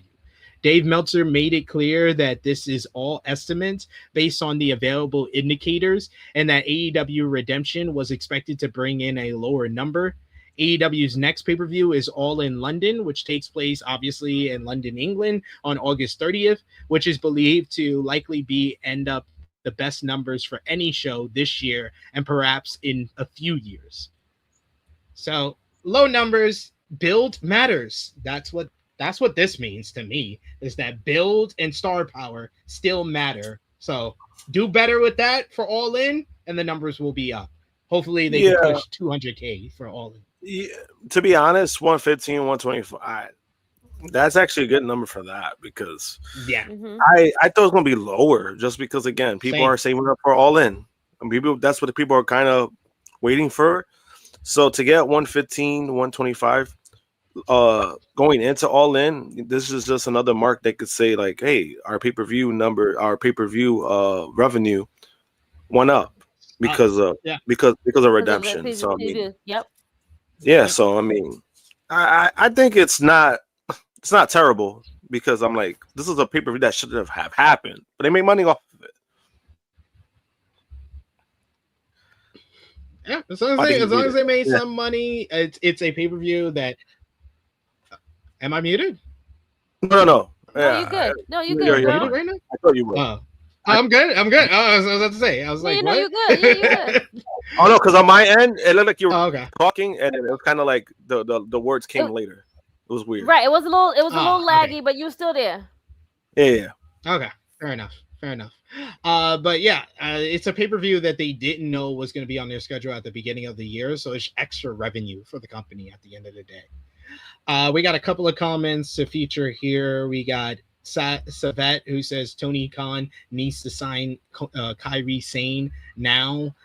Dave Meltzer made it clear that this is all estimates based on the available indicators and that AEW Redemption was expected to bring in a lower number. AEW's next pay-per-view is All In London, which takes place obviously in London, England on August 30th, which is believed to likely end up the best numbers for any show this year and perhaps in a few years. So low numbers, build matters. That's what this means to me, is that build and star power still matter. So do better with that for All In and the numbers will be up. Hopefully they can push 200K for All In. Yeah, to be honest, 115, 125. That's actually a good number for that because I thought it was gonna be lower just because again people are saving up for All In and that's what the people are kind of waiting for. So to get 115, 125 going into All In, this is just another mark that could say like, hey, our pay-per-view revenue went up because of Redemption. So I mean, so I mean I think it's not terrible because I'm like, this is a pay-per-view that shouldn't have happened, but they made money off of it. Yeah, as long as they made some money, it's a pay-per-view that. Am I muted? No. Yeah, you good? No, you good. You're muted right now? I thought you were. I'm good. Oh, I was about to say. I was like, what? You're good. Yeah, you're good. Oh no, because on my end, it looked like you were okay. talking, and it was kind of like the words came later. It was weird. Right. It was a little laggy, but you were still there. Yeah. Okay. Fair enough. But yeah, it's a pay-per-view that they didn't know was going to be on their schedule at the beginning of the year, so it's extra revenue for the company at the end of the day. We got a couple of comments to feature here. We got Savet, who says Tony Khan needs to sign Kairi Sane now.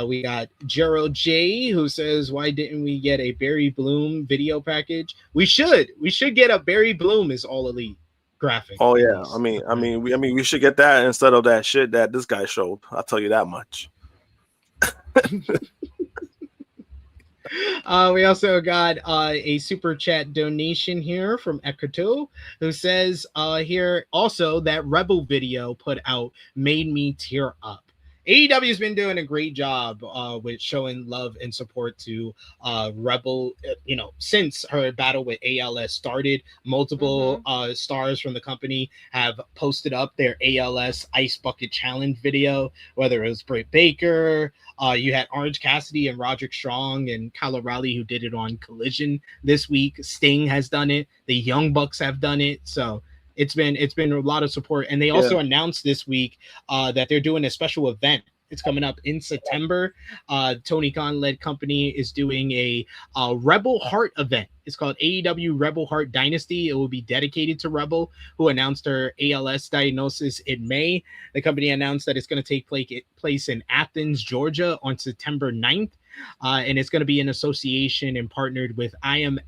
We got Gerald J, who says, why didn't we get a Barry Bloom video package? We should get a Barry Bloom is All Elite graphic. Oh yeah, I mean we should get that instead of that shit that this guy showed. I'll tell you that much. We also got a super chat donation here from Ekato, who says here also that Rebel video put out made me tear up. AEW has been doing a great job with showing love and support to Rebel. Since her battle with ALS started, multiple stars from the company have posted up their ALS Ice Bucket Challenge video, whether it was Britt Baker, you had Orange Cassidy and Roderick Strong and Kyle O'Reilly who did it on Collision this week. Sting has done it. The Young Bucks have done it. So it's been a lot of support. And they also announced this week that they're doing a special event. It's coming up in September. Tony Khan led company is doing a Rebel Heart event. It's called AEW Rebel Heart Dynasty. It will be dedicated to Rebel, who announced her ALS diagnosis in May. The company announced that it's going to take place in Athens, Georgia on September 9th. And it's going to be in association and partnered with I Am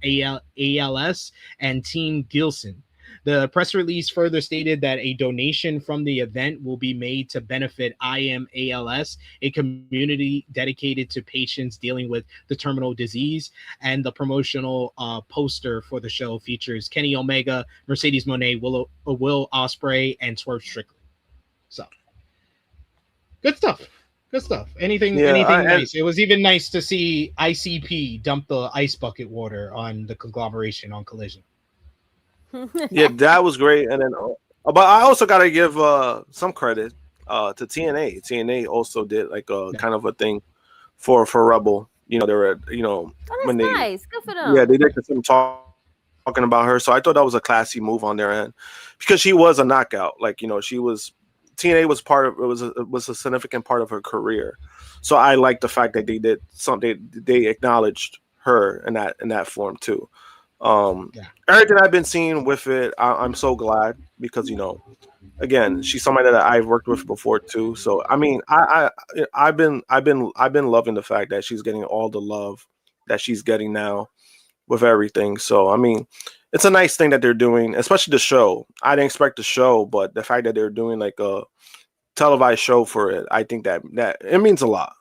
ALS and Team Gilson. The press release further stated that a donation from the event will be made to benefit I Am ALS, a community dedicated to patients dealing with the terminal disease. And the promotional poster for the show features Kenny Omega, Mercedes Moné, Will Ospreay, and Swerve Strickland. So, good stuff. Good stuff. Anything nice. It was even nice to see ICP dump the ice bucket water on the conglomeration on Collision. Yeah, that was great. And then, but I also got to give some credit to TNA. TNA also did like a kind of a thing for Rebel. They were, when they nice. Good for them. Yeah, they did some talking about her. So I thought that was a classy move on their end because she was a knockout. Like, she was. TNA was was a significant part of her career. So I like the fact that they did something. They acknowledged her in that form too. Everything I've been seeing with it, I'm so glad because again, she's somebody that I've worked with before too. So I mean, I've been loving the fact that she's getting all the love that she's getting now with everything. So I mean, it's a nice thing that they're doing, especially the show. I didn't expect the show, but the fact that they're doing like a televised show for it, I think that it means a lot,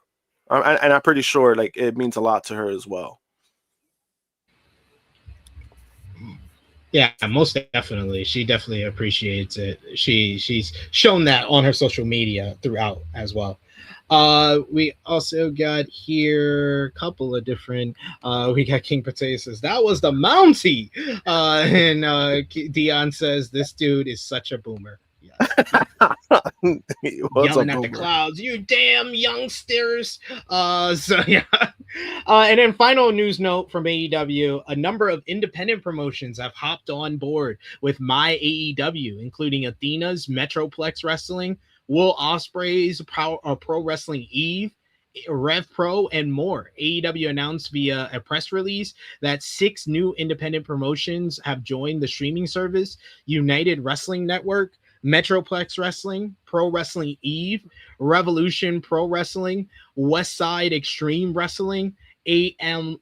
and I'm pretty sure like it means a lot to her as well. Yeah, most definitely. She definitely appreciates it. She's shown that on her social media throughout as well. We also got here a couple of different we got King Potato says that was the Mountie. And Dion says this dude is such a boomer. Yelling at the clouds, you damn youngsters. So yeah. And then final news note from AEW, a number of independent promotions have hopped on board with My AEW, including Athena's Metroplex Wrestling, Will Ospreay's Pro Wrestling Eve, Rev Pro, and more. AEW announced via a press release that 6 new independent promotions have joined the streaming service: United Wrestling Network, Metroplex Wrestling, Pro Wrestling Eve, Revolution Pro Wrestling, Westside Extreme Wrestling, AML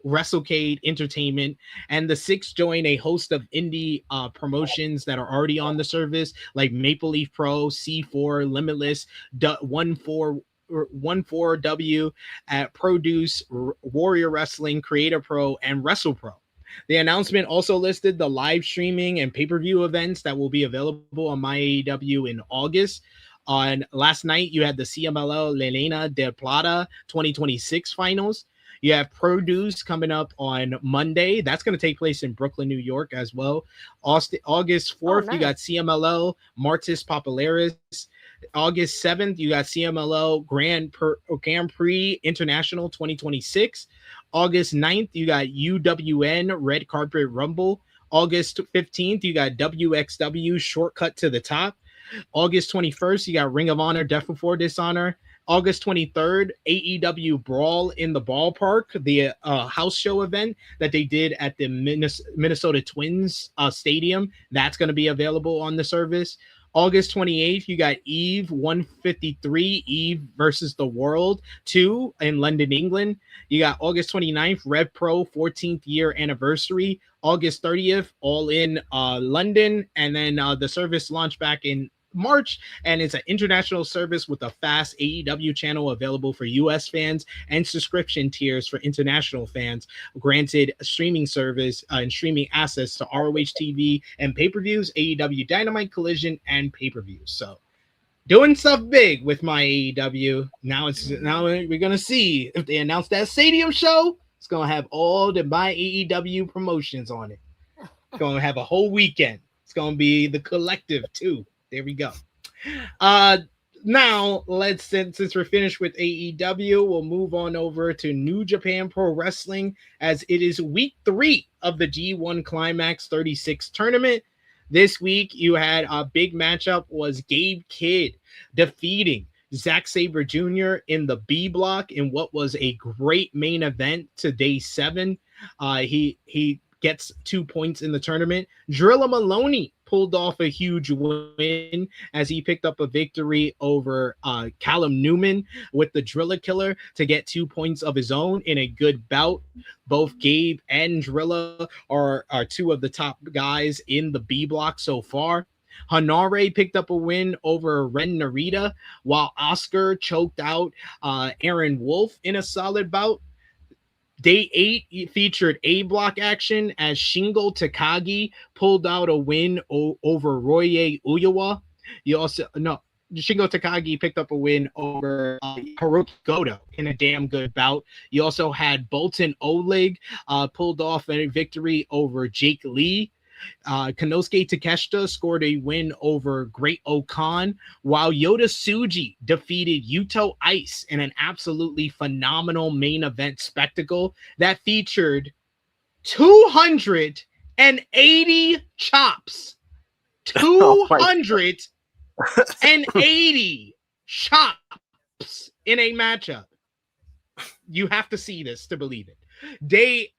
WrestleCade Entertainment, and the 6 join a host of indie promotions that are already on the service, like Maple Leaf Pro, C4, Limitless, 14W at Produce, Warrior Wrestling, Creator Pro, and Wrestle Pro. The announcement also listed the live streaming and pay-per-view events that will be available on My AEW in August. On last night, you had the CMLL Lelena del Plata 2026 finals. You have Produce coming up on Monday. That's going to take place in Brooklyn, New York as well. August 4th, nice. You got CMLL Martis Popularis. August 7th, you got CMLL Grand Prix International 2026. August 9th, you got UWN Red Carpet Rumble. August 15th, you got WXW Shortcut to the Top. August 21st, you got Ring of Honor Death Before Dishonor. August 23rd, AEW Brawl in the Ballpark, the house show event that they did at the Minnesota Twins Stadium. That's going to be available on the service. August 28th, you got Eve 153, Eve versus the World 2 in London, England. You got August 29th, Rev Pro 14th year anniversary. August 30th, All In London. And then the service launched back in March, and it's an international service with a fast AEW channel available for US fans and subscription tiers for international fans, granted streaming service and streaming access to ROH TV and pay-per-views, AEW Dynamite, Collision, and pay-per-views. So doing stuff big with my AEW. Now we're gonna see if they announce that stadium show. It's gonna have all the my AEW promotions on it. It's gonna have a whole weekend. It's gonna be the collective too. There we go. Now let's since we're finished with AEW, we'll move on over to New Japan Pro Wrestling as it is week 3 of the G1 Climax 36 tournament. This week you had a big matchup was Gabe Kidd defeating Zack Sabre Jr. in the B block in what was a great main event to day 7. He gets 2 points in the tournament. Drilla Maloney pulled off a huge win as he picked up a victory over Callum Newman with the Drilla Killer to get 2 points of his own in a good bout. Both Gabe and Drilla are 2 of the top guys in the B block so far. Hanare picked up a win over Ren Narita, while Oscar choked out Aaron Wolf in a solid bout. Day 8 featured A block action as Shingo Takagi pulled out a win over Roye Uyawa. Shingo Takagi picked up a win over Hiroki Goto in a damn good bout. You also had Bolton Oleg pulled off a victory over Jake Lee. Konosuke Takeshita scored a win over Great Okan, while Yota Tsuji defeated Yuto-Ice in an absolutely phenomenal main event spectacle that featured 280 chops. 280 chops in a matchup. You have to see this to believe it. Day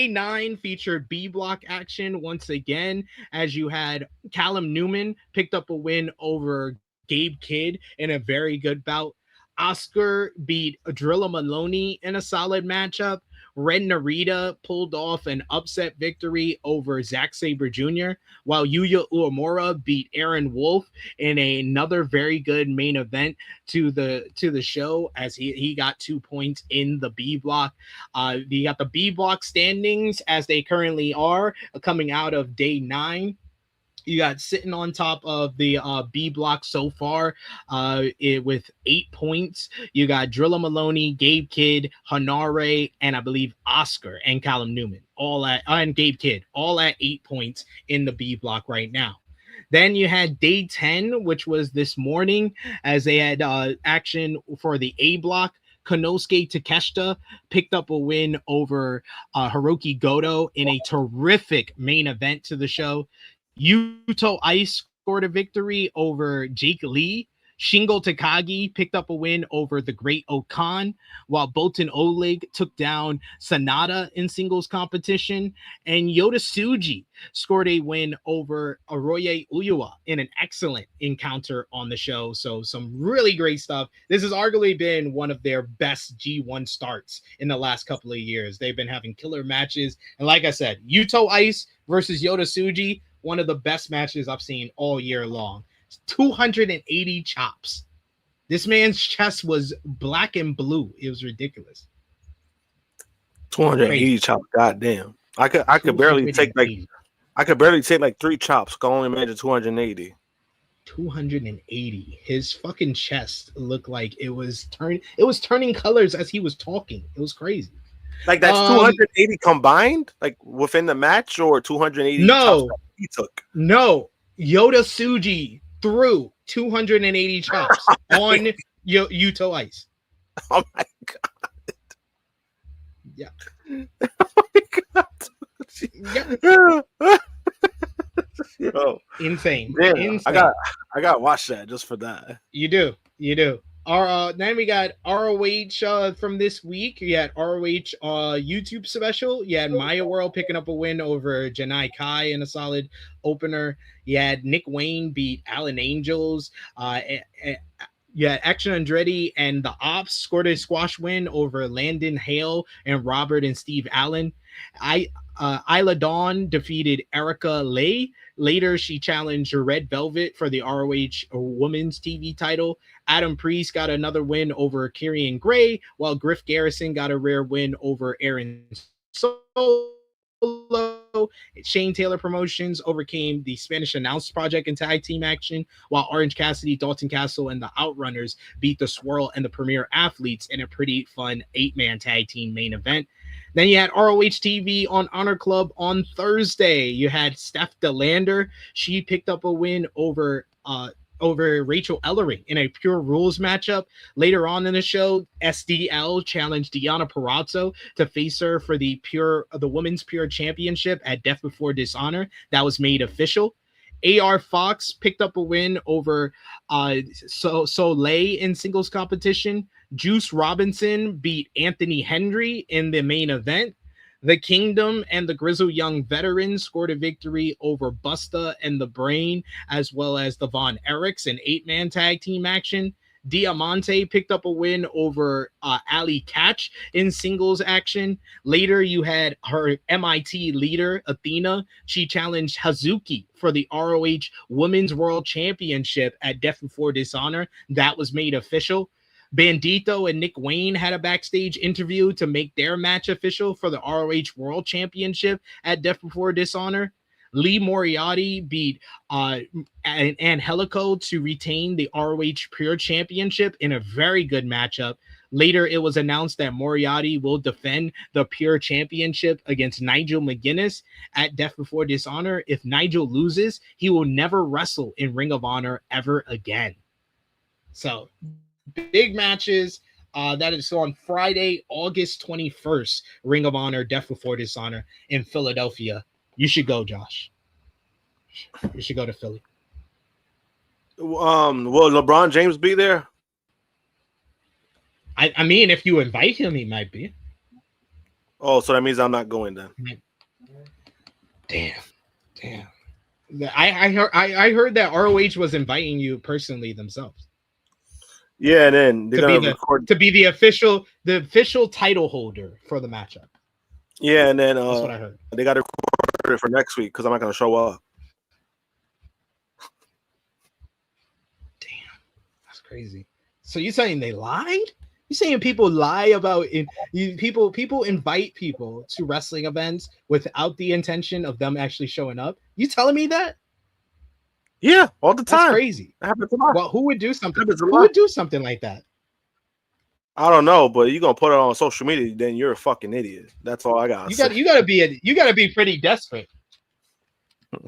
9 featured B block action once again, as you had Callum Newman picked up a win over Gabe Kidd in a very good bout. Oscar beat Drilla Maloney in a solid matchup. Ren Narita pulled off an upset victory over Zack Sabre Jr., while Yuya Uemura beat Aaron Wolf in another very good main event to the show as he got 2 points in the B block. You got the B block standings as they currently are coming out of day 9. You got sitting on top of the B block so far with 8 points. You got Drilla Maloney, Gabe Kidd, Hanare, and I believe Oscar and Callum Newman and Gabe Kidd all at 8 points in the B block right now. Then you had day 10, which was this morning, as they had action for the A block. Konosuke Takeshita picked up a win over Hiroki Goto in a terrific main event to the show. Yuto-Ice scored a victory over Jake Lee. Shingo Takagi picked up a win over the Great Okan, while Bolton Oleg took down Sanada in singles competition. And Yota Tsuji scored a win over Aroye Uyawa in an excellent encounter on the show. So some really great stuff. This has arguably been one of their best G1 starts in the last couple of years. They've been having killer matches. And like I said, Yuto-Ice versus Yota Tsuji, one of the best matches I've seen all year long. 280 chops. This man's chest was black and blue. It was ridiculous. 280 chops. Goddamn. I could barely take like 3 chops. I only made it 280. 280. His fucking chest looked like it was turning colors as he was talking. It was crazy. Like that's 280 combined, like within the match, or 280 chops that he took. No, Yota Tsuji threw 280 chops on Yuto-Ice. Oh my god! Yeah. Oh my god! Yep. Yo, insane. Damn, insane. I got to watch that just for that. You do. Then we got ROH from this week. You had ROH YouTube special. You had Maya World picking up a win over Janai Kai in a solid opener. You had Nick Wayne beat Alan Angels. You had Action Andretti and the Ops scored a squash win over Landon Hale and Robert and Steve Allen. Isla Dawn defeated Erica Lay Later, she challenged Red Velvet for the ROH Women's TV title. Adam Priest got another win over Kyrian Gray, while Griff Garrison got a rare win over Aaron Solo. Shane Taylor Promotions overcame the Spanish Announce Project in tag team action, while Orange Cassidy, Dalton Castle, and the Outrunners beat the Swirl and the Premier Athletes in a pretty fun 8-man tag team main event. Then you had ROH TV on Honor Club on Thursday. You had Steph DeLander. She picked up a win over Rachel Ellering in a Pure Rules matchup. Later on in the show, SDL challenged Deonna Purrazzo to face her for the Women's Pure Championship at Death Before Dishonor. That was made official. AR Fox picked up a win over Soleil in singles competition. Juice Robinson beat Anthony Hendry in the main event. The Kingdom and the Grizzle Young Veterans scored a victory over Busta and the Brain, as well as the Von Erichs in 8-man tag team action. Diamante picked up a win over Ali Catch in singles action. Later, you had her MIT leader, Athena. She challenged Hazuki for the ROH Women's World Championship at Death Before Dishonor. That was made official. Bandito and Nick Wayne had a backstage interview to make their match official for the ROH World Championship at Death Before Dishonor. Lee Moriarty beat Angelico to retain the ROH Pure Championship in a very good matchup. Later, it was announced that Moriarty will defend the Pure Championship against Nigel McGuinness at Death Before Dishonor. If Nigel loses, he will never wrestle in Ring of Honor ever again. So, big matches. That is on Friday, August 21st. Ring of Honor, Death Before Dishonor in Philadelphia. You should go, Josh. You should go to Philly. Will LeBron James be there? I mean, if you invite him, he might be. Oh, so that means I'm not going then. Damn. I heard that ROH was inviting you personally themselves. Yeah, and then they're gonna to be the official title holder for the matchup. Yeah, and then that's what I heard. They got to record it for next week because I'm not gonna show up. Damn, that's crazy. So you saying they lied? You saying people lie about it? People invite people to wrestling events without the intention of them actually showing up? You telling me that? Yeah, all the time. That's crazy. That happens a lot. Well, who would do something? Who would do something like that? I don't know, but you're gonna put it on social media, then you're a fucking idiot. That's all I got. You gotta be pretty desperate.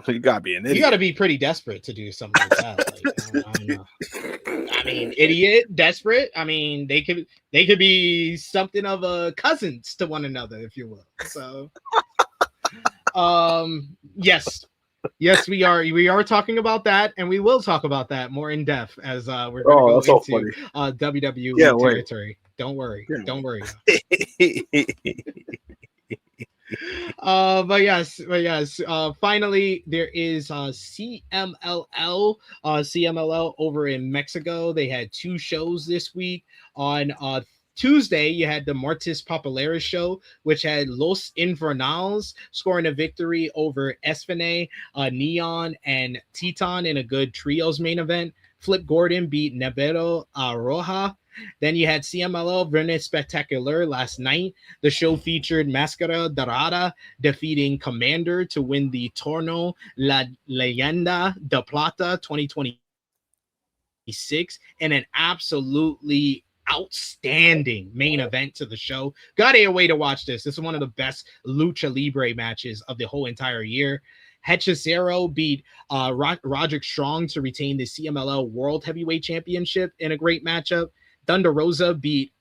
You gotta be an idiot. You gotta be pretty desperate to do something like that. Like, I don't know. I mean, idiot, desperate. I mean, they could be something of a cousins to one another, if you will. So, yes, we are talking about that, and we will talk about that more in depth as we're going to go into WWE territory. Don't worry. But yes. Finally, there is CMLL over in Mexico. They had 2 shows this week. On Tuesday, you had the Martes Populares show, which had Los Infernals scoring a victory over Espinay, Neon, and Titan in a good trios main event. Flip Gordon beat Nevero Roja. Then you had CMLL Viernes Spectacular last night. The show featured Máscara Dorada defeating Commander to win the Torneo La Leyenda de Plata 2026 in an absolutely outstanding main event to the show. Gotta wait to watch this. This is one of the best Lucha Libre matches of the whole entire year. Hechicero beat Roderick Strong to retain the CMLL World Heavyweight Championship in a great matchup. Thunder Rosa beat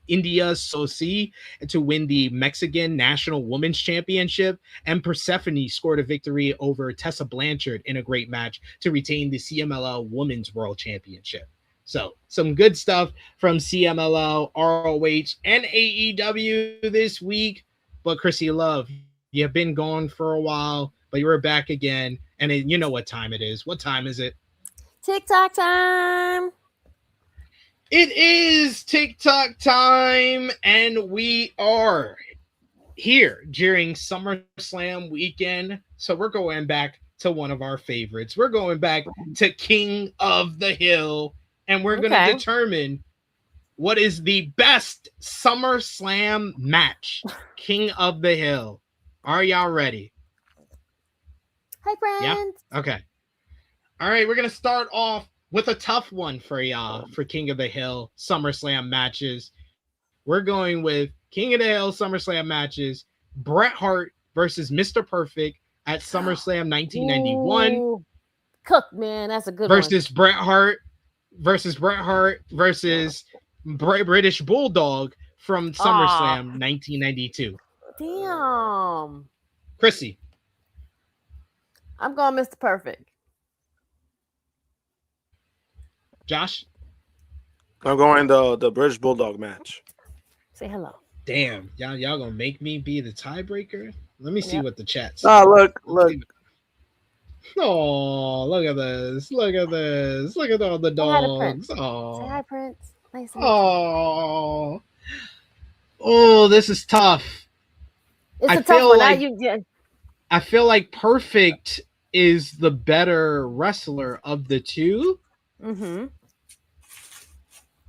India Sosi to win the Mexican National Women's Championship, and Persephone scored a victory over Tessa Blanchard in a great match to retain the CMLL Women's World Championship. So some good stuff from CMLL, ROH, and AEW this week. But Krssi Luv, you've been gone for a while, but you were back again, and you know what time it is. What time is it? TikTok time. It is TikTok time, and we are here during SummerSlam weekend. So we're going back to one of our favorites. We're going back to King of the Hill, and we're going to determine what is the best SummerSlam match. King of the Hill. Are y'all ready? Hi, friends. Yeah? Okay. All right, we're going to start off with a tough one for y'all for King of the Hill SummerSlam matches. We're going with King of the Hill SummerSlam matches. Bret Hart versus Mr. Perfect at SummerSlam 1991. Ooh. Cook, man, that's a good versus one. Bret Hart versus British Bulldog from SummerSlam 1992. Damn. Krssi. I'm going Mr. Perfect. Josh. I'm going the British Bulldog match. Say hello. Damn, y'all gonna make me be the tiebreaker? Let me see what the chat says. Oh, look. Oh, look at this. Look at this. Look at all the dogs. Oh. Say hi, Prince. Nice to meet you. Oh, this is tough. It's a tough one. I feel like Perfect is the better wrestler of the two. Mm-hmm.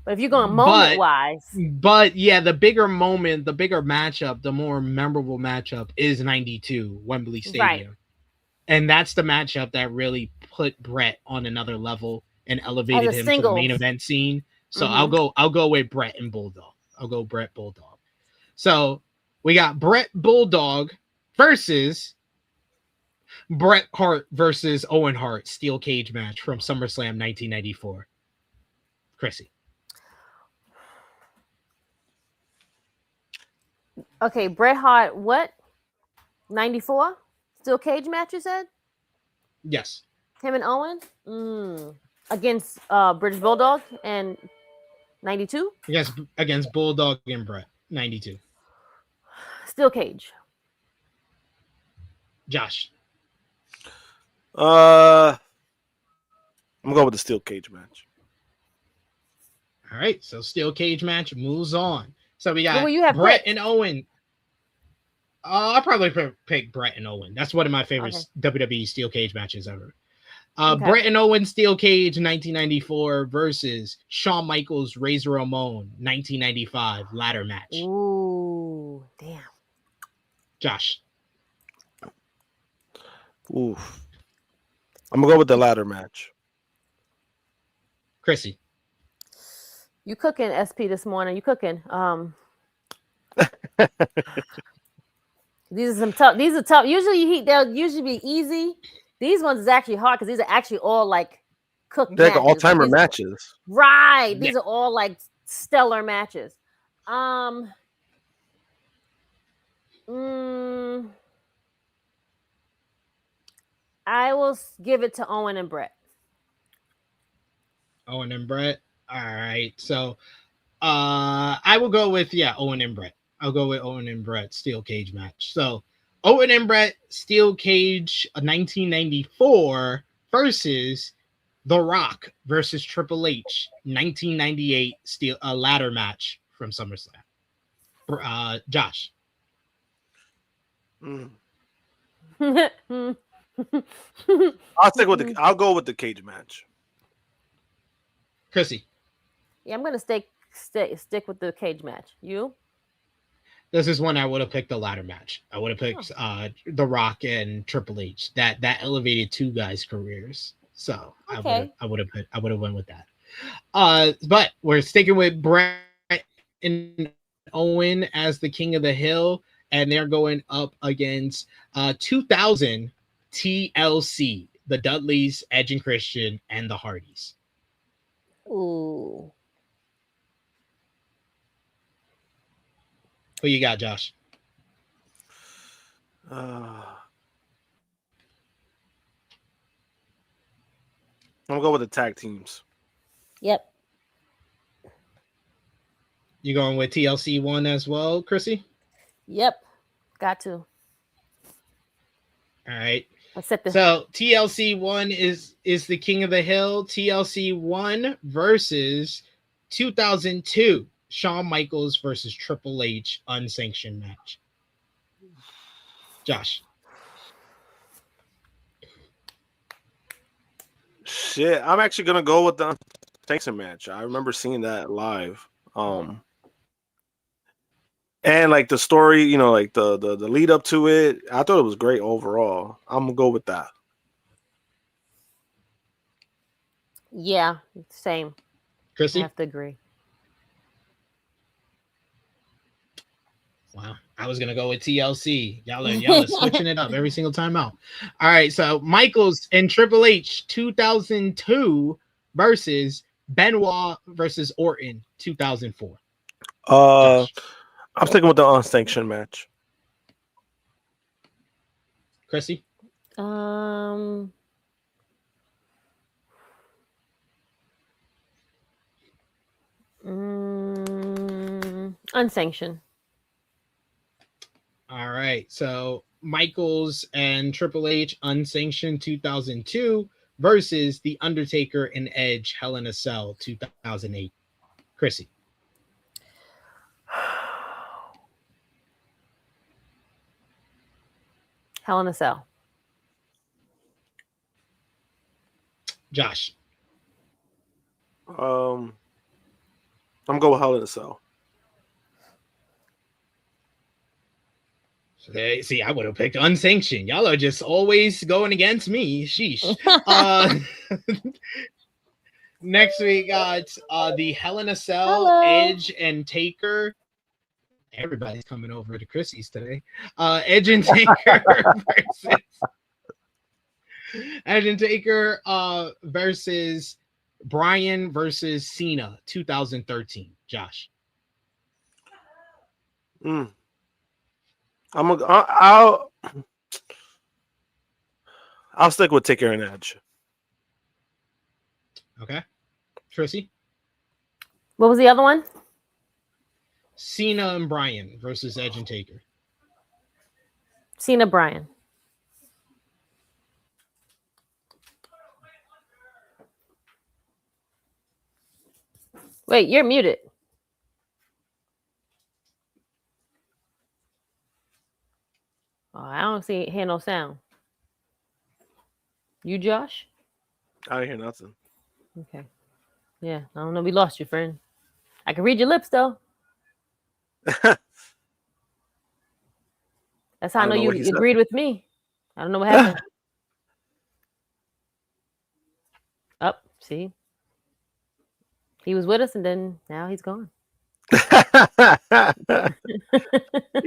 But if you're going moment-wise. But yeah, the bigger moment, the bigger matchup, the more memorable matchup is 92, Wembley Stadium. Right. And that's the matchup that really put Bret on another level and elevated him to the main event scene. So I'll go with Bret and Bulldog. I'll go Bret Bulldog. So we got Bret Bulldog versus Bret Hart versus Owen Hart steel cage match from SummerSlam 1994. Krssi. Okay, Bret Hart, what? 94? Steel cage match, you said? Yes. Him and Owen? Against British Bulldog and 92? Yes, against Bulldog and Bret, 92. Steel cage. Josh. I'm going with the steel cage match. All right, so steel cage match moves on. So we got Bret and Owen. I'll probably pick Bret and Owen. That's one of my favorite WWE steel cage matches ever. Bret and Owen steel cage 1994 versus Shawn Michaels Razor Ramon 1995 ladder match. Ooh, damn. Josh. Oof. I'm gonna go with the ladder match. Krssi. You cooking, SP, this morning? You cooking? These are tough. Usually they'll usually be easy. These ones is actually hard because these are actually all like cooked. They're like all-timer matches. Right. These are all like stellar matches. I will give it to Owen and Bret. Owen and Bret. All right. So I will go with Owen and Bret. I'll go with Owen and Bret steel cage match. So Owen and Bret steel cage 1994 versus The Rock versus Triple H 1998 steel ladder match from SummerSlam. Josh. I'll go with the cage match. Krssi. Yeah, I'm gonna stick with the cage match. You? This is when I would have picked the ladder match. I would have picked The Rock and Triple H. That elevated two guys' careers. So I would have went with that. But we're sticking with Bret and Owen as the King of the Hill, and they're going up against 2000 TLC, the Dudleys, Edge and Christian, and the Hardys. Ooh. Who you got, Josh? I'm gonna go with the tag teams. Yep. You going with TLC 1 as well, Krssi? Yep. Got to. All right. So TLC 1 is the King of the Hill. TLC 1 versus 2002 Shawn Michaels versus Triple H unsanctioned match. Josh. Shit, I'm actually gonna go with the Unsanctioned match. I remember seeing that live. And like the story, you know, like the lead up to it, I thought it was great overall. I'm gonna go with that. Yeah, same. Krssi? I have to agree. Wow, I was gonna go with TLC. Y'all are switching it up every single time out. All right, so Michaels and Triple H 2002 versus Benoit versus Orton 2004. I'm sticking with the Unsanctioned match. Krssi? Unsanctioned. All right, so Michaels and Triple H Unsanctioned 2002 versus The Undertaker and Edge Hell in a Cell 2008. Krssi? Hell in a Cell. Josh? I'm going with Hell in a Cell. See, I would have picked Unsanctioned. Y'all are just always going against me. Sheesh. Next we got the Hell in a Cell, Edge and Taker. Everybody's coming over to Chrissy's today. Edge and Taker versus Edge and Taker versus Bryan versus Cena 2013. Josh. I'll stick with Taker and Edge. Okay. Krssi? What was the other one? Cena and Bryan versus Edge and Taker. Cena, Bryan. Wait, you're muted. Oh, I don't hear no sound. You, Josh? I didn't hear nothing. Okay. Yeah, I don't know. We lost you, friend. I can read your lips, though. That's how I know you agreed with me. I don't know what happened. See? He was with us, and then now he's gone. He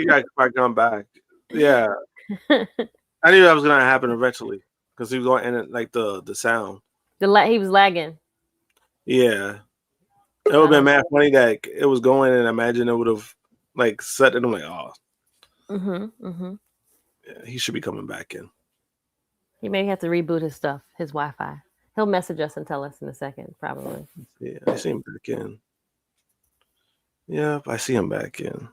got to come back. Yeah. I knew that was going to happen eventually because he was going to end like the sound. He was lagging. Yeah. It would have been mad funny that it was going, and I imagine it would have like set it. I'm like, oh. Yeah, he should be coming back in. He may have to reboot his stuff, his Wi-Fi. He'll message us and tell us in a second, probably. Yeah, I see him back in. Yep, I see him back in.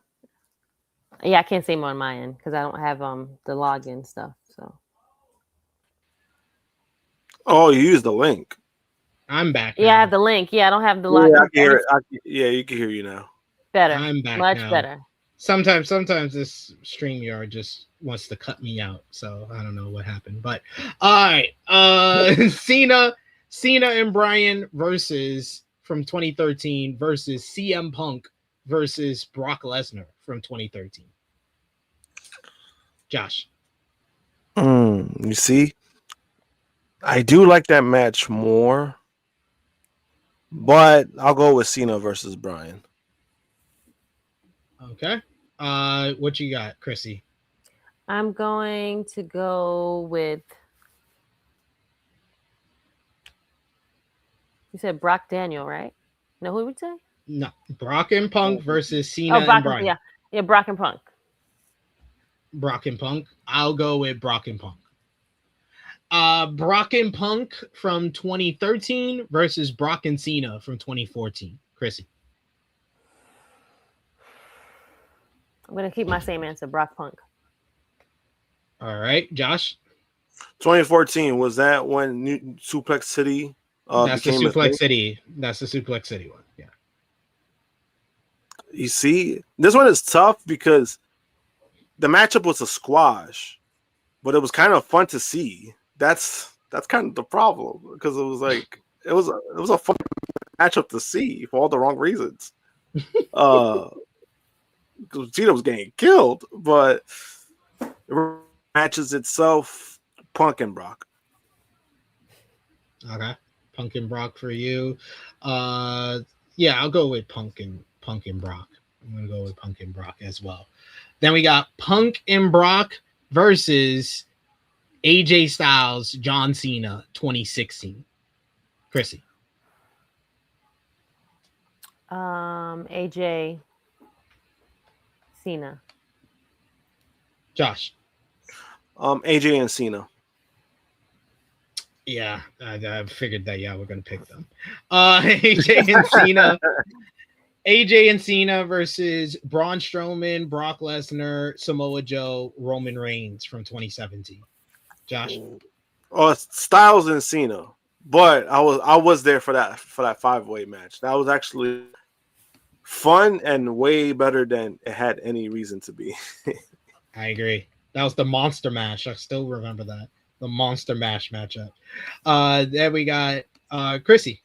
Yeah, I can't see him on my end because I don't have the login stuff. So. Oh, you used the link. I'm back. Yeah, I have the link. Yeah, I don't have the login. Yeah, I can hear it. Yeah, you can hear you now. Better. I'm back. Much now. better. Sometimes this StreamYard just wants to cut me out, so I don't know what happened. But all right, Cena and Bryan versus from 2013 versus CM Punk versus Brock Lesnar from 2013. Josh. You see, I do like that match more, but I'll go with Cena versus Bryan. Okay. What you got, Krssi? I'm going to go with. You said Brock Daniel, right? No, who would we say? No, Brock and Punk versus Cena and Bryan. Yeah, Brock and Punk. Brock and Punk. I'll go with Brock and Punk. Brock and Punk from 2013 versus Brock and Cena from 2014. Krssi. I'm going to keep my same answer, Brock Punk. All right, Josh. 2014, was that when Suplex City That's the Suplex City. That's the Suplex City one. Yeah. You see, this one is tough because the matchup was a squash, but it was kind of fun to see. That's That's kind of the problem because it was like it was a fun matchup to see for all the wrong reasons. Cena was getting killed, but the matches itself, Punk and Brock. Okay, Punk and Brock for you. Yeah, I'll go with Punk and Brock. I'm gonna go with Punk and Brock as well. Then we got Punk and Brock versus AJ Styles, John Cena, 2016. Krssi. AJ Cena. Josh. AJ and Cena. Yeah, I figured that. Yeah, we're gonna pick them. AJ and Cena. AJ and Cena versus Braun Strowman, Brock Lesnar, Samoa Joe, Roman Reigns from 2017. Josh. Styles and Cena, but I was there for that 5-way match. That was actually fun and way better than it had any reason to be. I agree. That was the monster match. I still remember that. The monster mash matchup. Then we got Krssi.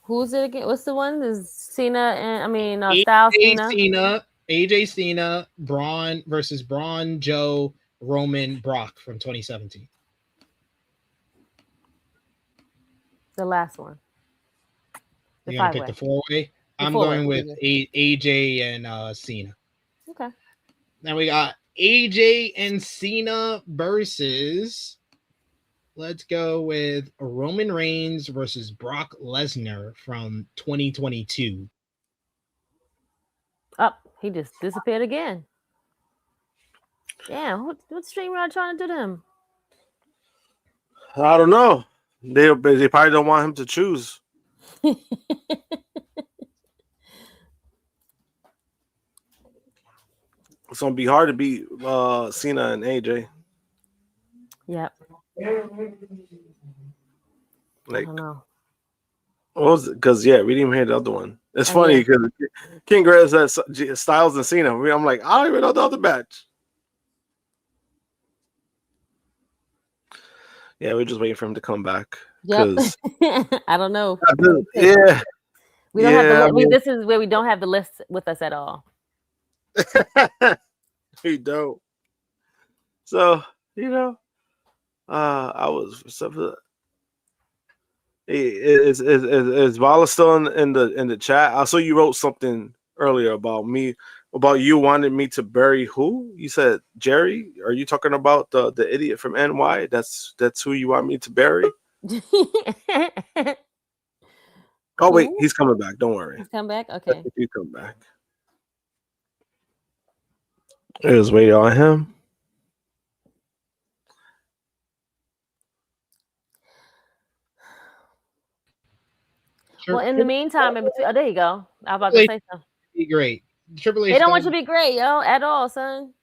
Who's it again? What's the one? Is Cena and Styles Cena? AJ Cena, Braun versus Braun, Joe, Roman, Brock from 2017. The last one. You're gonna pick the 4-way? I'm going with AJ and Cena. Okay. Then we got AJ and Cena versus, let's go with Roman Reigns versus Brock Lesnar from 2022. Oh, he just disappeared again. Damn, what streamer are trying to do them? I don't know. They probably don't want him to choose. It's gonna be hard to beat Cena and AJ. Yep. Like, I don't know. what was it? Because we didn't even hear the other one. It's funny because King Greg says Styles and Cena. I'm like, I don't even know the other match. Yeah, we're just waiting for him to come back. Yep. I don't know. Yeah. We don't have the. This is where we don't have the list with us at all. We don't. So I was. Is Vala still in the chat? I saw you wrote something earlier about you wanted me to bury who? You said Jerry. Are you talking about the idiot from NY? That's who you want me to bury? Oh wait, he's coming back. Don't worry. He's come back. Okay. He's come back. Just waiting on him. Well, in the meantime, there you go. I was about to say something. Be great. Triple H. They don't want you to be great, at all, son.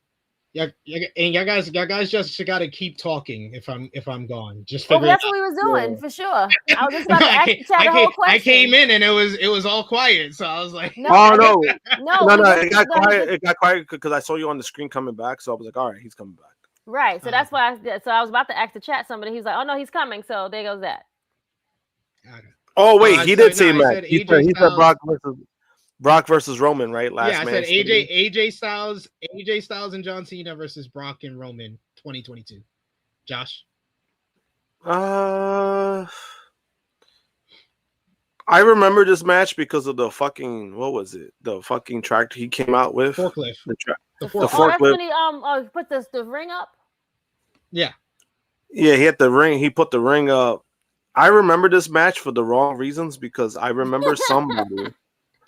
Yeah, and y'all guys just gotta keep talking if I'm gone. Just that's what we was doing for sure. I was just about to ask the chat a whole question. I came in and it was all quiet, so I was like, no. It got quiet. It got quiet because I saw you on the screen coming back, so I was like, all right, he's coming back. Right. So that's why. I was about to ask the chat somebody. He's like, oh no, he's coming. So there goes that. Okay. Oh wait, he did say match. He said Brock versus Roman, right? I said AJ Styles and John Cena versus Brock and Roman 2022. Josh? I remember this match because of the fucking, what was it? The fucking track he came out with. Forklift. The forklift. Oh, that's when he put the ring up? Yeah. Yeah, he had the ring. He put the ring up. I remember this match for the wrong reasons because I remember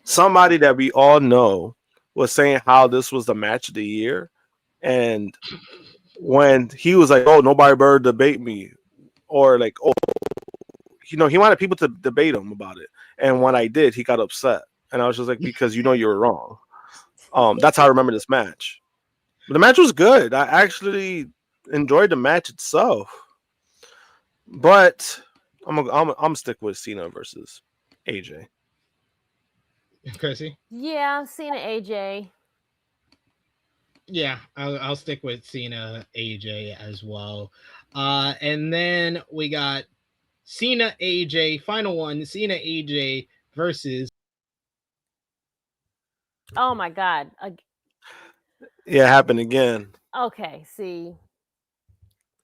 somebody that we all know was saying how this was the match of the year. And when he was like, oh, nobody better debate me. Or like, oh, he wanted people to debate him about it. And when I did, he got upset. And I was just like, because you were wrong. That's how I remember this match. But the match was good. I actually enjoyed the match itself. But I'm stick with Cena versus AJ. Krssi? Yeah, Cena AJ. Yeah, I'll stick with Cena AJ as well. And then we got Cena AJ, final one, Cena AJ versus. Oh my God. Yeah, it happened again. Okay, see.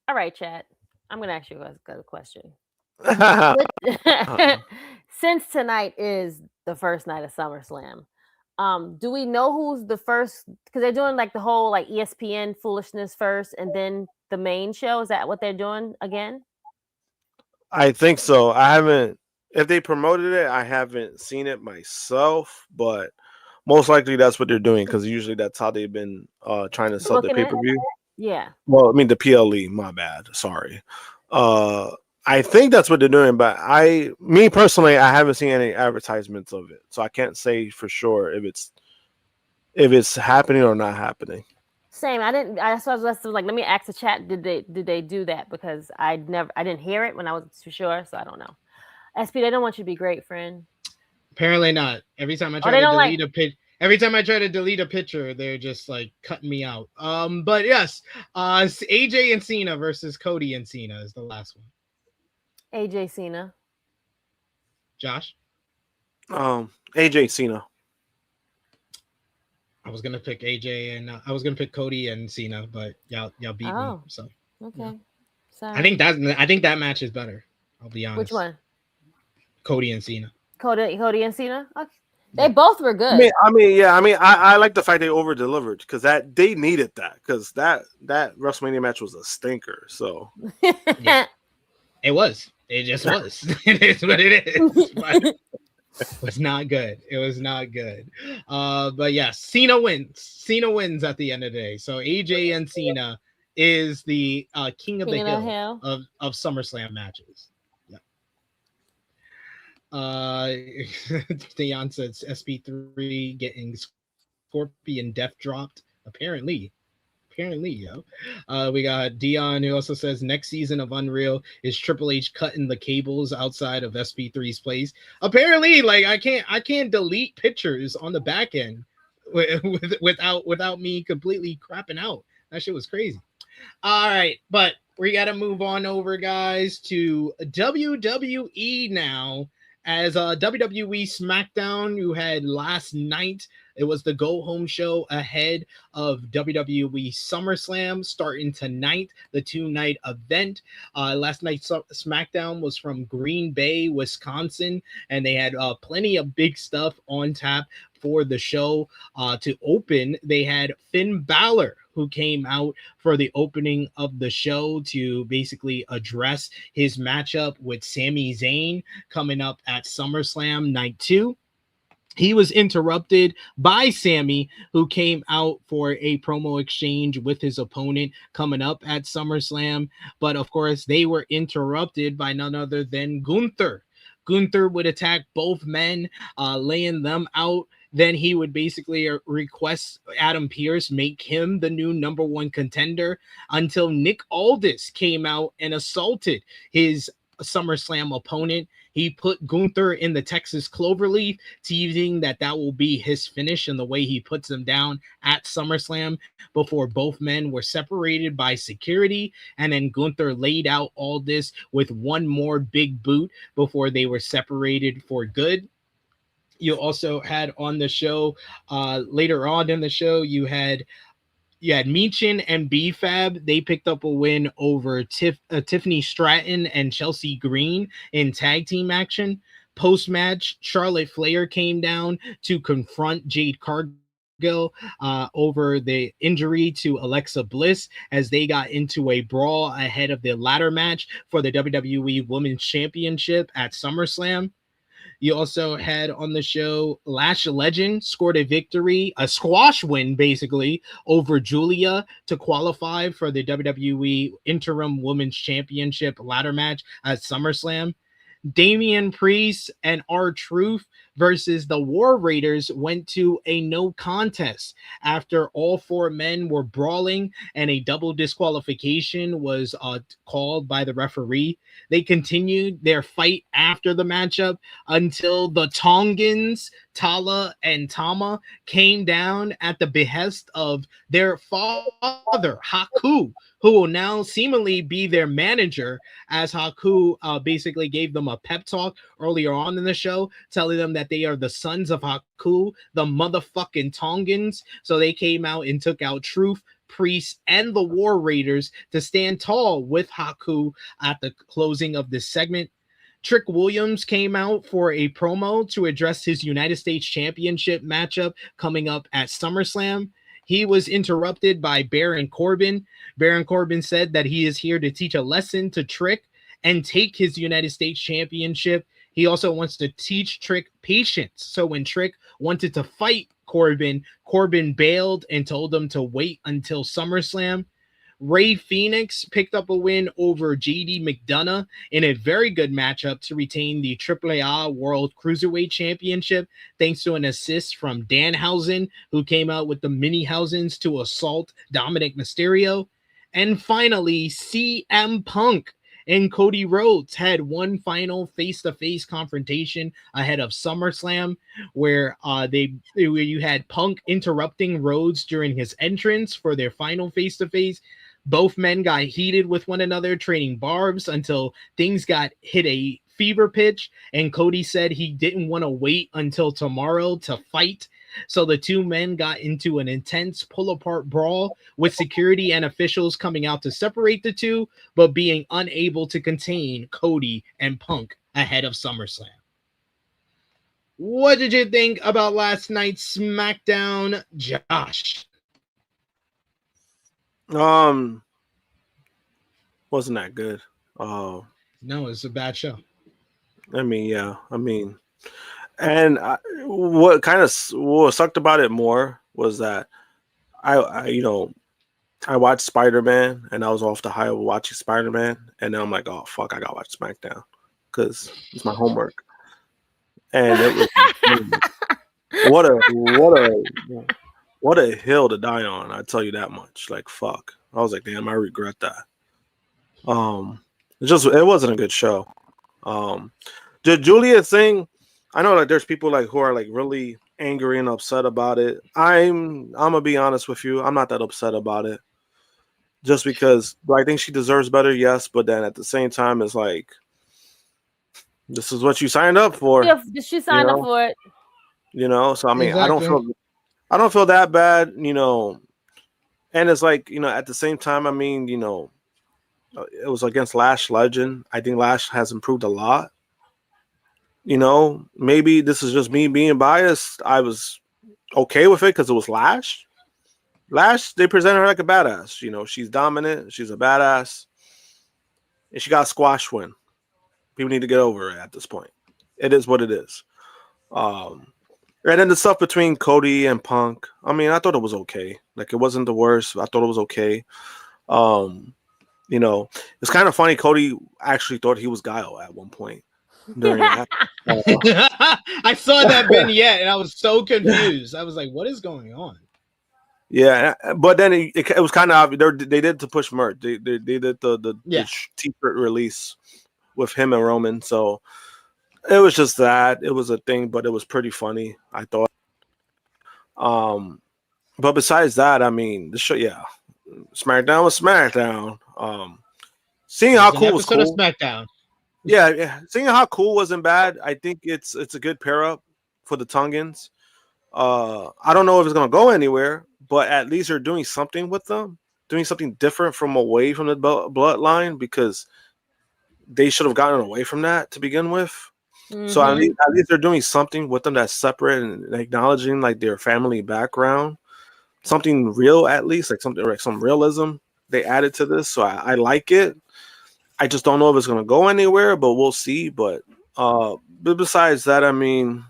All right, chat. I'm gonna ask you a question. Since tonight is the first night of SummerSlam, do we know who's the first? Because they're doing like the whole like ESPN foolishness first, and then the main show. Is that what they're doing again? I think so. I haven't. If they promoted it, I haven't seen it myself, but most likely that's what they're doing because usually that's how they've been trying to sell the Booking it? pay-per-view. Yeah. Well, I mean the PLE. My bad. Sorry. I think that's what they're doing, but me personally, I haven't seen any advertisements of it, so I can't say for sure if it's happening or not happening. Same. I didn't. I was like, let me ask the chat. Did they do that? Because I didn't hear it when I was too sure, so I don't know. SP, they don't want you to be great, friend. Apparently not. Every time I try to delete a pitch, every time I try to delete a picture, they're just like cutting me out. But yes, AJ and Cena versus Cody and Cena is the last one. AJ Cena. Josh? AJ Cena. I was gonna pick AJ and I was gonna pick Cody and Cena, but y'all beat me. So okay. Yeah. Sorry. I think that match is better. I'll be honest. Which one? Cody and Cena. Cody and Cena. Okay. They both were good. I like the fact they over delivered because that they needed that because that WrestleMania match was a stinker. So yeah. It was. It just was. It is what it is. But it was not good. It was not good. But yeah, Cena wins. Cena wins at the end of the day. So AJ and Cena is the king of the hill of SummerSlam matches. Theon says SP3 getting Scorpion death dropped. Apparently, yo. We got Dion who also says next season of Unreal is Triple H cutting the cables outside of SP3's place. Apparently, like I can't delete pictures on the back end without me completely crapping out. That shit was crazy. All right, but we got to move on over, guys, to WWE now. As WWE SmackDown, you had last night, it was the go-home show ahead of WWE SummerSlam starting tonight, the two-night event. Last night's SmackDown was from Green Bay, Wisconsin, and they had plenty of big stuff on tap for the show. To open, they had Finn Balor, who came out for the opening of the show to basically address his matchup with Sami Zayn coming up at SummerSlam Night 2. He was interrupted by Sami, who came out for a promo exchange with his opponent coming up at SummerSlam. But of course, they were interrupted by none other than Gunther. Gunther would attack both men, laying them out. Then he would basically request Adam Pearce make him the new number one contender until Nick Aldis came out and assaulted his SummerSlam opponent. He put Gunther in the Texas Cloverleaf, teasing that will be his finish and the way he puts him down at SummerSlam before both men were separated by security. And then Gunther laid out Aldis with one more big boot before they were separated for good. You also had on the show, later on in the show, you had Michin and B-Fab. They picked up a win over Tiffany Stratton and Chelsea Green in tag team action. Post-match, Charlotte Flair came down to confront Jade Cargill over the injury to Alexa Bliss as they got into a brawl ahead of the ladder match for the WWE Women's Championship at SummerSlam. You also had on the show Lash Legend scored a victory, a squash win basically, over Giulia to qualify for the WWE Interim Women's Championship ladder match at SummerSlam. Damian Priest and R-Truth versus the War Raiders went to a no contest after all four men were brawling and a double disqualification was called by the referee. They continued their fight after the matchup until the Tongans, Tala and Tama, came down at the behest of their father, Haku, who will now seemingly be their manager, as Haku basically gave them a pep talk earlier on in the show, telling them that they are the sons of Haku, the motherfucking Tongans. So they came out and took out Truth, Priest, and the War Raiders to stand tall with Haku at the closing of this segment. Trick Williams came out for a promo to address his United States Championship matchup coming up at SummerSlam. He was interrupted by Baron Corbin. Baron Corbin said that he is here to teach a lesson to Trick and take his United States Championship. He also wants to teach Trick patience. So when Trick wanted to fight Corbin, Corbin bailed and told him to wait until SummerSlam. Ray Phoenix picked up a win over JD McDonough in a very good matchup to retain the AAA World Cruiserweight Championship, thanks to an assist from Danhausen, who came out with the Mini-Housens to assault Dominic Mysterio. And finally, CM Punk and Cody Rhodes had one final face-to-face confrontation ahead of SummerSlam, where you had Punk interrupting Rhodes during his entrance for their final face-to-face. Both men got heated with one another, trading barbs until things got hit a fever pitch, and Cody said he didn't want to wait until tomorrow to fight. So the two men got into an intense pull-apart brawl, with security and officials coming out to separate the two, but being unable to contain Cody and Punk ahead of SummerSlam. What did you think about last night's SmackDown, Josh? Wasn't that good. No, it's a bad show. And what sucked about it more was that I watched Spider-Man and I was off the high of watching Spider-Man, and then I'm like, oh fuck, I gotta watch SmackDown because it's my homework. And it was what a hill to die on, I tell you that much. Like fuck. I was like, damn, I regret that. It wasn't a good show. The Giulia thing, I know like there's people like who are like really angry and upset about it. I'm gonna be honest with you, I'm not that upset about it. Just because I think she deserves better, yes, but then at the same time it's like this is what you signed up for. Yeah, she signed up for it. So I mean Exactly. I don't feel that bad, and it's like, at the same time, I mean, it was against Lash Legend. I think Lash has improved a lot. Maybe this is just me being biased. I was okay with it because it was Lash. Lash, they presented her like a badass. She's dominant. She's a badass. And she got a squash win. People need to get over it at this point. It is what it is. And then the stuff between Cody and Punk, I mean, I thought it was okay. Like, it wasn't the worst. I thought it was okay. It's kind of funny. Cody actually thought he was Guile at one point during that. I saw that vignette and I was so confused. I was like, what is going on? Yeah, but then it was kind of obvious. They did to push merch. They did the t-shirt release with him and Roman. So it was just that. It was a thing, but it was pretty funny, I thought. But besides that, I mean, the show, SmackDown was SmackDown. Seeing how cool was cool. Of SmackDown. Yeah, seeing how cool wasn't bad. I think it's a good pair up for the Tongans. I don't know if it's gonna go anywhere, but at least they're doing something with them, doing something different from away from the bloodline, because they should have gotten away from that to begin with. Mm-hmm. So at least they're doing something with them that's separate and acknowledging like their family background, something real, at least like something like some realism they added to this. So I like it. I just don't know if it's gonna go anywhere, but we'll see. But besides that, I mean,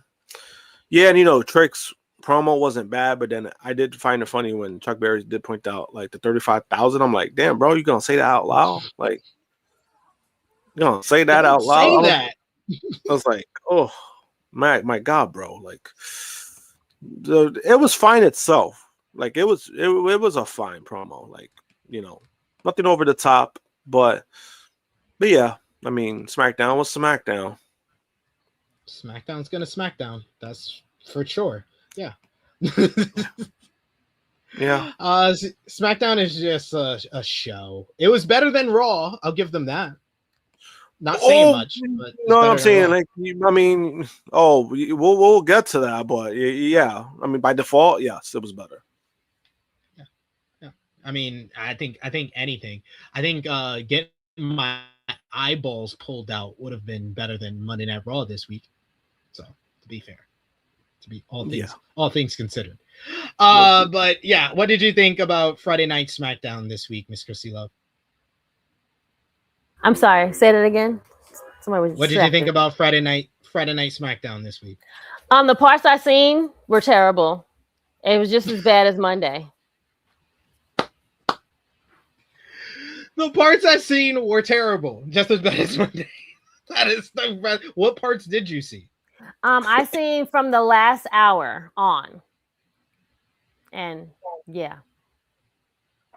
yeah, and Trick's promo wasn't bad, but then I did find it funny when Chuck Berry did point out like the 35,000. I'm like, damn, bro, you gonna say that out loud? Like, you gonna say that out loud? Say that. I was like, oh my God, bro. Like it was fine itself. Like it was a fine promo. Like, nothing over the top, but yeah, I mean, SmackDown was SmackDown. SmackDown's gonna SmackDown. That's for sure. Yeah. Yeah. SmackDown is just a show. It was better than Raw. I'll give them that. Not saying much, but no, I'm saying like, I mean, we'll get to that, but yeah, I mean, by default, yes, it was better. Yeah. I mean, I think anything. I think getting my eyeballs pulled out would have been better than Monday Night Raw this week. So, to be fair, all things considered. But yeah, what did you think about Friday Night SmackDown this week, Miss Krssi Luv? I'm sorry, say that again. What did you think about Friday Night SmackDown this week? The parts I seen were terrible. It was just as bad as Monday. The parts I seen were terrible, just as bad as Monday. That is the best. What parts did you see? I seen from the last hour on. And yeah.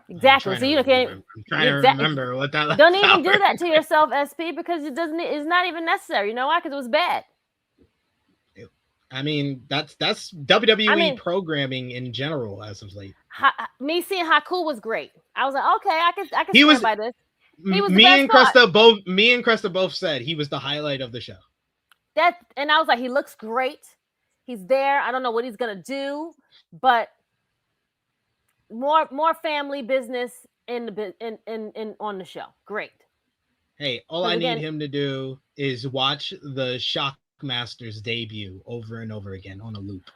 Exactly. So you can't. I'm trying to remember what that. Don't even do that to yourself, SP, because it's not even necessary. You know why? Because it was bad. I mean, that's WWE programming in general as of late. Me seeing Haku was great. I was like, okay, I can stand by this. He was me and Cresta both said he was the highlight of the show. And I was like, he looks great. He's there. I don't know what he's gonna do, but more family business in on the show. Great. Hey, all I need him to do is watch the Shockmaster's debut over and over again on a loop.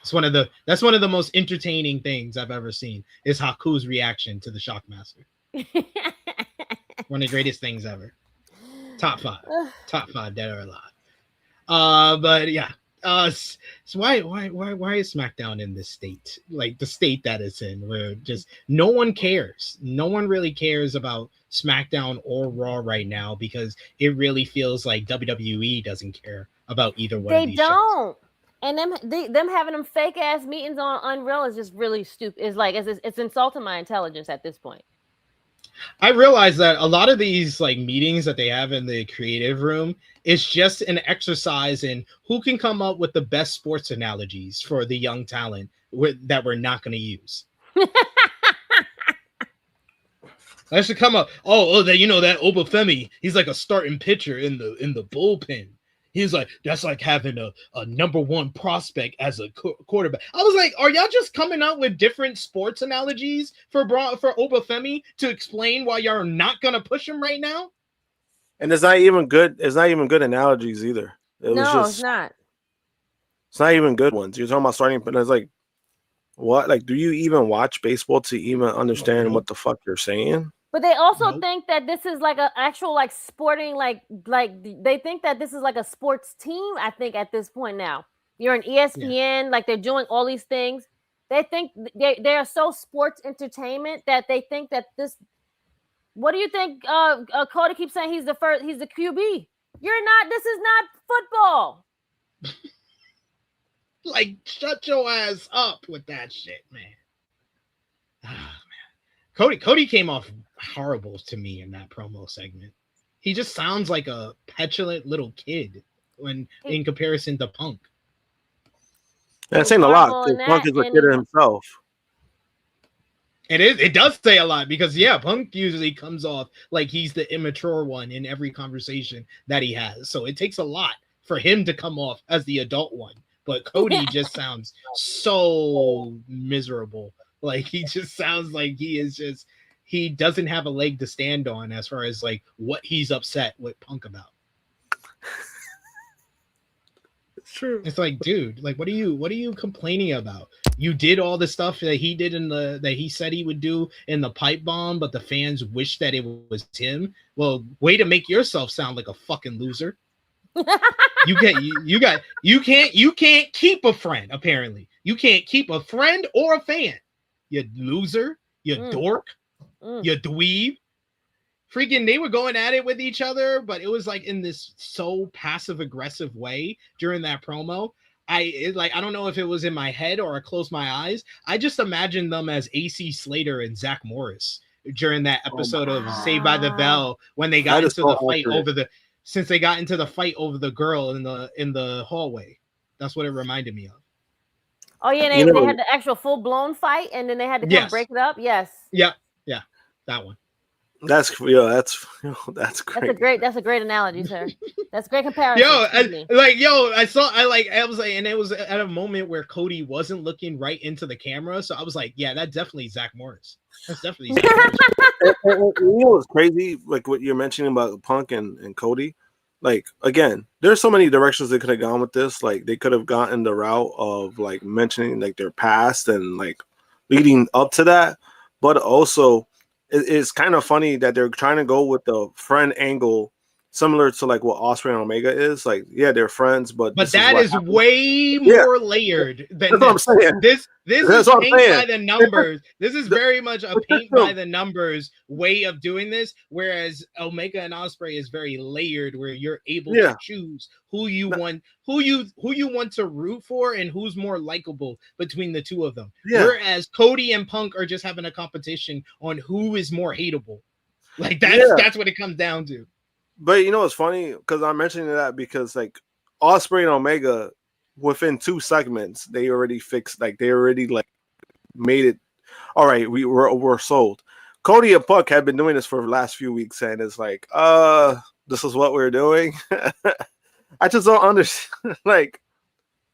That's one of the most entertaining things I've ever seen is Haku's reaction to the Shockmaster. One of the greatest things ever. Top five dead or alive. But yeah. So why is SmackDown in this state? Like the state that it's in, where just no one cares. No one really cares about SmackDown or Raw right now because it really feels like WWE doesn't care about either one of these shows. And them having them fake ass meetings on Unreal is just really stupid. It's insulting my intelligence at this point. I realize that a lot of these like meetings that they have in the creative room is just an exercise in who can come up with the best sports analogies for the young talent that we're not going to use. I should come up. That that Obafemi, he's like a starting pitcher in the bullpen. He's like, that's like having a number one prospect as a quarterback. I was like, are y'all just coming out with different sports analogies for Obafemi to explain why y'all are not gonna push him right now? And it's not even good. It's not even good analogies either. It's not. It's not even good ones. You're talking about starting, but it's like, what? Like, do you even watch baseball to even understand what the fuck you're saying? But they also think that this is like an actual like sporting like they think that this is like a sports team. I think at this point now, you're an ESPN, like they're doing all these things. They think they are so sports entertainment that they think that this. What do you think? Cody keeps saying he's the QB. You're not. This is not football. Like, shut your ass up with that shit, man. Ah, man. Cody came off horrible to me in that promo segment. He just sounds like a petulant little kid in comparison to Punk. That's saying a lot. Punk is a kid himself. It does say a lot because Punk usually comes off like he's the immature one in every conversation that he has. So it takes a lot for him to come off as the adult one. But Cody just sounds so miserable. Like he just sounds like he doesn't have a leg to stand on as far as like what he's upset with Punk about. It's true. It's like, dude, like what are you complaining about? You did all the stuff that he did that he said he would do in the pipe bomb, but the fans wish that it was him. Well, way to make yourself sound like a fucking loser. You can't keep a friend, apparently. You can't keep a friend or a fan. You loser, you dork. You dweeb. freaking they were going at it with each other, but it was like in this so passive aggressive way during that promo. I don't know if it was in my head or I closed my eyes. I just imagined them as AC Slater and Zach Morris during that episode of Saved by the Bell when they got into the fight over the fight over the girl in the hallway. That's what it reminded me of. Oh yeah, they had the actual full blown fight, and then they had to come break it up. Yes. Yeah, that one. That's great. That's a great analogy, sir. That's a great comparison. I was like, and it was at a moment where Cody wasn't looking right into the camera, so I was like, yeah, that's definitely Zach Morris. That's definitely Zach Morris. You know what's crazy? Like what you're mentioning about Punk and Cody. Like again, there's so many directions they could have gone with this. Like they could have gotten the route of like mentioning like their past and like leading up to that, but also it's kind of funny that they're trying to go with the friend angle, similar to like what Ospreay and Omega is. Like, yeah, they're friends, but that is way more layered than that's what I'm saying. This is paint by the numbers. This is very much a paint by the numbers way of doing this. Whereas Omega and Ospreay is very layered, where you're able to choose who you want to root for and who's more likable between the two of them. Whereas Cody and Punk are just having a competition on who is more hateable. Like that's what it comes down to. But you know what's funny? Because I'm mentioning that because like Ospreay and Omega, within 2 segments, they already fixed, like they already like made it. All right, we're sold. Cody and Punk have been doing this for the last few weeks, and it's like, this is what we're doing. I just don't understand. Like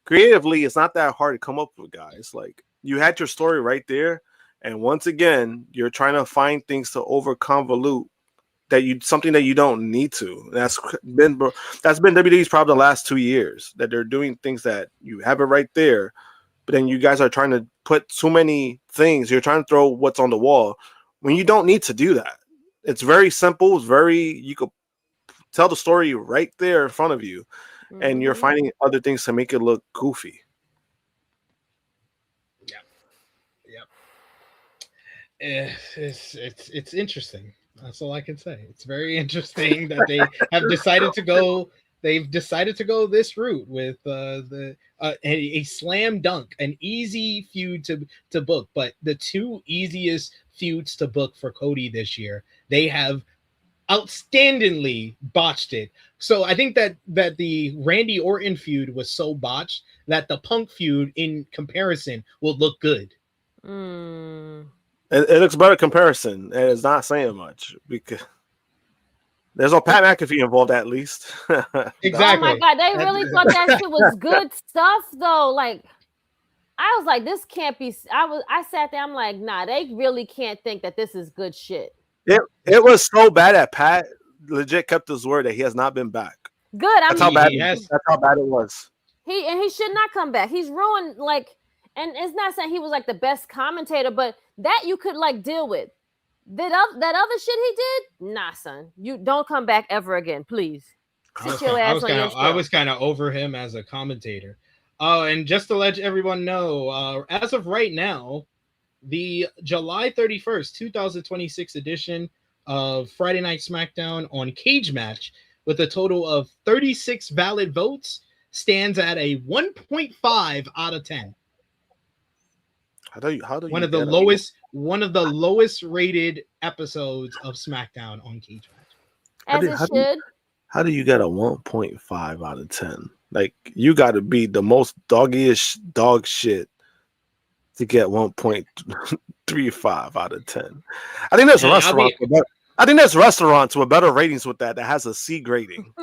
creatively, it's not that hard to come up with, guys. Like you had your story right there, and once again, you're trying to find things to over convolute something that you don't need to. That's been WWE's problem the last 2 years, that they're doing things that you have it right there, but then you guys are trying to put too many things. You're trying to throw what's on the wall when you don't need to do that. It's very simple. You could tell the story right there in front of you, and you're finding other things to make it look goofy. It's interesting. That's all I can say. It's very interesting that they have decided to go. They've decided to go this route with a slam dunk, an easy feud to book. But the 2 easiest feuds to book for Cody this year, they have outstandingly botched it. So I think that the Randy Orton feud was so botched that the Punk feud, in comparison, will look good. It looks better comparison, and it's not saying much because there's no Pat McAfee involved, at least. Exactly. Oh my God, they really thought that shit was good stuff, though. Like, I was like, this can't be. I sat there. I'm like, nah, they really can't think that this is good shit. It was so bad that Pat legit kept his word that he has not been back. Good. That's how bad it was. He should not come back. He's ruined. Like, and it's not saying he was like the best commentator, but that you could like deal with. That other shit he did, nah, son. You don't come back ever again, please. Sit your ass on your show. I was kind of over him as a commentator. Oh, and just to let everyone know, as of right now, the July 31st, 2026 edition of Friday Night SmackDown on Cage Match, with a total of 36 valid votes, stands at a 1.5 out of 10. How do you one of the lowest rated episodes of SmackDown on Cage Match. How do you get a 1.5 out of 10? Like, you got to be the most doggish dog shit to get 1.35 out of 10. I think there's restaurants with better ratings with that has a C grading.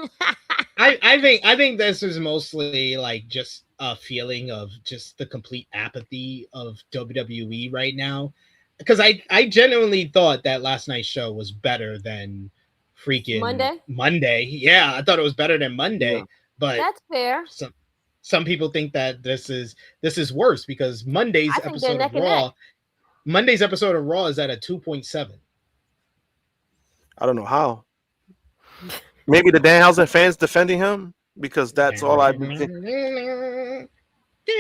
I think this is mostly like just a feeling of just the complete apathy of WWE right now, because I genuinely thought that last night's show was better than freaking Monday. Yeah, I thought it was better than Monday, but that's fair. Some people think that this is worse because Monday's episode of Raw is at a 2.7. I don't know how. Maybe the Danhausen fans defending him, because that's all I've been thinking.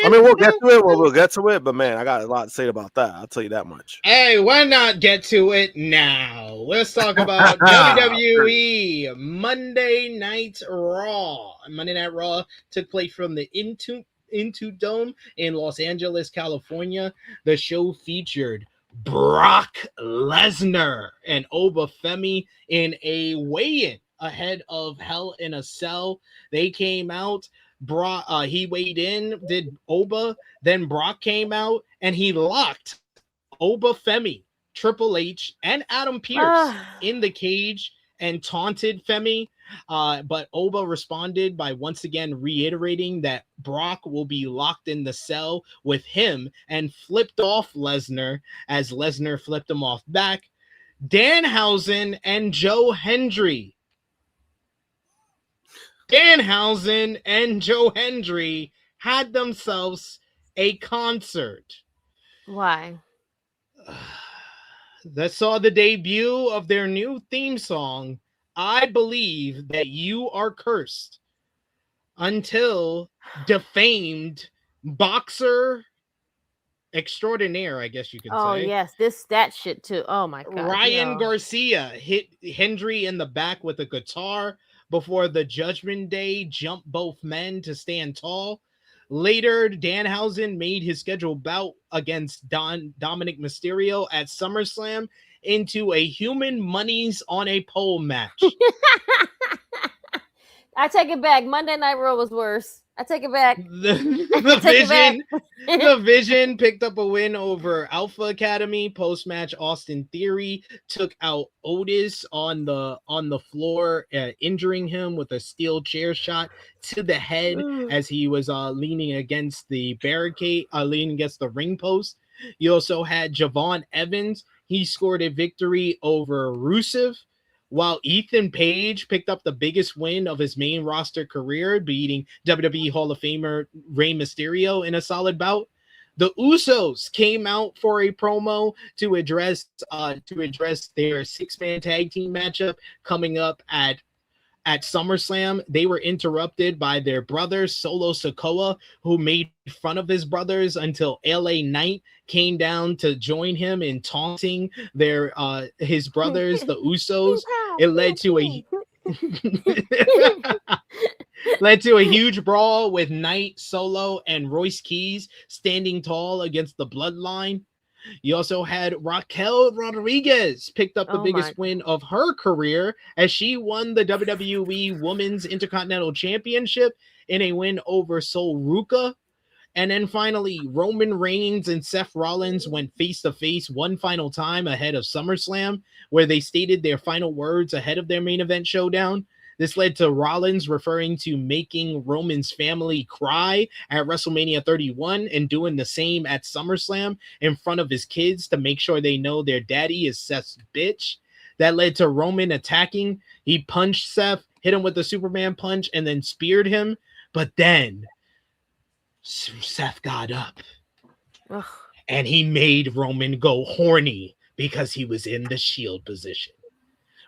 I mean, we'll get to it when we'll get to it, but man, I got a lot to say about that. I'll tell you that much. Hey, why not get to it now? Let's talk about WWE Monday Night Raw. Monday Night Raw took place from the Into Dome in Los Angeles, California. The show featured Brock Lesnar and Oba Femi in a weigh-in ahead of Hell in a Cell. They came out. He weighed in, did Oba, then Brock came out and he locked Oba Femi, Triple H, and Adam Pearce in the cage and taunted Femi. But Oba responded by once again reiterating that Brock will be locked in the cell with him and flipped off Lesnar as Lesnar flipped him off back. Danhausen and Joe Hendry. Danhausen and Joe Hendry had themselves a concert. Why? That saw the debut of their new theme song, I Believe That You Are Cursed, until defamed boxer extraordinaire, I guess you could say. Oh, yes, that shit too. Oh, my God. Ryan Garcia hit Hendry in the back with a guitar before the Judgment Day jumped both men to stand tall. Later, Danhausen made his scheduled bout against Dominic Mysterio at SummerSlam into a human monies on a pole match. I take it back. Monday Night Raw was worse. I take it back. The Vision picked up a win over Alpha Academy. Post-match, Austin Theory took out Otis on the floor, injuring him with a steel chair shot to the head as he was leaning against the barricade, leaning against the ring post. You also had Javon Evans. He scored a victory over Rusev, while Ethan Page picked up the biggest win of his main roster career, beating WWE Hall of Famer Rey Mysterio in a solid bout. The Usos came out for a promo to address their six-man tag team matchup coming up at SummerSlam. They were interrupted by their brother Solo Sikoa, who made fun of his brothers until LA Knight came down to join him in taunting his brothers, the Usos. It led to a huge brawl with Knight, Solo, and Royce Keys standing tall against the Bloodline. You also had Raquel Rodriguez picked up the biggest win of her career as she won the WWE Women's Intercontinental Championship in a win over Sol Ruca. And then finally, Roman Reigns and Seth Rollins went face-to-face one final time ahead of SummerSlam, where they stated their final words ahead of their main event showdown. This led to Rollins referring to making Roman's family cry at WrestleMania 31 and doing the same at SummerSlam in front of his kids to make sure they know their daddy is Seth's bitch. That led to Roman attacking. He punched Seth, hit him with the Superman punch, and then speared him. But then Seth got up and he made Roman go horny because he was in the shield position.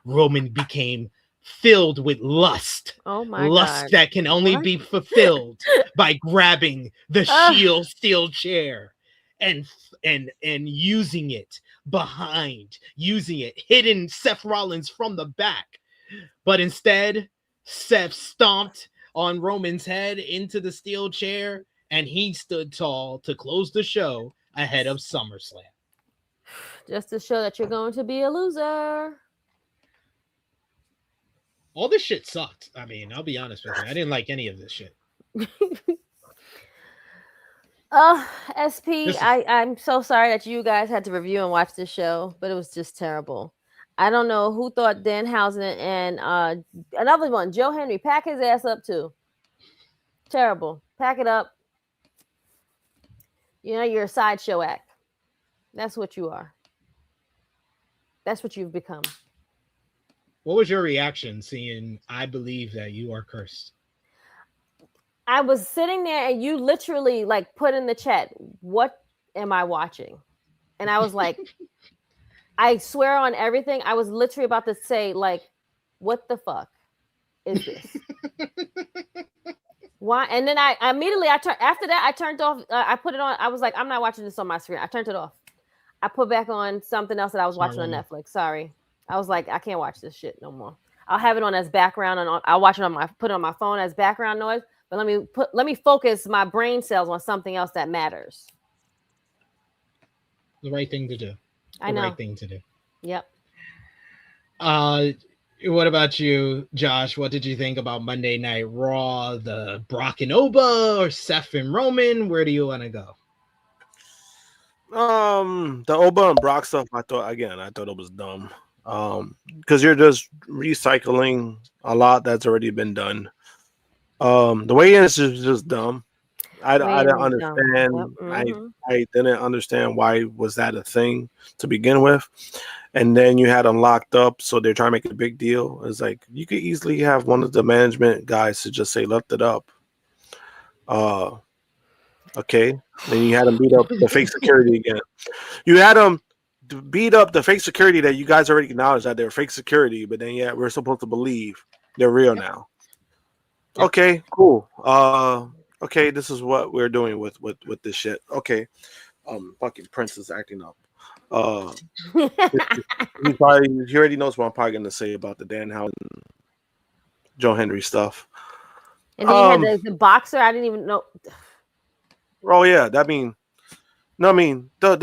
Roman became filled with lust. Oh my lust God. That can only be fulfilled by grabbing the shield steel chair and using it hitting Seth Rollins from the back. But instead, Seth stomped on Roman's head into the steel chair, and he stood tall to close the show ahead of SummerSlam. Just to show that you're going to be a loser. All this shit sucked. I mean, I'll be honest with you. I didn't like any of this shit. I'm so sorry that you guys had to review and watch this show, but it was just terrible. I don't know who thought Danhausen and another one, Joe Hendry, pack his ass up too. Terrible. Pack it up. You know, you're a sideshow act. That's what you are. That's what you've become. What was your reaction seeing I Believe That You Are Cursed? I was sitting there and you literally like put in the chat, what am I watching? And I was like, I swear on everything, I was literally about to say, like, what the fuck is this? Why? And then I immediately after that I turned off. I put it on. I was like, I'm not watching this on my screen. I turned it off. I put back on something else that I was watching on Netflix. Sorry, I was like, I can't watch this shit no more. I'll have it on as background, and I'll watch it put it on my phone as background noise. But let me focus my brain cells on something else that matters. The right thing to do. I know. Right thing to do. Yep. What about you, Josh? What did you think about Monday Night Raw, the Brock and Oba, or Seth and Roman? Where do you want to go? The Oba and Brock stuff, I thought it was dumb. Because you're just recycling a lot that's already been done. The way in is just dumb. I didn't understand. Yep. Mm-hmm. I didn't understand why was that a thing to begin with. And then you had them locked up, so they're trying to make a big deal. It's like you could easily have one of the management guys to just say, "Lift it up." Okay. Then you had them beat up the fake security again. You had them beat up the fake security that you guys already acknowledged that they're fake security, but then we're supposed to believe they're real now. Okay, cool. Okay, this is what we're doing with this shit. Okay. Fucking Prince is acting up. He already knows what I'm probably gonna say about the Danhausen Joe Hendry stuff. And then you had the boxer. I didn't even know. Oh yeah, the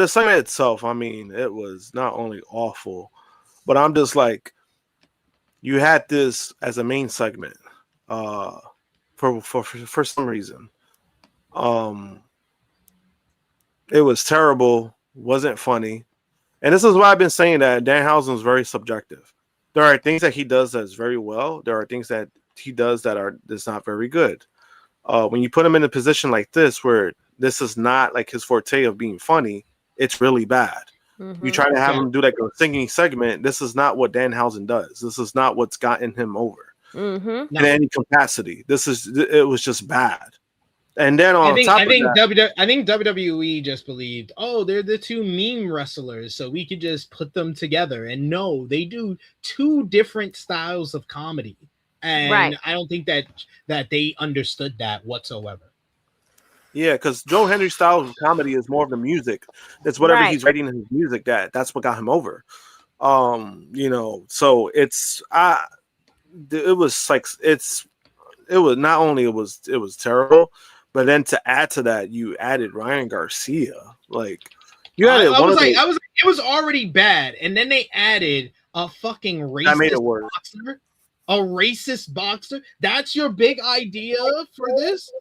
segment itself. I mean, it was not only awful, but I'm just like, you had this as a main segment, for some reason. It was terrible. Wasn't funny. And this is why I've been saying that Danhausen is very subjective. There are things that he does that's very well. There are things that he does that's not very good. When you put him in a position like this, where this is not like his forte of being funny, it's really bad. Mm-hmm. You try to have him do like a singing segment. This is not what Danhausen does. This is not what's gotten him over in any capacity. It was just bad. And then I think WWE just believed, oh, they're the two meme wrestlers, so we could just put them together. And no, they do two different styles of comedy. And I don't think that they understood that whatsoever. Yeah, because Joe Hendry's style of comedy is more of the music. It's whatever he's writing in his music that's what got him over. So it's it was terrible. But then to add to that, you added Ryan Garcia. Like you added it was already bad, and then they added a fucking racist boxer. A racist boxer. That's your big idea for this?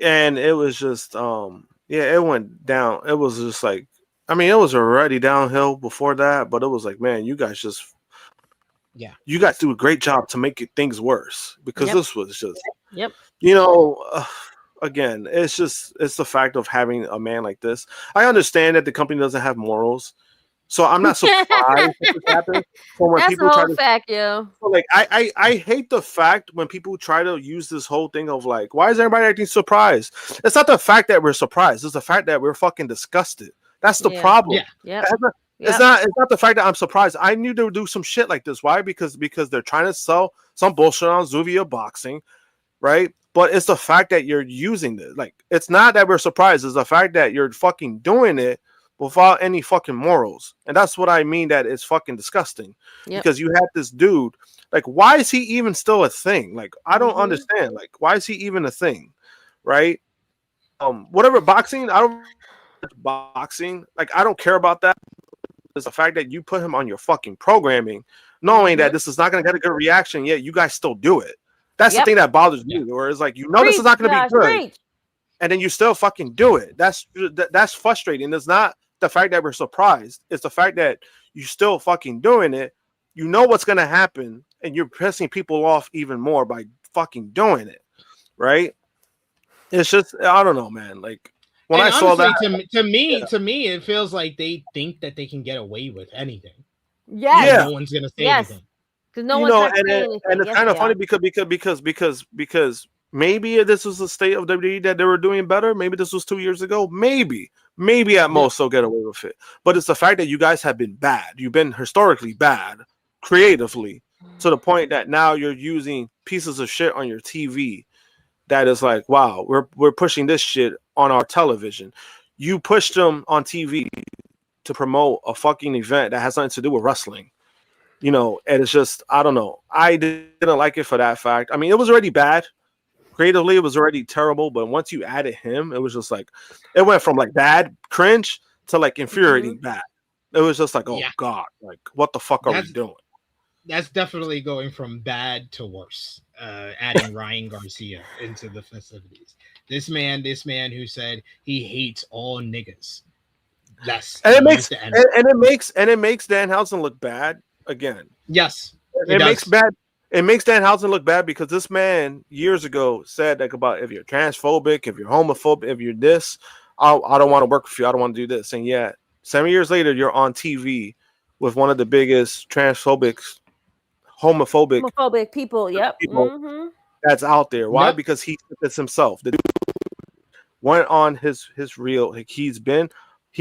And it was just it went down. It was just like, I mean, it was already downhill before that, but it was like, man, you guys you guys do a great job to make things worse, because this was just again, it's the fact of having a man like this. I understand that the company doesn't have morals, so I'm not surprised that this happens. When that's people the whole fact, yo. Like I hate the fact when people try to use this whole thing of like, why is everybody acting surprised? It's not the fact that we're surprised. It's the fact that we're fucking disgusted. That's the problem. Yeah. It's not the fact that I'm surprised. I knew they would do some shit like this. Why? Because they're trying to sell some bullshit on Giulia boxing, right? But it's the fact that you're using this. Like, it's not that we're surprised. It's the fact that you're fucking doing it without any fucking morals. And that's what I mean, that it's fucking disgusting. Because you had this dude, like, why is he even still a thing? Like, I don't understand. Like, why is he even a thing? Right? Whatever boxing, I don't care about that. It's the fact that you put him on your fucking programming, knowing that this is not going to get a good reaction, yet you guys still do it. That's the thing that bothers me, where it's like, this is not going to be good, and then you still fucking do it. That's frustrating. It's not the fact that we're surprised. It's the fact that you still fucking doing it. You know what's going to happen, and you're pissing people off even more by fucking doing it, right? It's just, I don't know, man. Like, when I saw that, to me, it feels like they think that they can get away with anything. No one's gonna say anything. Because no one's and it's kind of funny because maybe this was the state of WWE that they were doing better. Maybe this was 2 years ago. Maybe at most they'll get away with it. But it's the fact that you guys have been bad. You've been historically bad, creatively, to the point that now you're using pieces of shit on your TV that is like, wow, we're pushing this shit on our television. You pushed them on TV to promote a fucking event that has nothing to do with wrestling. You know, and it's just, I don't know. I didn't like it for that fact. I mean, it was already bad. Creatively, it was already terrible, but once you added him, it was just like, it went from like bad cringe to like infuriating bad. It was just like, oh God, like what the fuck are we doing? That's definitely going from bad to worse. Adding Ryan Garcia into the festivities. This man who said he hates all niggas. It makes Danhausen look bad again. Yes, it makes Danhausen look bad because this man years ago said like about if you're transphobic, if you're homophobic, if you're this, I don't want to work with you. I don't want to do this. And yet 7 years later, you're on TV with one of the biggest homophobic people. Yep. That's out there. Why? Because he did this himself. The dude went on his real. Like he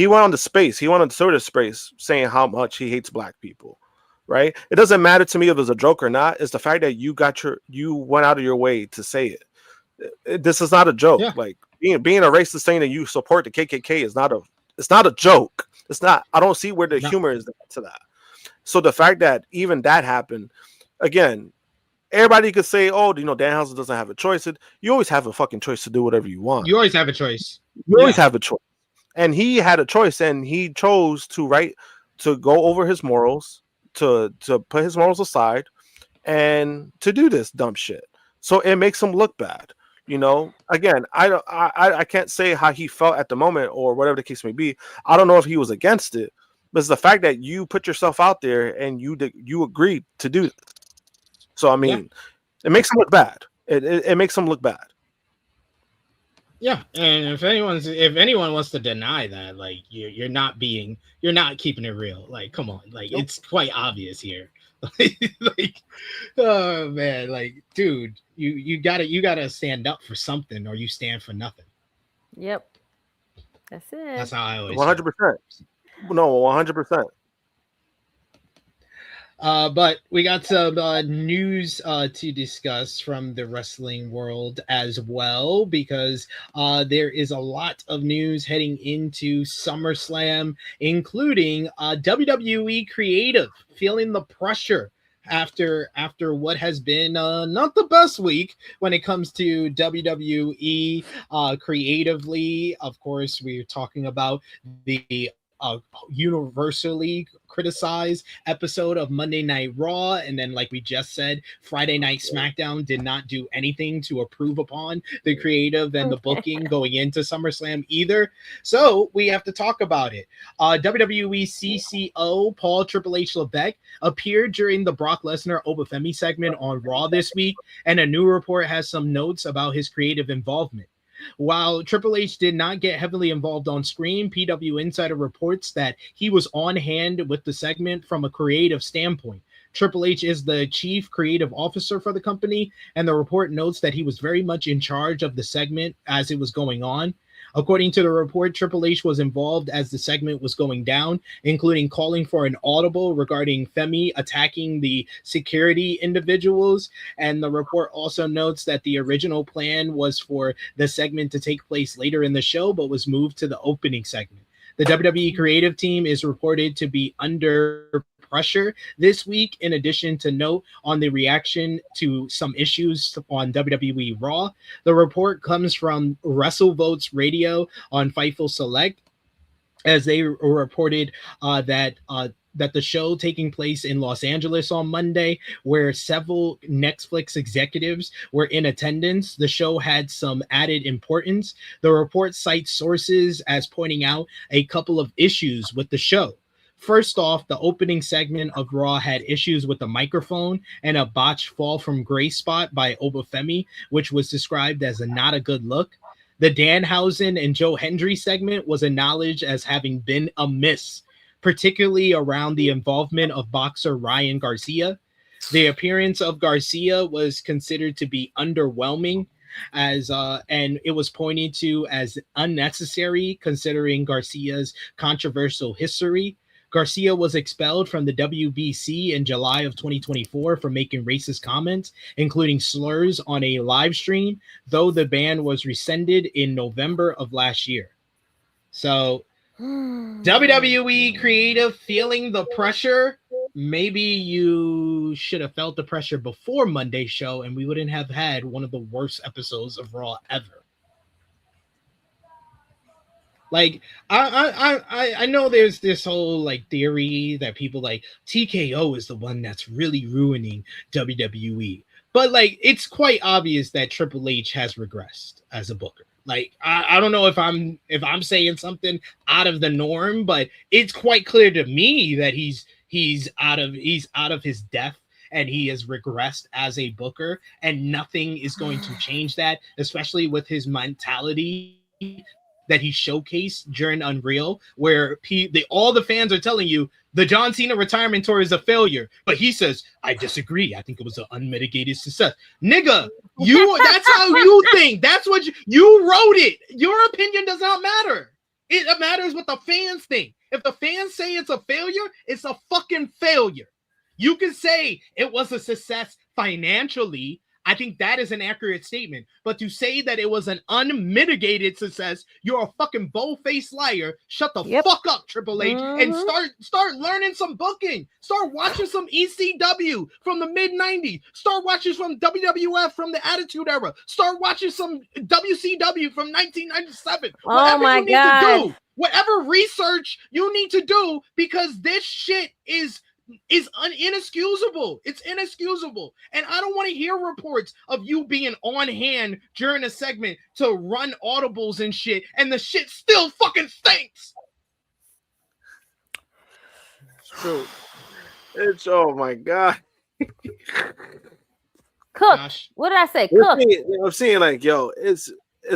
went on the space. He went on the Twitter space saying how much he hates black people. Right? It doesn't matter to me if it's a joke or not. It's the fact that you went out of your way to say it. This is not a joke. Yeah. Like being a racist saying that you support the KKK is not a joke. It's not. I don't see where the humor is to that. So the fact that even that happened, again, everybody could say, "Oh, you know, Danhausen doesn't have a choice." You always have a fucking choice to do whatever you want. You always have a choice. You always have a choice, and he had a choice, and he chose to go over his morals, to put his morals aside, and to do this dumb shit. So it makes him look bad. You know, again, I can't say how he felt at the moment or whatever the case may be. I don't know if he was against it, but it's the fact that you put yourself out there and you agreed to do this. So I mean, it makes him look bad. It makes him look bad. Yeah, and if anyone wants to deny that, like you're not keeping it real. Like, come on, like it's quite obvious here. Like, oh man, like, dude, you gotta stand up for something, or you stand for nothing. Yep, that's it. That's how I always. 100%. No, 100%. But we got some news to discuss from the wrestling world as well, because there is a lot of news heading into SummerSlam, including WWE Creative feeling the pressure after what has been not the best week when it comes to WWE creatively. Of course, we're talking about the universally criticized episode of Monday Night Raw, and then, like we just said, Friday Night SmackDown did not do anything to improve upon the creative and the booking going into SummerSlam either. So we have to talk about it. WWE CCO Paul Triple H Levesque appeared during the Brock Lesnar Obafemi segment on Raw this week, and a new report has some notes about his creative involvement. While Triple H did not get heavily involved on screen, PW Insider reports that he was on hand with the segment from a creative standpoint. Triple H is the chief creative officer for the company, and the report notes that he was very much in charge of the segment as it was going on. According to the report, Triple H was involved as the segment was going down, including calling for an audible regarding Femi attacking the security individuals. And the report also notes that the original plan was for the segment to take place later in the show, but was moved to the opening segment. The WWE creative team is reported to be under pressure this week, in addition to note on the reaction to some issues on WWE Raw. The report comes from WrestleVotes Radio on Fightful Select, as they reported that the show taking place in Los Angeles on Monday, where several Netflix executives were in attendance, the show had some added importance. The report cites sources as pointing out a couple of issues with the show. First off, the opening segment of Raw had issues with the microphone and a botched fall from grace spot by Obafemi, which was described as not a good look. The Danhausen and Joe Hendry segment was acknowledged as having been a miss, particularly around the involvement of boxer Ryan Garcia. The appearance of Garcia was considered to be underwhelming, and it was pointed to as unnecessary considering Garcia's controversial history. Garcia was expelled from the WBC in July of 2024 for making racist comments, including slurs on a live stream, though the ban was rescinded in November of last year. So WWE creative feeling the pressure. Maybe you should have felt the pressure before Monday's show and we wouldn't have had one of the worst episodes of Raw ever. Like, I know there's this whole like theory that people like TKO is the one that's really ruining WWE. But like, it's quite obvious that Triple H has regressed as a booker. Like, I don't know if I'm saying something out of the norm, but it's quite clear to me that he's out of his depth and he has regressed as a booker, and nothing is going to change that, especially with his mentality that he showcased during Unreal, where all the fans are telling you the John Cena retirement tour is a failure, but he says, I disagree. I think it was an unmitigated success. Nigga, that's how you think. That's what you wrote it. Your opinion does not matter. It matters what the fans think. If the fans say it's a failure, it's a fucking failure. You can say it was a success financially. I think that is an accurate statement. But to say that it was an unmitigated success, you're a fucking bold-faced liar. Shut the fuck up, Triple H, and start learning some booking. Start watching some ECW from the mid-90s. Start watching some WWF from the Attitude Era. Start watching some WCW from 1997. Whatever research you need to do, because this shit is inexcusable. It's inexcusable. And I don't want to hear reports of you being on hand during a segment to run audibles and shit, and the shit still fucking stinks. It's true. It's, oh my God. Cook. Gosh. What did I say? Cook. I'm seeing like, yo, it's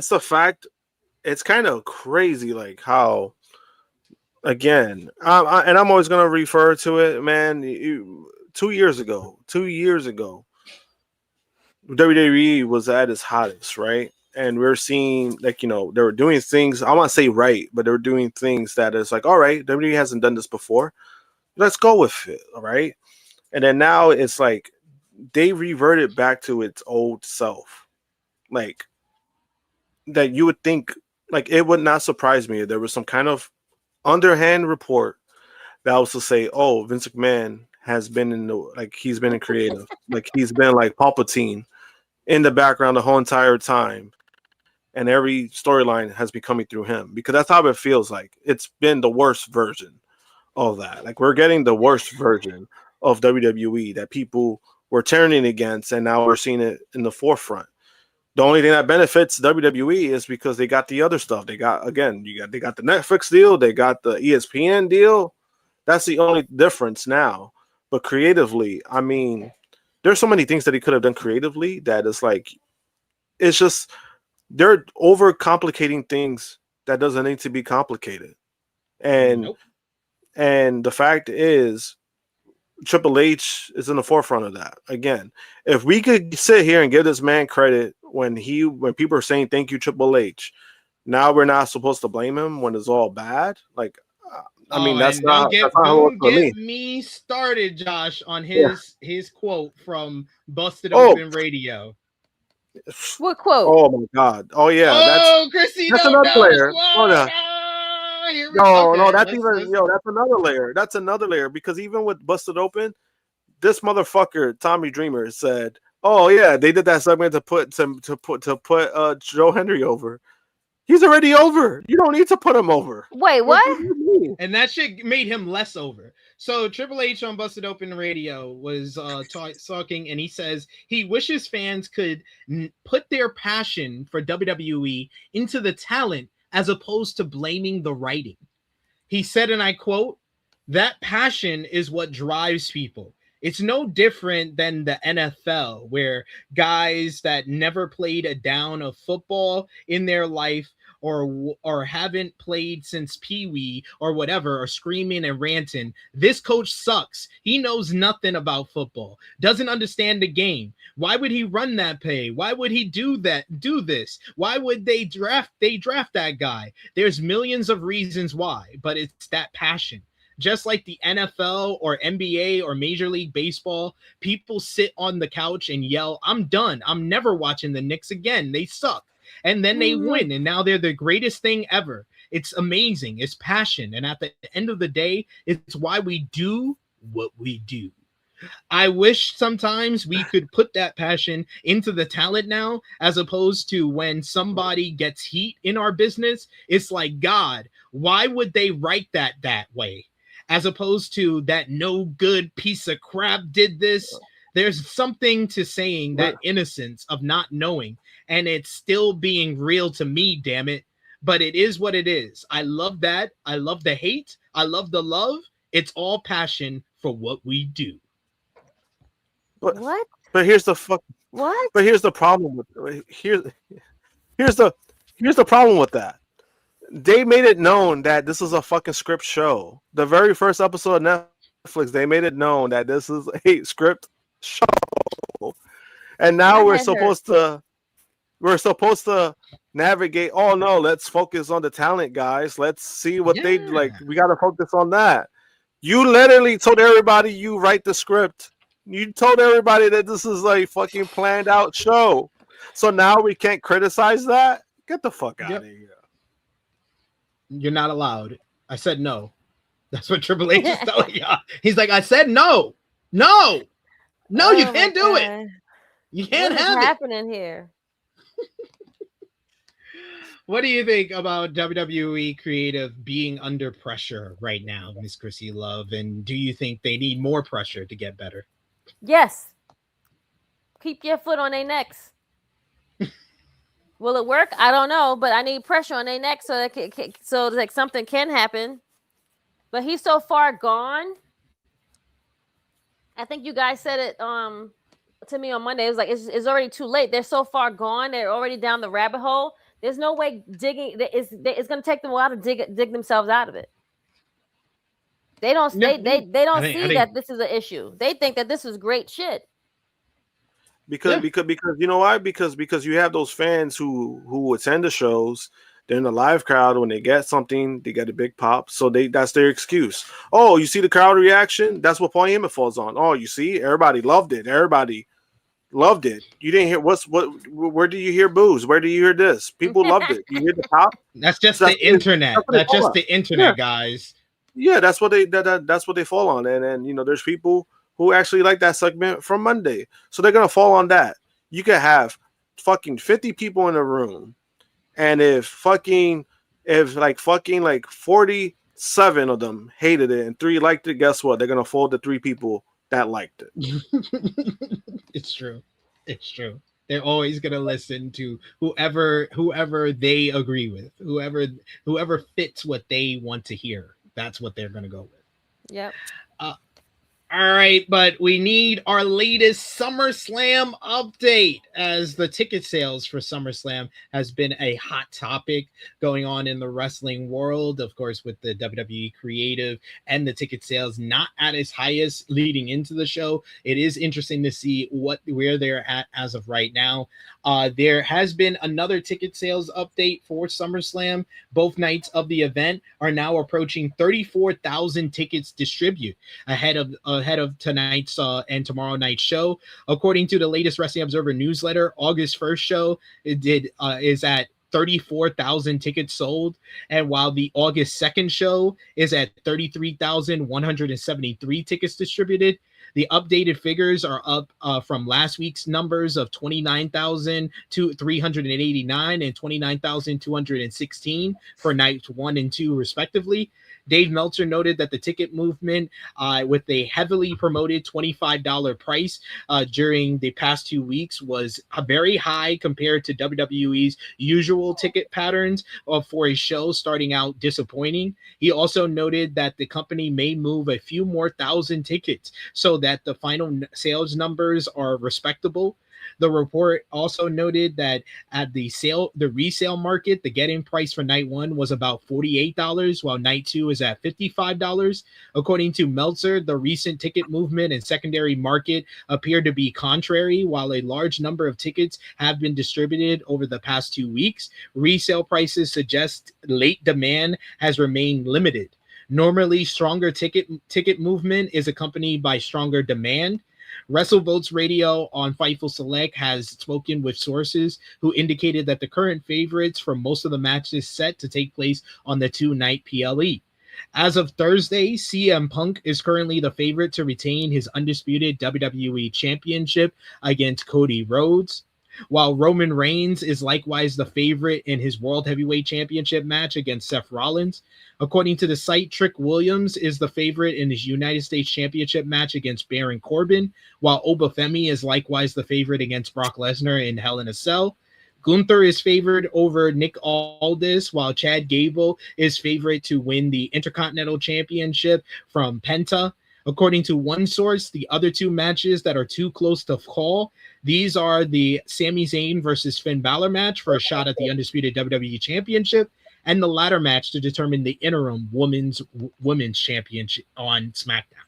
the fact. It's kind of crazy, like how, again, and I'm always gonna refer to it, man. 2 years ago, WWE was at its hottest, right? And we're seeing, like, you know, they were doing things. I want to say right, but they were doing things that is like, all right, WWE hasn't done this before. Let's go with it, all right. And then now it's like they reverted back to its old self, like that. You would think, like, it would not surprise me if there was some kind of underhand report that was to say, oh, Vince McMahon has been he's been in creative, like he's been like Palpatine in the background the whole entire time, and every storyline has been coming through him, because that's how it feels like. It's been the worst version of that. Like, we're getting the worst version of WWE that people were turning against, and now we're seeing it in the forefront. The only thing that benefits WWE is because they got the other stuff. They got the Netflix deal, they got the ESPN deal. That's the only difference now. But creatively, I mean, there's so many things that he could have done creatively that is like, it's just, they're overcomplicating things that doesn't need to be complicated. And and the fact is, Triple H is in the forefront of that. Again, if we could sit here and give this man credit when people are saying thank you, Triple H, now we're not supposed to blame him when it's all bad. Like, I mean, don't get me started, Josh, on his quote from Busted Open Radio. What quote? Oh my God! Oh yeah, Krssi, that's another player. That's another layer. That's another layer, because even with Busted Open, this motherfucker Tommy Dreamer said, "Oh yeah, they did that segment to put Joe Hendry over. He's already over. You don't need to put him over." Wait, what? And that shit made him less over. So Triple H on Busted Open Radio was talking, and he says he wishes fans could put their passion for WWE into the talent as opposed to blaming the writing. He said, and I quote, "That passion is what drives people. It's no different than the NFL, where guys that never played a down of football in their life or haven't played since Pee-wee or whatever are screaming and ranting, 'This coach sucks. He knows nothing about football. Doesn't understand the game. Why would he run that play? Why would he do this? Why would they draft that guy?' There's millions of reasons why, but it's that passion. just like the NFL or NBA or Major League Baseball, people sit on the couch and yell, I'm done. I'm never watching the Knicks again. They suck. And then they win, and now they're the greatest thing ever. It's amazing. It's passion. And at the end of the day, it's why we do what we do. I wish sometimes we could put that passion into the talent now, as opposed to when somebody gets heat in our business. It's like, God, why would they write that way? As opposed to that no good piece of crap did this. There's something to saying that innocence of not knowing, and it's still being real to me, damn it. But it is what it is. I love that. I love the hate. I love the love. It's all passion for what we do. What? But here's the fuck. What? But here's the problem with here's the problem with that. They made it known that this is a fucking script show. The very first episode of Netflix, they made it known that this is a script show. And now we're supposed to navigate. Oh no, let's focus on the talent, guys. Let's see what they like. We got to focus on that. You literally told everybody you write the script. You told everybody that this is a fucking planned out show. So now we can't criticize that? Get the fuck out of here. You're not allowed. I said no. That's what Triple H is telling you. He's like, I said no. No, you can't do it. You can't have it. What's happening here? What do you think about WWE creative being under pressure right now, Miss Krssi Luv? And do you think they need more pressure to get better? Yes. Keep your foot on their necks. Will it work? I don't know, but I need pressure on their neck so that something can happen. But he's so far gone. I think you guys said it to me on Monday. It was like it's already too late. They're so far gone. They're already down the rabbit hole. There's no way digging. It's going to take them a while to dig themselves out of it. They don't. They don't see that this is an issue. They think that this is great shit. Because you know why? Because you have those fans who attend the shows. They're in the live crowd. When they get something, they get a big pop. So that's their excuse. Oh, you see the crowd reaction? That's what Paul Heyman falls on. Oh, you see, everybody loved it. Everybody loved it. You didn't hear where do you hear boos? Where do you hear this? People loved it. You hear the pop? That's just the internet. That's just the internet, guys. Yeah, that's what they fall on. And you know, there's people who actually like that segment from Monday. So they're gonna fall on that. You could have fucking 50 people in a room, and if 47 of them hated it and 3 liked it, guess what? They're gonna fold the 3 people that liked it. It's true. They're always gonna listen to whoever they agree with, whoever fits what they want to hear. That's what they're gonna go with. Yep. All right, but we need our latest SummerSlam update, as the ticket sales for SummerSlam has been a hot topic going on in the wrestling world, of course, with the WWE creative and the ticket sales not at its highest leading into the show. It is interesting to see where they're at as of right now. There has been another ticket sales update for SummerSlam. Both nights of the event are now approaching 34,000 tickets distributed ahead of tonight's and tomorrow night's show. According to the latest Wrestling Observer newsletter, August 1st show is at 34,000 tickets sold, and while the August 2nd show is at 33,173 tickets distributed. The updated figures are up from last week's numbers of 29,389 and 29,216 for nights 1 and 2, respectively. Dave Meltzer noted that the ticket movement with a heavily promoted $25 price during the past 2 weeks was very high compared to WWE's usual ticket patterns for a show starting out disappointing. He also noted that the company may move a few more thousand tickets so that the final sales numbers are respectable. The report also noted that at the resale market, the get-in price for night 1 was about $48, while night 2 is at $55. According to Meltzer, the recent ticket movement and secondary market appear to be contrary. While a large number of tickets have been distributed over the past 2 weeks, resale prices suggest late demand has remained limited. Normally, stronger ticket movement is accompanied by stronger demand. WrestleVotes Radio on Fightful Select has spoken with sources who indicated that the current favorites for most of the matches set to take place on the two-night PLE. As of Thursday, CM Punk is currently the favorite to retain his undisputed WWE Championship against Cody Rhodes, while Roman Reigns is likewise the favorite in his World Heavyweight Championship match against Seth Rollins. According to the site, Trick Williams is the favorite in his United States Championship match against Baron Corbin, while Obafemi is likewise the favorite against Brock Lesnar in Hell in a Cell. Gunther is favored over Nick Aldis, while Chad Gable is favorite to win the Intercontinental Championship from Penta. According to one source, the other two matches that are too close to call, these are the Sami Zayn versus Finn Balor match for a shot at the undisputed WWE Championship, and the ladder match to determine the interim women's championship on SmackDown.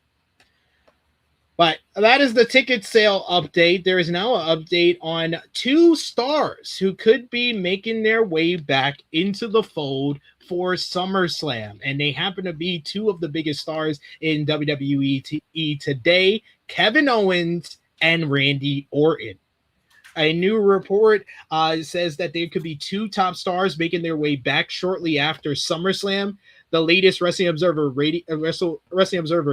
But that is the ticket sale update. There is now an update on two stars who could be making their way back into the fold for SummerSlam. And they happen to be two of the biggest stars in WWE today, Kevin Owens and Randy Orton. A new report says that there could be two top stars making their way back shortly after SummerSlam. The latest Wrestling Observer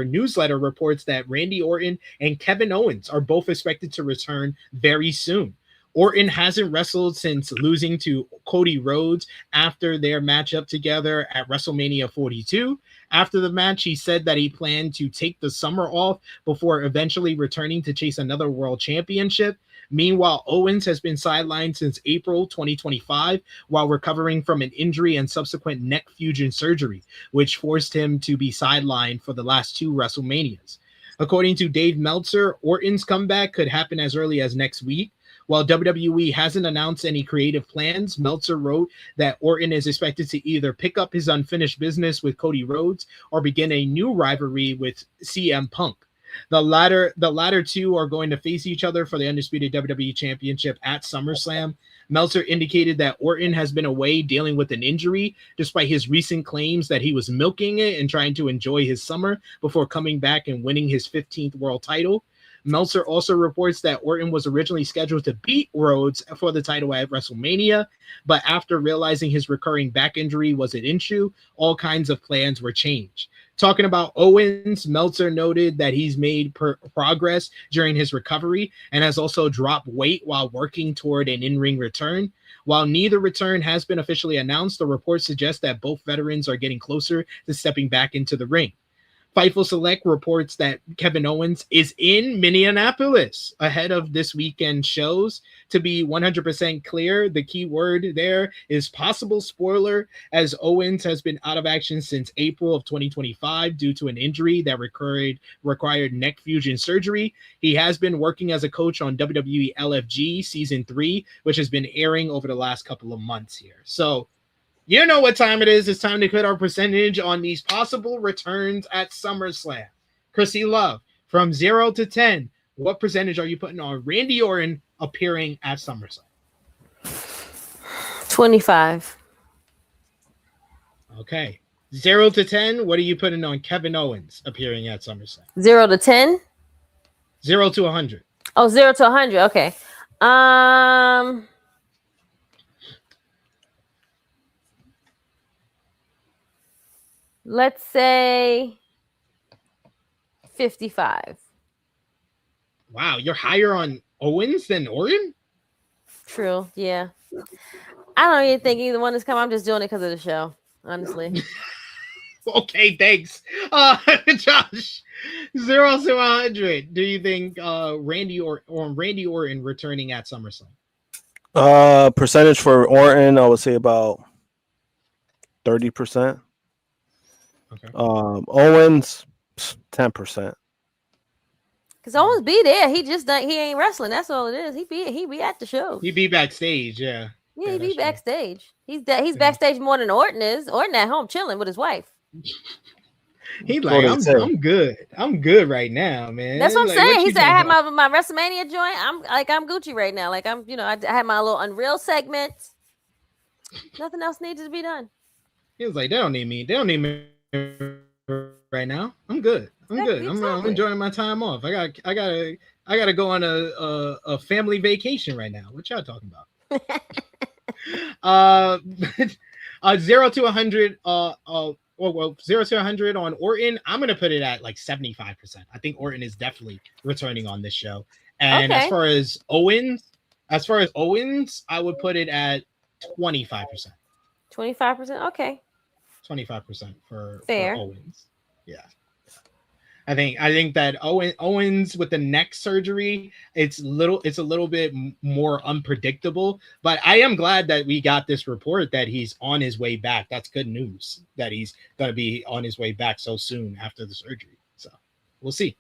newsletter reports that Randy Orton and Kevin Owens are both expected to return very soon. Orton hasn't wrestled since losing to Cody Rhodes after their matchup together at WrestleMania 42. After the match, he said that he planned to take the summer off before eventually returning to chase another world championship. Meanwhile, Owens has been sidelined since April 2025 while recovering from an injury and subsequent neck fusion surgery, which forced him to be sidelined for the last two WrestleManias. According to Dave Meltzer, Orton's comeback could happen as early as next week. While WWE hasn't announced any creative plans, Meltzer wrote that Orton is expected to either pick up his unfinished business with Cody Rhodes or begin a new rivalry with CM Punk. The latter two are going to face each other for the undisputed WWE Championship at SummerSlam. Meltzer indicated that Orton has been away dealing with an injury, despite his recent claims that he was milking it and trying to enjoy his summer before coming back and winning his 15th world title. Meltzer also reports that Orton was originally scheduled to beat Rhodes for the title at WrestleMania, but after realizing his recurring back injury was an issue, all kinds of plans were changed. Talking about Owens, Meltzer noted that he's made progress during his recovery and has also dropped weight while working toward an in-ring return. While neither return has been officially announced, the report suggests that both veterans are getting closer to stepping back into the ring. Fightful Select reports that Kevin Owens is in Minneapolis ahead of this weekend shows. To be 100% clear, the key word there is possible spoiler, as Owens has been out of action since April of 2025 due to an injury that required neck fusion surgery. He has been working as a coach on WWE LFG Season 3, which has been airing over the last couple of months here. So, you know what time it is. It's time to put our percentage on these possible returns at SummerSlam. Krssi Luv, from 0 to 10, what percentage are you putting on Randy Orton appearing at SummerSlam? 25. Okay. 0 to 10, what are you putting on Kevin Owens appearing at SummerSlam? 0 to 10? 0 to 100. Oh, 0 to 100. Okay. Let's say 55. Wow, you're higher on Owens than Orton? True, yeah. I don't even think either one is coming. I'm just doing it because of the show, honestly. Okay, thanks. Josh, 0 to 100. Do you think Randy Orton returning at SummerSlam? Percentage for Orton, I would say about 30%. Okay. Owens, 10%. Because Owens be there. He ain't wrestling. That's all it is. He be at the show. He be backstage, yeah. Yeah, he be backstage. He's backstage more than Orton is. Orton at home chilling with his wife. He's like, I'm good. I'm good right now, man. That's what I'm like, saying. He said, I had my WrestleMania joint. I'm Gucci right now. Like I had my little Unreal segment. Nothing else needed to be done. He was like, they don't need me. They don't need me right now. I'm good. I'm good. I'm enjoying my time off. I gotta go on a family vacation right now. What y'all talking about? 0 to 100. 0 to 100 on Orton. I'm gonna put it at like 75%. I think Orton is definitely returning on this show. And as far as Owens, I would put it at 25%. 25%. Okay. 25% for Owens. Yeah. I think that Owens with the neck surgery, it's a little bit more unpredictable, but I am glad that we got this report that he's on his way back. That's good news that he's going to be on his way back so soon after the surgery. So we'll see.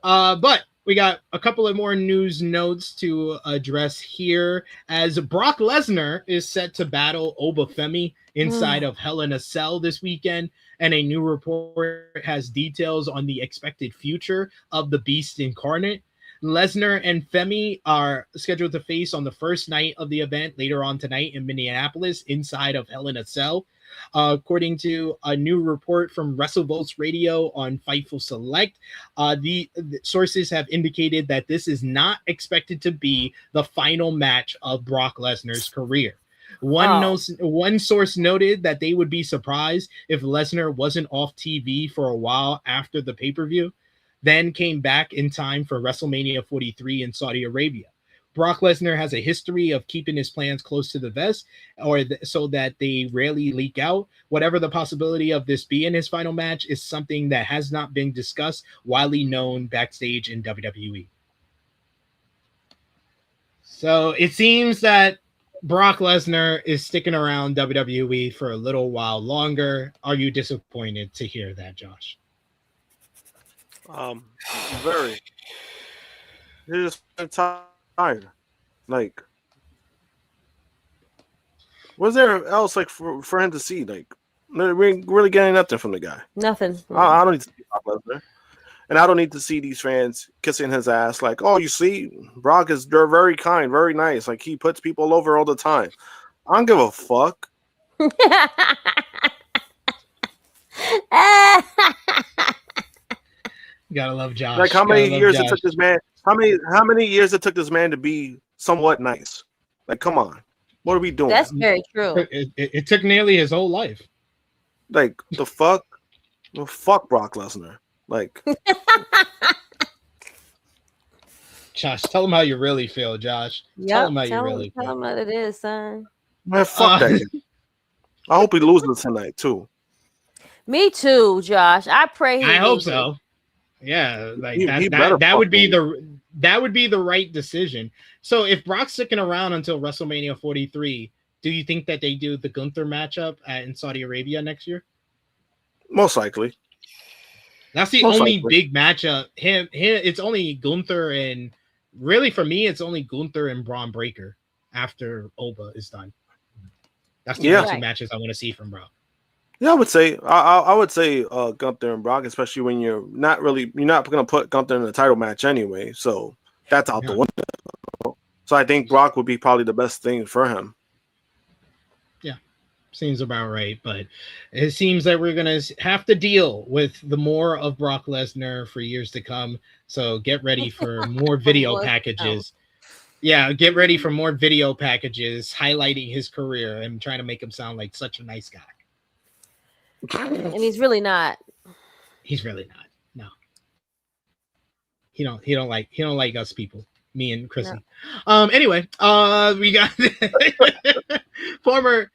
But we got a couple of more news notes to address here, as Brock Lesnar is set to battle Obafemi inside of Hell in a Cell this weekend, and a new report has details on the expected future of the Beast Incarnate. Lesnar and Femi are scheduled to face on the first night of the event later on tonight in Minneapolis inside of Hell in a Cell. According to a new report from WrestleVotes Radio on Fightful Select, the sources have indicated that this is not expected to be the final match of Brock Lesnar's career. One source noted that they would be surprised if Lesnar wasn't off TV for a while after the pay-per-view, then came back in time for WrestleMania 43 in Saudi Arabia. Brock Lesnar has a history of keeping his plans close to the vest, so that they rarely leak out. Whatever the possibility of this being his final match is something that has not been discussed, widely known backstage in WWE. So it seems that Brock Lesnar is sticking around WWE for a little while longer. Are you disappointed to hear that, Josh? Very. He's tired. Like, what's there else like for him to see? Like, we're really getting nothing from the guy. Nothing. I don't need to see Brock Lesnar. And I don't need to see these fans kissing his ass like, oh, you see, Brock is very kind, very nice. Like, he puts people over all the time. I don't give a fuck. You gotta love Josh. Like, how many years it took this man? How many years it took this man to be somewhat nice? Like, come on, what are we doing? That's very true. It took nearly his whole life. Like, the fuck, fuck Brock Lesnar. Like, Josh, tell him how you really feel, Josh. Tell him how you really feel. Tell him what it is, son. Man, fuck that. I hope he loses tonight too. Me too, Josh. I pray. I hope so. Yeah, like that would be the right decision. So if Brock's sticking around until WrestleMania 43, do you think that they do the Gunther matchup in Saudi Arabia next year? Most likely. That's the only big matchup. Him, it's only Gunther, and really for me, it's only Gunther and Braun Breaker after Oba is done. That's the only two matches I want to see from Brock. Yeah, I would say Gunther and Brock, especially when you're not going to put Gunther in a title match anyway. So that's out the window. So I think Brock would be probably the best thing for him. Seems about right, but it seems that we're going to have to deal with the more of Brock Lesnar for years to come. So get ready for more video packages. Yeah, get ready for more video packages highlighting his career and trying to make him sound like such a nice guy. And he's really not. He's really not. No. He don't like us people. Me and Krssi. No. Anyway, we got former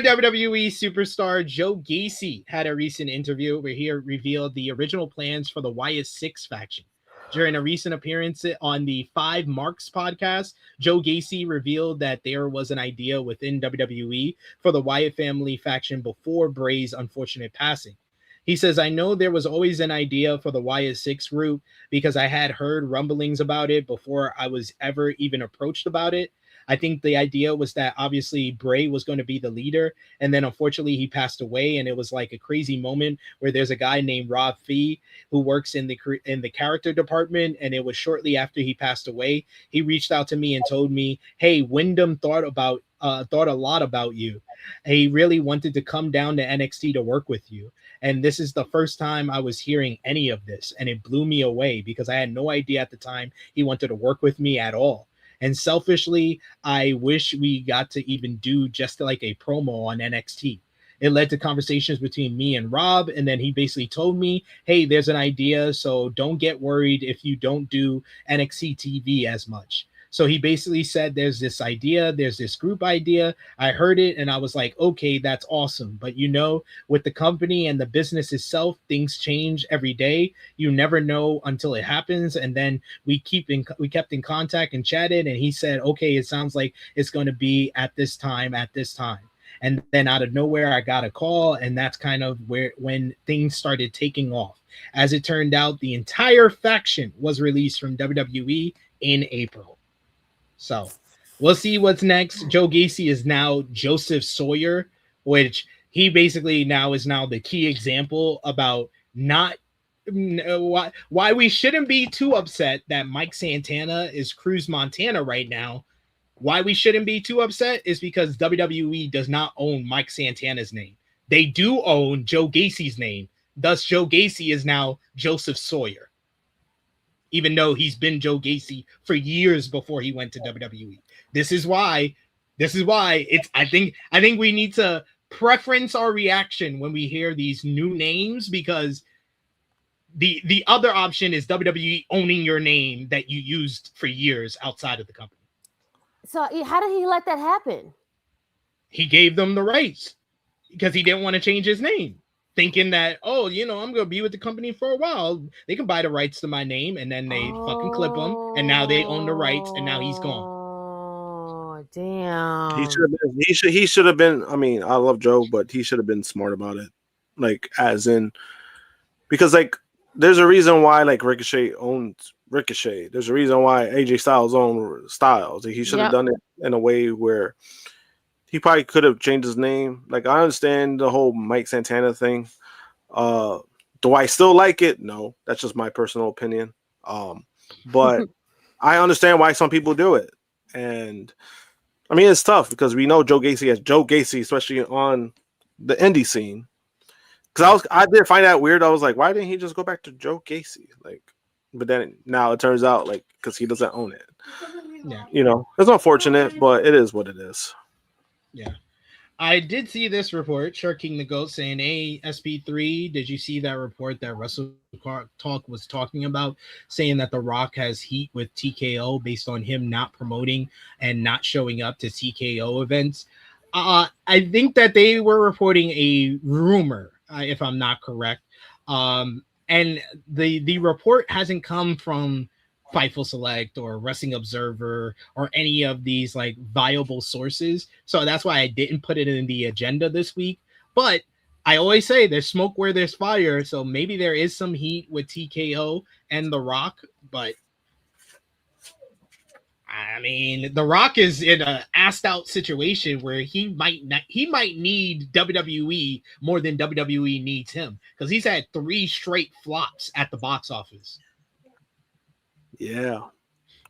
WWE superstar Joe Gacy had a recent interview where he revealed the original plans for the Wyatt Sicks faction. During a recent appearance on the 5 Marks podcast, Joe Gacy revealed that there was an idea within WWE for the Wyatt family faction before Bray's unfortunate passing. He says, I know there was always an idea for the Wyatt Sicks group because I had heard rumblings about it before I was ever even approached about it. I think the idea was that obviously Bray was going to be the leader, and then unfortunately he passed away, and it was like a crazy moment where there's a guy named Rob Fee who works in the character department, and it was shortly after he passed away. He reached out to me and told me, hey, Wyndham thought about thought a lot about you. He really wanted to come down to NXT to work with you. And this is the first time I was hearing any of this, and it blew me away because I had no idea at the time he wanted to work with me at all. And selfishly, I wish we got to even do just like a promo on NXT. It led to conversations between me and Rob, and then he basically told me, hey, there's an idea, so don't get worried if you don't do NXT TV as much. So he basically said, there's this idea, there's this group idea. I heard it and I was like, okay, that's awesome. But you know, with the company and the business itself, things change every day. You never know until it happens. And then we kept in contact and chatted, and he said, okay, it sounds like it's going to be at this time. And then out of nowhere, I got a call, and that's kind of when things started taking off. As it turned out, the entire faction was released from WWE in April. So we'll see what's next. Joe Gacy is now Joseph Sawyer, which he basically now is the key example about why we shouldn't be too upset that Mike Santana is Cruz Montana right now. Why we shouldn't be too upset is because WWE does not own Mike Santana's name. They do own Joe Gacy's name. Thus, Joe Gacy is now Joseph Sawyer, even though he's been Joe Gacy for years before he went to WWE. This is why it's, I think we need to preference our reaction when we hear these new names, because the other option is WWE owning your name that you used for years outside of the company. So how did he let that happen? He gave them the rights because he didn't want to change his name, thinking that, oh, you know, I'm going to be with the company for a while. They can buy the rights to my name, and then they fucking clip him, and now they own the rights, and now he's gone. Oh, damn. He should have been, I mean, I love Joe, but he should have been smart about it. Like, as in, because, like, there's a reason why, like, Ricochet owns Ricochet. There's a reason why AJ Styles owns Styles. Like, he should have done it in a way where he probably could have changed his name. Like, I understand the whole Mike Santana thing. Do I still like it? No, that's just my personal opinion. But I understand why some people do it. And I mean, it's tough because we know Joe Gacy as Joe Gacy, especially on the indie scene. Because I did find that weird. I was like, why didn't he just go back to Joe Gacy? Like, but then now it turns out, like, because he doesn't own it. Yeah. You know, it's unfortunate, but it is what it is. Yeah. I did see this report, Shark King the Goat, saying, hey, SP3, did you see that report that Russell Talk was talking about, saying that The Rock has heat with TKO based on him not promoting and not showing up to TKO events? I think that they were reporting a rumor, if I'm not correct. And the report hasn't come from Fightful Select or Wrestling Observer or any of these like viable sources. So that's why I didn't put it in the agenda this week. But I always say there's smoke where there's fire. So maybe there is some heat with TKO and The Rock. But I mean, The Rock is in a assed out situation where he might need WWE more than WWE needs him, because he's had 3 straight flops at the box office. Yeah.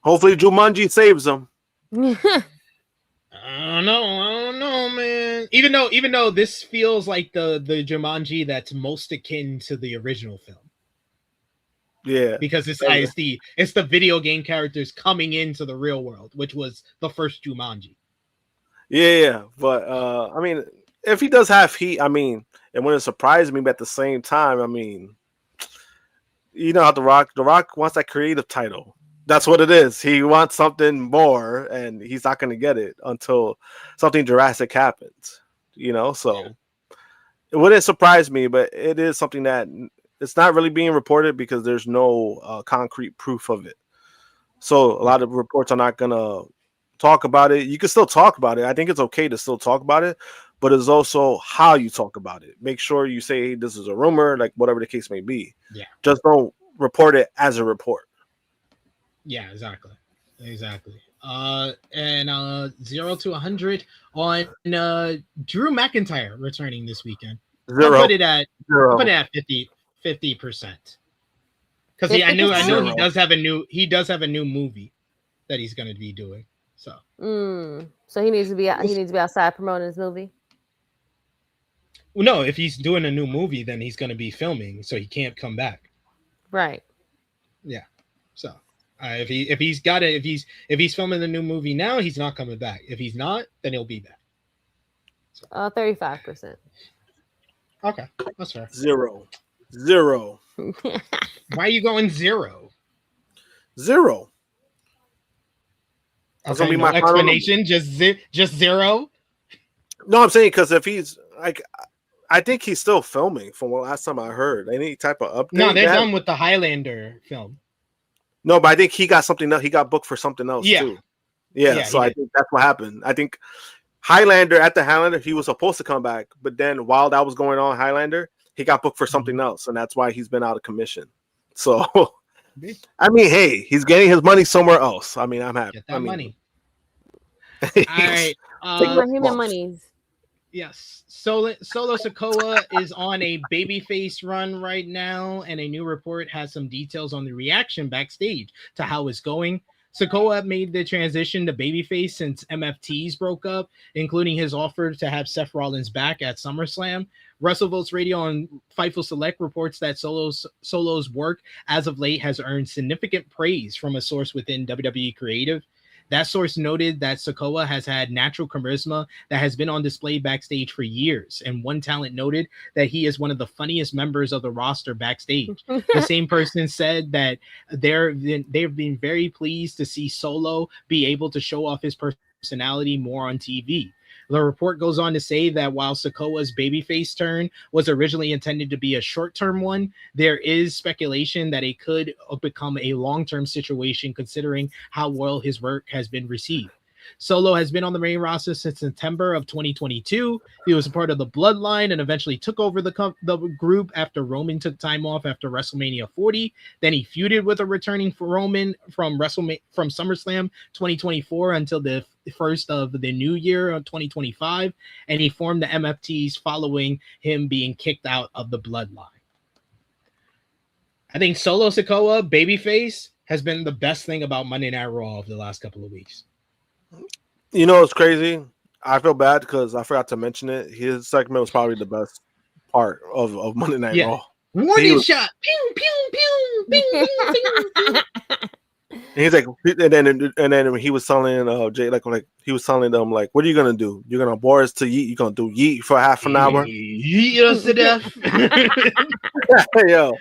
Hopefully Jumanji saves him. I don't know, man. Even though this feels like the Jumanji that's most akin to the original film. Yeah. Because it's the video game characters coming into the real world, which was the first Jumanji. Yeah. But I mean, if he does have heat, I mean, it wouldn't surprise me, but at the same time, I mean, you know how The Rock wants that creative title. That's what it is. He wants something more, and he's not going to get it until something Jurassic happens, you know? So it wouldn't surprise me, but it is something that it's not really being reported because there's no concrete proof of it. So a lot of reports are not going to talk about it. You can still talk about it. I think it's okay to still talk about it, but it's also how you talk about it. Make sure you say, hey, this is a rumor, like whatever the case may be. Yeah. Just don't report it as a report. Yeah, exactly. And 0 to 100 on Drew McIntyre returning this weekend. 0. I'll put it at 50%. Because I know he does have a new movie that he's going to be doing. So So he needs to be outside promoting his movie. well, no, if he's doing a new movie, then he's going to be filming, so he can't come back. Right. Yeah. So if he's filming the new movie now, he's not coming back. If he's not, then he'll be back. 35%. Okay, that's fair. Zero. Why are you going 0? That's Okay, gonna be no my explanation. Just 0. No, I'm saying because if he's like, I think he's still filming from the last time I heard. Any type of update? No, they're done with the Highlander film. No, but I think he got something else. He got booked for something else too. Yeah, so I think that's what happened. I think Highlander, he was supposed to come back, but then while that was going on, Highlander, he got booked for something else, and that's why he's been out of commission. So, I mean, hey, he's getting his money somewhere else. I mean, I'm happy. Get that money. All right. Human monies. Yes. Solo Sikoa is on a babyface run right now, and a new report has some details on the reaction backstage to how it's going. Sikoa made the transition to babyface since MFTs broke up, including his offer to have Seth Rollins back at SummerSlam. WrestleVotes Radio and Fightful Select reports that Solo's work as of late has earned significant praise from a source within WWE Creative. That source noted that Sikoa has had natural charisma that has been on display backstage for years, and one talent noted that he is one of the funniest members of the roster backstage. The same person said that they've been very pleased to see Solo be able to show off his personality more on TV. The report goes on to say that while Sikoa's babyface turn was originally intended to be a short-term one, there is speculation that it could become a long-term situation considering how well his work has been received. Solo has been on the main roster since September of 2022. He was a part of the Bloodline and eventually took over the group after Roman took time off after WrestleMania 40. Then he feuded with a returning Roman from SummerSlam 2024 until the first of the new year of 2025, and he formed the MFTs following him being kicked out of the Bloodline. I think Solo Sikoa, babyface, has been the best thing about Monday Night Raw of the last couple of weeks. You know, it's crazy. I feel bad because I forgot to mention it. His segment was probably the best part of Monday Night Raw. Warning shot. Pew, pew, pew. Bing, bing, bing, bing. And he's like, and then he was telling Jay, like he was telling them, like, what are you gonna do? You're gonna bore us to yeet? You're gonna do yeet for half an hour? Yeet us to death. Yo,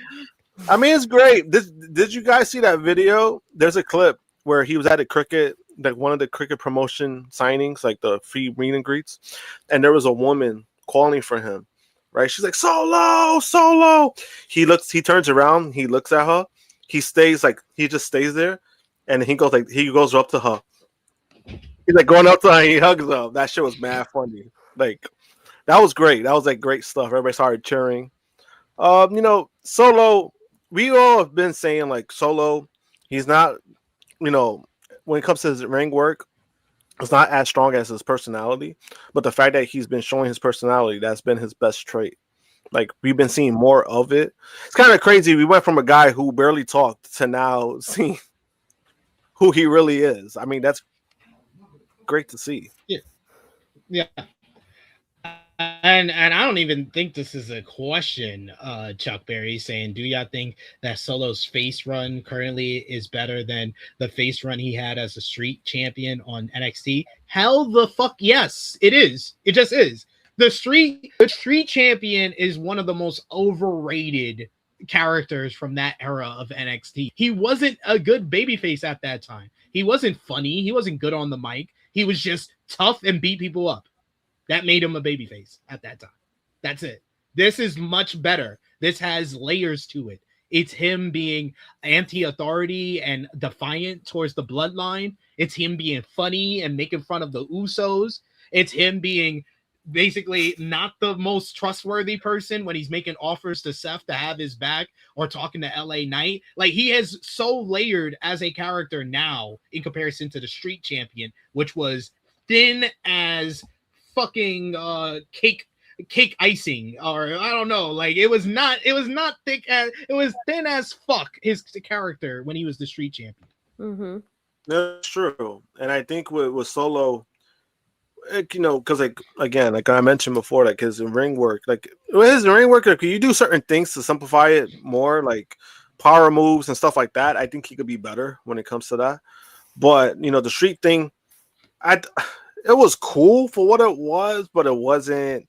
I mean, it's great. Did you guys see that video? There's a clip where he was at a cricket, like one of the cricket promotion signings, like the free meet and greets, and there was a woman calling for him. Right? She's like, Solo. He turns around, he looks at her, he just stays there, and he goes up to her. He's like going up to her, and he hugs her. That shit was mad funny. Like, that was great. That was like great stuff. Everybody started cheering. You know, Solo, we all have been saying like Solo, he's not, you know, when it comes to his ring work, it's not as strong as his personality, but the fact that he's been showing his personality, that's been his best trait. Like, we've been seeing more of it. It's kind of crazy. We went from a guy who barely talked to now seeing who he really is. I mean, that's great to see. Yeah. And I don't even think this is a question, Chuck Berry, saying, do y'all think that Solo's face run currently is better than the face run he had as a street champion on NXT? Hell the fuck yes, it is. It just is. The street champion is one of the most overrated characters from that era of NXT. He wasn't a good babyface at that time. He wasn't funny. He wasn't good on the mic. He was just tough and beat people up. That made him a babyface at that time. That's it. This is much better. This has layers to it. It's him being anti-authority and defiant towards the bloodline. It's him being funny and making fun of the Usos. It's him being basically not the most trustworthy person when he's making offers to Seth to have his back or talking to LA Knight. Like, he is so layered as a character now in comparison to the street champion, which was thin as fucking cake icing, or I don't know, like it was not thick as, it was thin as fuck, his character when he was the street champion. That's true. And I think with Solo, because like again, like I mentioned before, like his ring work, like with his ring work, like, you do certain things to simplify it more, like power moves and stuff like that. I think he could be better when it comes to that. But the street thing, it was cool for what it was, but it wasn't.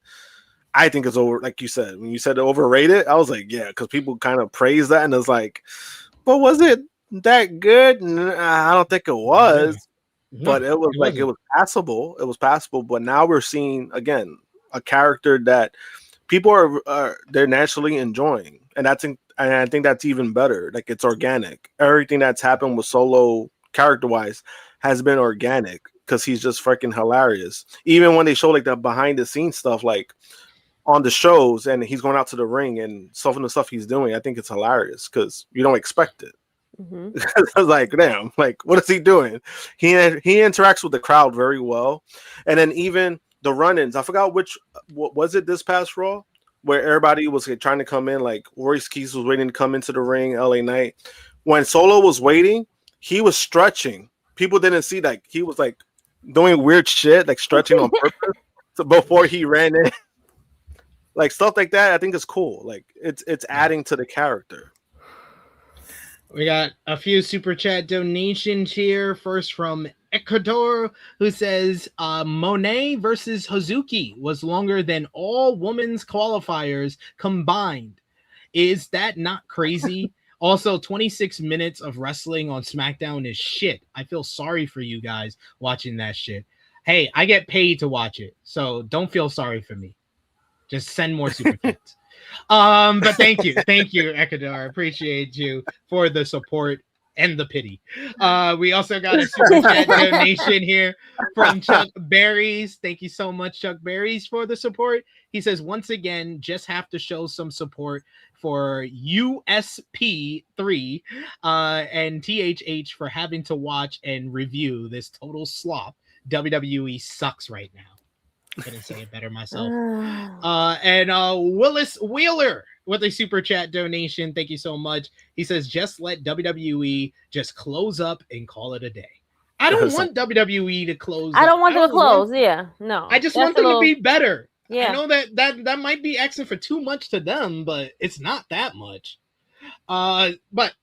I think it's over. Like you said, when you said overrated, I was like, yeah, because people kind of praise that, and it's like, but was it that good? I don't think it was. But it was like, it was passable. It was passable. But now we're seeing again a character that people are they're naturally enjoying, and I think that's even better. Like, it's organic. Everything that's happened with Solo character wise has been organic because he's just freaking hilarious. Even when they show like the behind the scenes stuff, like on the shows, and he's going out to the ring and some of the stuff he's doing, I think it's hilarious because you don't expect it. Mm-hmm. I was like, damn, like, what is he doing? He interacts with the crowd very well. And then even the run-ins, I forgot what was it this past Raw, where everybody was trying to come in, like Royce Keys was waiting to come into the ring, LA Knight. When Solo was waiting, he was stretching. People didn't see that. He was like doing weird shit, like stretching on purpose before he ran in. Like, stuff like that, I think is cool. Like, it's adding to the character. We got a few super chat donations here. First from Ecuador, who says Monet versus Hazuki was longer than all women's qualifiers combined. Is that not crazy? Also, 26 minutes of wrestling on SmackDown is shit. I feel sorry for you guys watching that shit. Hey, I get paid to watch it, so don't feel sorry for me. Just send more super chats. But thank you, Ecuador. I appreciate you for the support and the pity. We also got a super chat donation here from Chuck Berries. Thank you so much, Chuck Berries, for the support. He says, once again, just have to show some support for USP3 and THH for having to watch and review this total slop. WWE sucks right now. Couldn't say it better myself. And Willis Wheeler with a super chat donation. Thank you so much. He says, just let WWE just close up and call it a day. I don't want WWE to close. I don't want them to close. Yeah, no. I just want them to be better. Yeah. I know that might be asking for too much to them, but it's not that much. But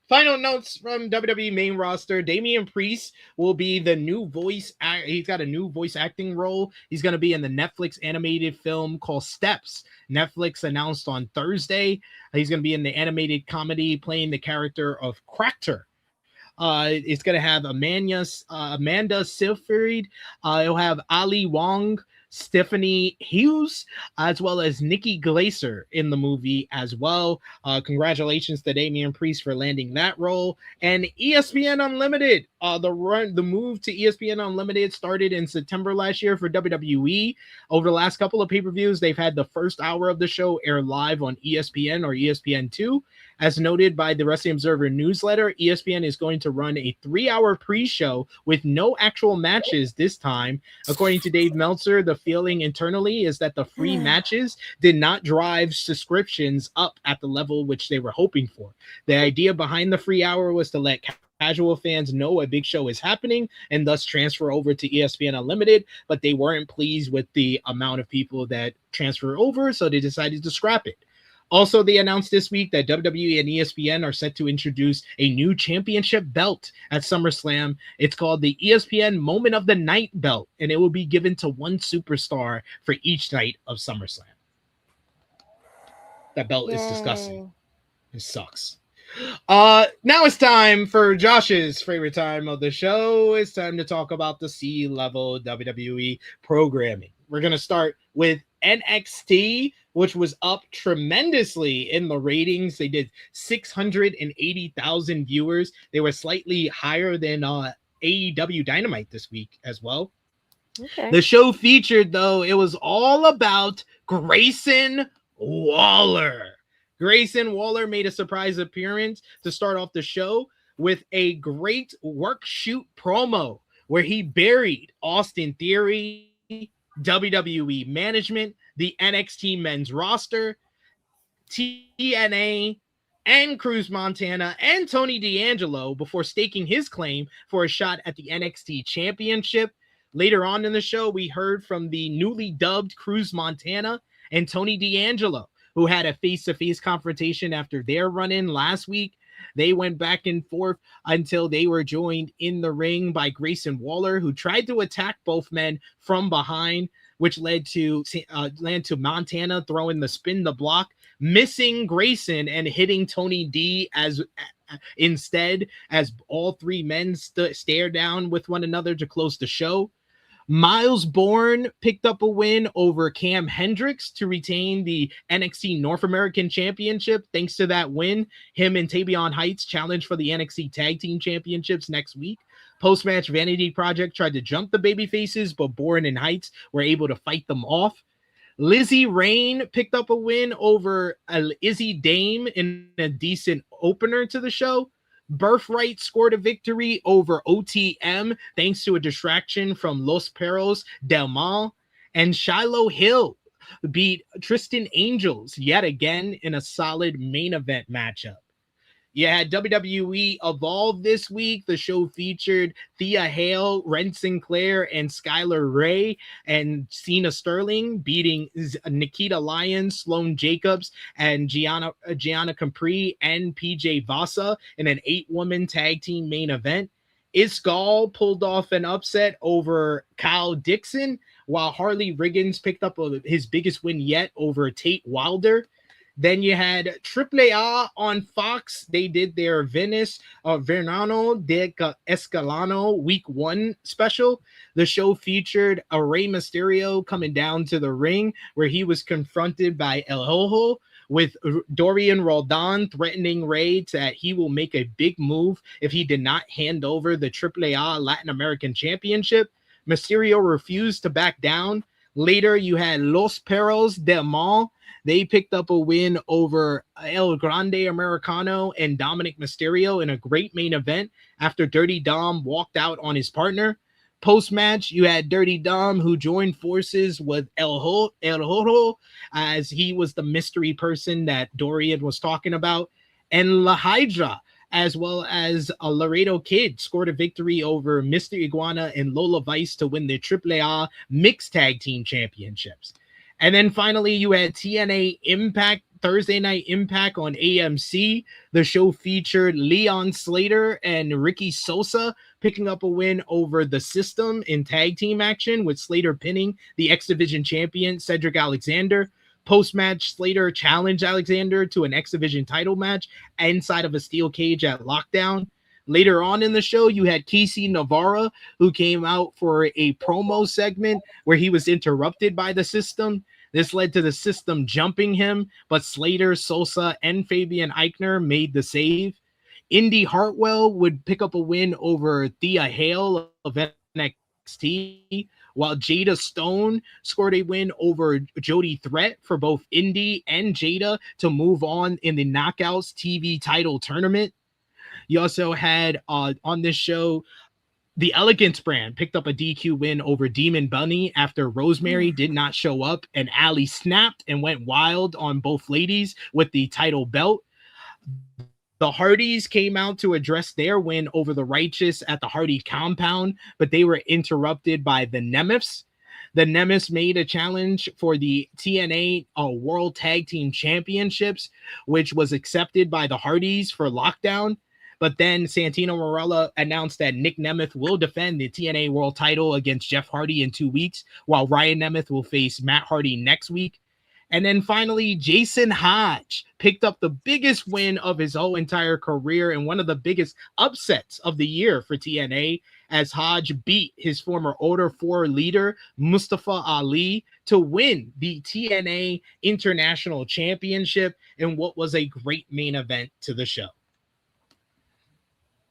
final notes from WWE main roster. Damian Priest will be the new voice. He's got a new voice acting role. He's going to be in the Netflix animated film called Steps. Netflix announced on Thursday. He's going to be in the animated comedy playing the character of Crackter. It's going to have Amanda Seyfried. It'll have Ali Wong, Stephanie Hughes, as well as Nikki Glaser in the movie as well. Congratulations to Damian Priest for landing that role. And ESPN Unlimited, the move to ESPN Unlimited started in September last year for WWE. Over the last couple of pay-per-views, they've had the first hour of the show air live on ESPN or ESPN2. As noted by the Wrestling Observer newsletter, ESPN is going to run a 3-hour pre-show with no actual matches this time. According to Dave Meltzer, the feeling internally is that the free matches did not drive subscriptions up at the level which they were hoping for. The idea behind the free hour was to let casual fans know a big show is happening and thus transfer over to ESPN Unlimited, but they weren't pleased with the amount of people that transfer over, so they decided to scrap it. Also, they announced this week that WWE and ESPN are set to introduce a new championship belt at SummerSlam. It's called the ESPN Moment of the Night belt, and it will be given to one superstar for each night of SummerSlam. That belt is disgusting. It sucks. Now it's time for Josh's favorite time of the show. It's time to talk about the C-level WWE programming. We're going to start with NXT, which was up tremendously in the ratings. They did 680,000 viewers. They were slightly higher than AEW Dynamite this week as well. Okay. The show featured, though, it was all about Grayson Waller. Grayson Waller made a surprise appearance to start off the show with a great work shoot promo where he buried Austin Theory, WWE management, the NXT men's roster, TNA, and Cruz Montana and Tony D'Angelo before staking his claim for a shot at the NXT Championship. Later on in the show, we heard from the newly dubbed Cruz Montana and Tony D'Angelo, who had a face-to-face confrontation after their run-in last week. They went back and forth until they were joined in the ring by Grayson Waller, who tried to attack both men from behind, which led to Montana throwing the spin the block, missing Grayson and hitting Tony D instead as all three men stare down with one another to close the show. Miles Bourne picked up a win over Cam Hendricks to retain the NXT North American Championship. Thanks to that win, him and Tavion Heights challenge for the NXT Tag Team Championships next week. Post-match, Vanity Project tried to jump the babyfaces, but Bourne and Heights were able to fight them off. Lizzie Rain picked up a win over Izzy Dame in a decent opener to the show. Birthright scored a victory over OTM thanks to a distraction from Los Perros Del Mal. And Shiloh Hill beat Tristan Angels yet again in a solid main event matchup. You had WWE Evolve this week. The show featured Thea Hale, Ren Sinclair, and Skylar Ray, and Cena Sterling beating Nikita Lyons, Sloane Jacobs, and Gianna Capri and PJ Vasa in an 8-woman tag team main event. Isgal pulled off an upset over Kyle Dixon, while Harley Riggins picked up his biggest win yet over Tate Wilder. Then you had AAA on Fox. They did their Verano de Escandalo Week 1 special. The show featured a Rey Mysterio coming down to the ring where he was confronted by El Hojo, with Dorian Roldan threatening Rey that he will make a big move if he did not hand over the AAA Latin American Championship. Mysterio refused to back down. Later, you had Los Perros del Mal. They picked up a win over El Grande Americano and Dominic Mysterio in a great main event after Dirty Dom walked out on his partner. Post-match, you had Dirty Dom, who joined forces with El Hojo, as he was the mystery person that Dorian was talking about. And La Hydra, as well as a Laredo Kid, scored a victory over Mr. Iguana and Lola Vice to win the AAA Mixed Tag Team Championships. And then finally, you had TNA Impact, Thursday Night Impact on AMC. The show featured Leon Slater and Ricky Sosa picking up a win over The System in tag team action, with Slater pinning the X Division champion Cedric Alexander. Post-match, Slater challenged Alexander to an X Division title match inside of a steel cage at Lockdown. Later on in the show, you had Casey Navarra, who came out for a promo segment where he was interrupted by The System. This led to The System jumping him, but Slater, Sosa, and Fabian Eichner made the save. Indy Hartwell would pick up a win over Thea Hale of NXT, while Jada Stone scored a win over Jody Threat for both Indy and Jada to move on in the Knockouts TV title tournament. You also had on this show, the Elegance brand picked up a DQ win over Demon Bunny after Rosemary did not show up, and Allie snapped and went wild on both ladies with the title belt. The Hardys came out to address their win over the Righteous at the Hardy compound, but they were interrupted by the Nemeths. The Nemeths made a challenge for the TNA World Tag Team Championships, which was accepted by the Hardys for Lockdown. But then Santino Marella announced that Nick Nemeth will defend the TNA World title against Jeff Hardy in 2 weeks, while Ryan Nemeth will face Matt Hardy next week. And then finally, Jason Hodge picked up the biggest win of his whole entire career and one of the biggest upsets of the year for TNA, as Hodge beat his former Order 4 leader, Mustafa Ali, to win the TNA International Championship in what was a great main event to the show.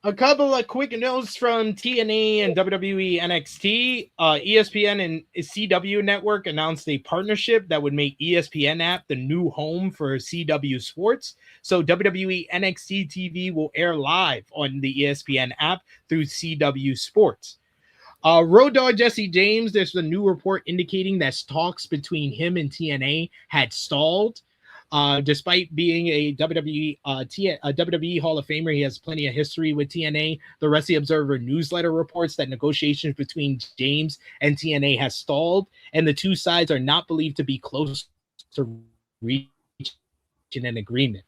A couple of quick notes from TNA and WWE NXT. ESPN and CW Network announced a partnership that would make ESPN app the new home for CW Sports. So WWE NXT TV will air live on the ESPN app through CW Sports. Road Dogg Jesse James, there's a new report indicating that talks between him and TNA had stalled. Despite being a WWE Hall of Famer, he has plenty of history with TNA. The Wrestling Observer newsletter reports that negotiations between James and TNA has stalled, and the two sides are not believed to be close to reaching an agreement.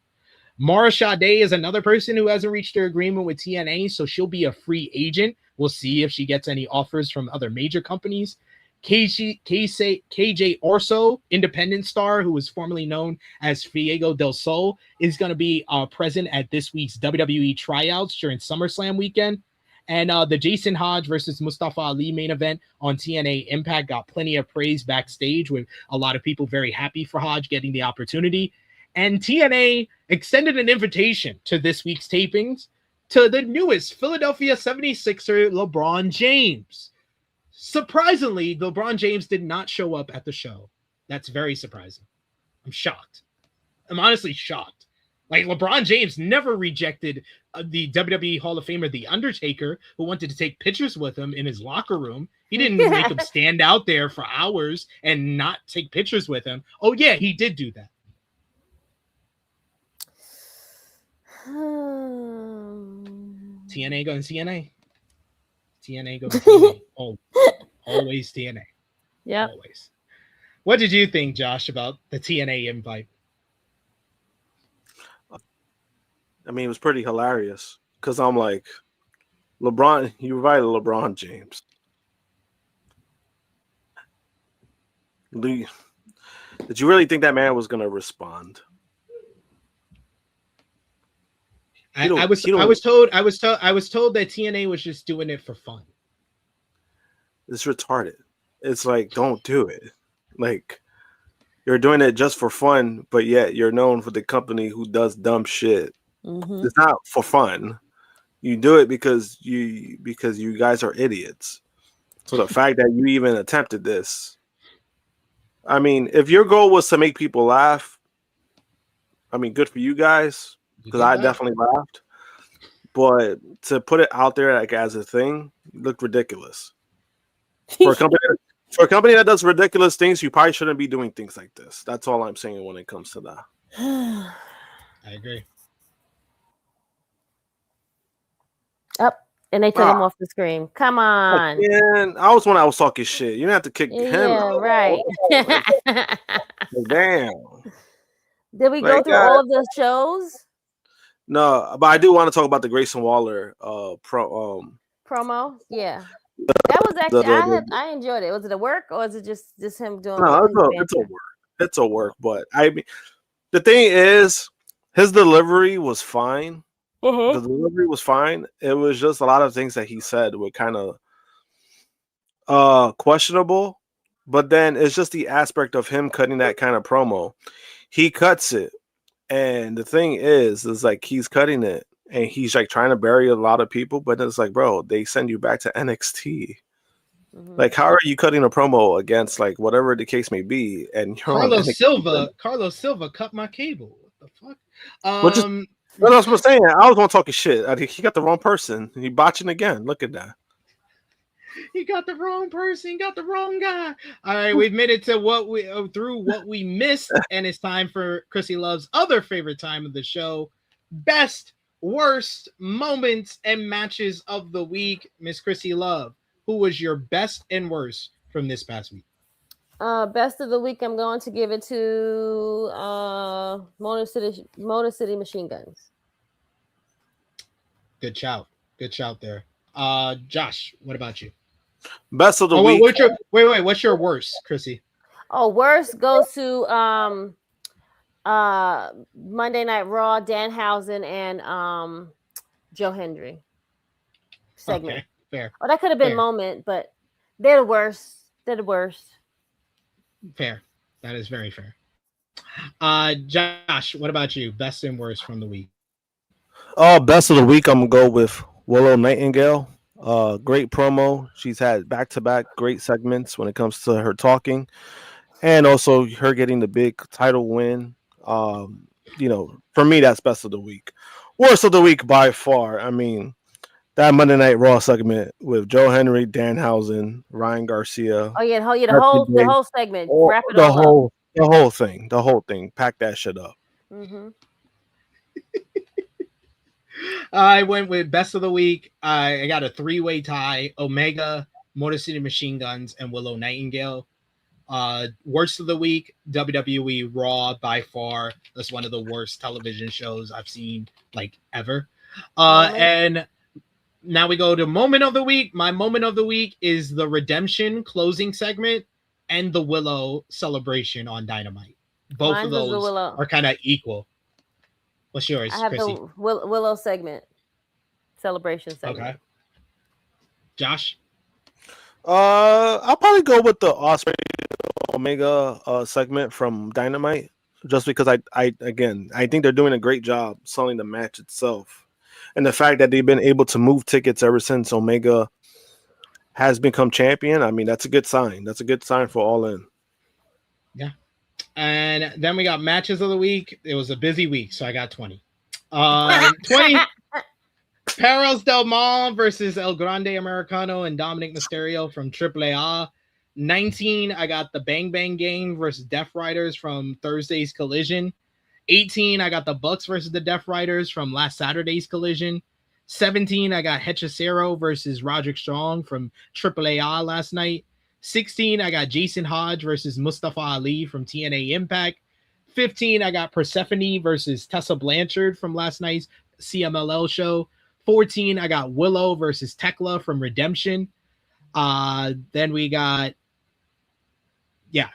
Mara Sade is another person who hasn't reached their agreement with TNA, so she'll be a free agent. We'll see if she gets any offers from other major companies. KJ Orso, independent star who was formerly known as Fuego del Sol, is going to be present at this week's WWE tryouts during SummerSlam weekend. And the Jason Hodge versus Mustafa Ali main event on TNA Impact got plenty of praise backstage, with a lot of people very happy for Hodge getting the opportunity. And TNA extended an invitation to this week's tapings to the newest Philadelphia 76er, LeBron James. Surprisingly, LeBron James did not show up at the show. That's very surprising. I'm shocked. I'm honestly shocked. Like, LeBron James never rejected the WWE Hall of Famer, The Undertaker, who wanted to take pictures with him in his locker room. He didn't make him stand out there for hours and not take pictures with him. Oh, yeah, he did do that. TNA going TNA. TNA going TNA. Always TNA. Yeah. Always. What did you think, Josh, about the TNA invite? I mean, it was pretty hilarious because I'm like, LeBron, you invited LeBron James. Did you really think that man was going to respond? I was told that TNA was just doing it for fun. It's retarded. It's like, don't do it. Like, you're doing it just for fun, but yet you're known for the company who does dumb shit. Mm-hmm. It's not for fun. You do it because you guys are idiots. So the fact that you even attempted this, I mean, if your goal was to make people laugh, I mean, good for you guys, because I definitely laughed. But to put it out there like as a thing, looked ridiculous. For a company that does ridiculous things, you probably shouldn't be doing things like this. That's all I'm saying when it comes to that. I agree. Up, and they took him off the screen. Come on. Man, I was when I was talking shit. You didn't have to kick him. Yeah, right. Damn. Did we go through all of the shows? No, but I do want to talk about the Grayson Waller promo. Yeah. That was actually I enjoyed it. Was it a work or is it just him doing? No, it's a work. It's a work, but I mean, the thing is, his delivery was fine. Mm-hmm. The delivery was fine. It was just a lot of things that he said were kind of questionable. But then it's just the aspect of him cutting that kind of promo. He cuts it, and the thing is like he's cutting it. And he's like trying to bury a lot of people, but it's like, bro, they send you back to NXT. Mm-hmm. Like, how are you cutting a promo against like whatever the case may be? And Carlos Silva cut my cable. What the fuck? What else was saying? I was gonna talk his shit. I think he got the wrong person. He botching again. Look at that. He got the wrong person. He got the wrong guy. All right, we've made it to what we missed, and it's time for Krssi Luv's other favorite time of the show: best, worst moments and matches of the week. Miss Krssi Luv, who was your best and worst from this past week? Best of the week, I'm going to give it to Motor City Machine Guns. Good shout there. Josh, what about you? Best of the week. What's your worst, Krssi? Oh, worst goes to Monday Night Raw, Danhausen and Joe Hendry segment. Okay, fair. Oh, that could have been moment, but they're the worst. Fair. That is very fair. Josh, what about you? Best and worst from the week? Best of the week, I'm gonna go with Willow Nightingale. Great promo. She's had back-to-back great segments when it comes to her talking, and also her getting the big title win. For me, that's best of the week. Worst of the week by far. I mean, that Monday Night Raw segment with Joe Hendry, Danhausen, Ryan Garcia. Oh yeah, the whole segment. Wrap it all up. The whole thing. Pack that shit up. Mm-hmm. I went with best of the week. I got a 3-way tie: Omega, Motor City Machine Guns, and Willow Nightingale. Worst of the week: WWE Raw, by far. That's one of the worst television shows I've seen like ever. And now we go to moment of the week. My moment of the week is the Redemption closing segment and the Willow celebration on Dynamite. Both of those are kind of equal. What's yours, I have Krssi? the Willow segment, celebration segment. Okay. Josh? I'll probably go with the Ospreay Omega segment from Dynamite, just because I think they're doing a great job selling the match itself, and the fact that they've been able to move tickets ever since Omega has become champion. I mean, that's a good sign. That's a good sign for All In. Yeah. And then we got matches of the week. It was a busy week, so I got 20. 20. Perros Del Mal versus El Grande Americano and Dominic Mysterio from AAA. 19, I got the Bang Bang Gang versus Death Riders from Thursday's Collision. 18, I got the Bucks versus the Death Riders from last Saturday's Collision. 17, I got Hechicero versus Roderick Strong from AAA last night. 16, I got Jason Hodge versus Mustafa Ali from TNA Impact. 15, I got Persephone versus Tessa Blanchard from last night's CMLL show. 14, I got Willow versus Tekla from Redemption. Then we got, that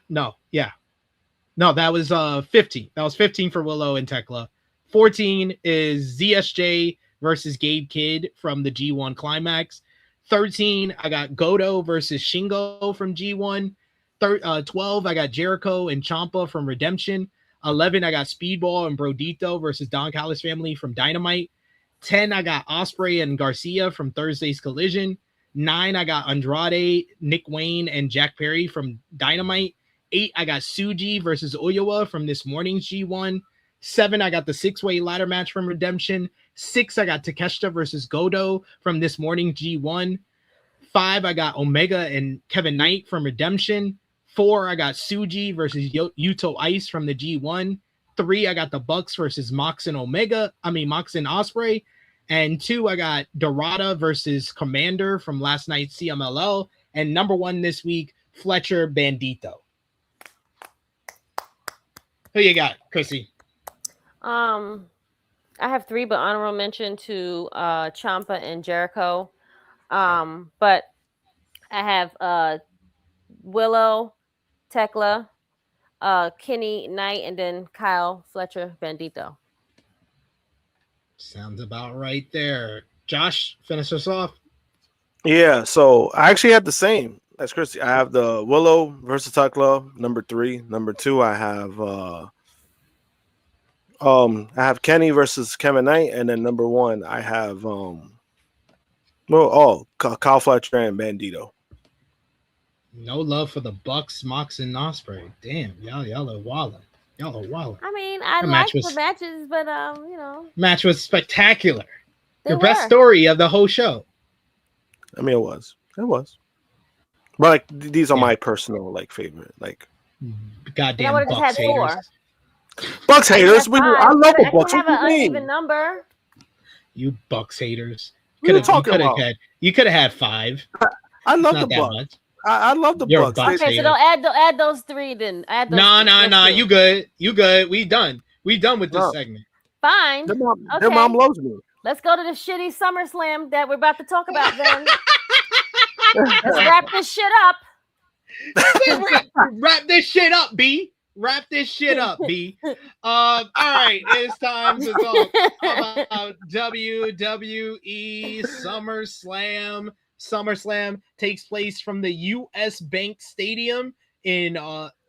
was 15. That was 15 for Willow and Tekla. 14 is ZSJ versus Gabe Kidd from the G1 Climax. 13, I got Goto versus Shingo from G1. 12, I got Jericho and Ciampa from Redemption. 11, I got Speedball and Brodito versus Don Callis family from Dynamite. 10, I got Ospreay and Garcia from Thursday's Collision. 9, I got Andrade, Nick Wayne, and Jack Perry from Dynamite. 8, I got Tsuji versus Oyowa from this morning's G1. 7, I got the 6-way ladder match from Redemption. 6, I got Takeshita versus Goto from this morning's G1. 5, I got Omega and Kevin Knight from Redemption. 4, I got Tsuji versus Yuto-Ice from the G1. 3, I got the Bucks versus Mox and Ospreay. And 2, I got Dorada versus Commander from last night's CMLL. And number 1 this week, Fletcher Bandito. Who you got, Krssi? I have 3, but honorable mention to Ciampa and Jericho. But I have Willow, Tekla, Kenny Knight, and then Kyle Fletcher Bandito. Sounds about right there. Josh, finish us off. Yeah, so I actually have the same as Krssi. I have the Willow versus Tekla, number 3. Number 2, I have Kenny versus Kevin Knight, and then number 1, I have Kyle Fletcher and Bandito. No love for the Bucks, Mox, and Ospreay. Damn, y'all are wildin'. I mean, I like the matches, but match was spectacular. The best story of the whole show. I mean, it was. But like, these are my personal favorite. Goddamn Bucks haters. Bucks haters. I love the Bucks. Have an uneven number. You Bucks haters. You could have had 5. I love the Bucks. I love the Bucks. Okay, so don't add those 3 then. Add those. No. You good. We done with this segment. Fine. Their mom loves me. Let's go to the shitty SummerSlam that we're about to talk about then. Let's wrap this shit up. Wrap this shit up, B. Wrap this shit up, B. All right, it's time to talk about WWE SummerSlam. SummerSlam takes place from the U.S. Bank Stadium in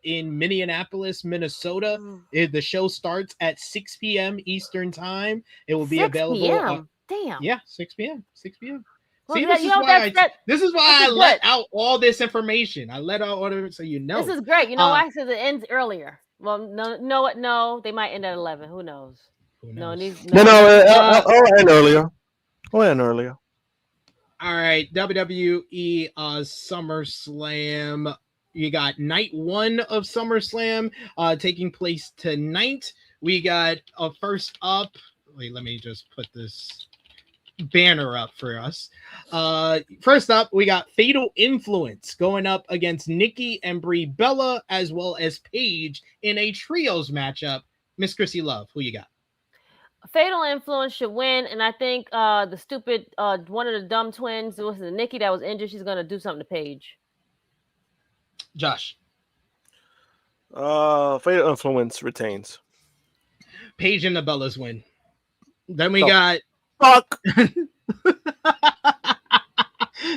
Minneapolis, Minnesota. The show starts at 6 p.m. Eastern time. It will be available. Damn. Yeah, 6 p.m. 6 p.m. Well, See, this is why I let out all this information. I let out all of it so you know. This is great. You know why? Because it ends earlier. Well, no, they might end at 11. Who knows? No, I'll end earlier. All right, WWE SummerSlam. You got night 1 of SummerSlam taking place tonight. We got first up. Wait, let me just put this banner up for us. First up, we got Fatal Influence going up against Nikki and Brie Bella, as well as Paige in a trios matchup. Miss Krssi Luv, who you got? Fatal Influence should win, and I think the stupid one of the dumb twins, it was Nikki that was injured. She's gonna do something to Paige. Josh. Fatal Influence retains. Paige and the Bellas win. Then we got fuck.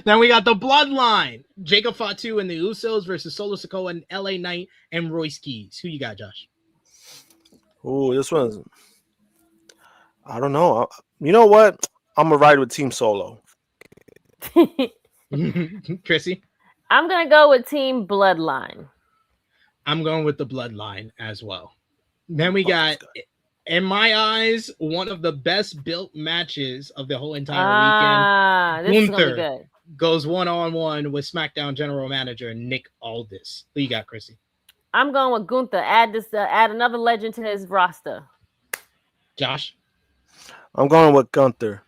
Then we got the Bloodline. Jacob Fatu and the Usos versus Solo Sikoa and LA Knight and Royce Keys. Who you got, Josh? Oh, this one's. I don't know. You know what? I'm gonna ride with Team Solo. Krssi? I'm gonna go with Team Bloodline. I'm going with the Bloodline as well. Then we got, in my eyes, one of the best built matches of the whole entire weekend. This is gonna be good. Goes 1-on-1 with SmackDown General Manager Nick Aldis. Who you got, Krssi? I'm going with Gunther. Add another legend to his roster. Josh? I'm going with Gunther.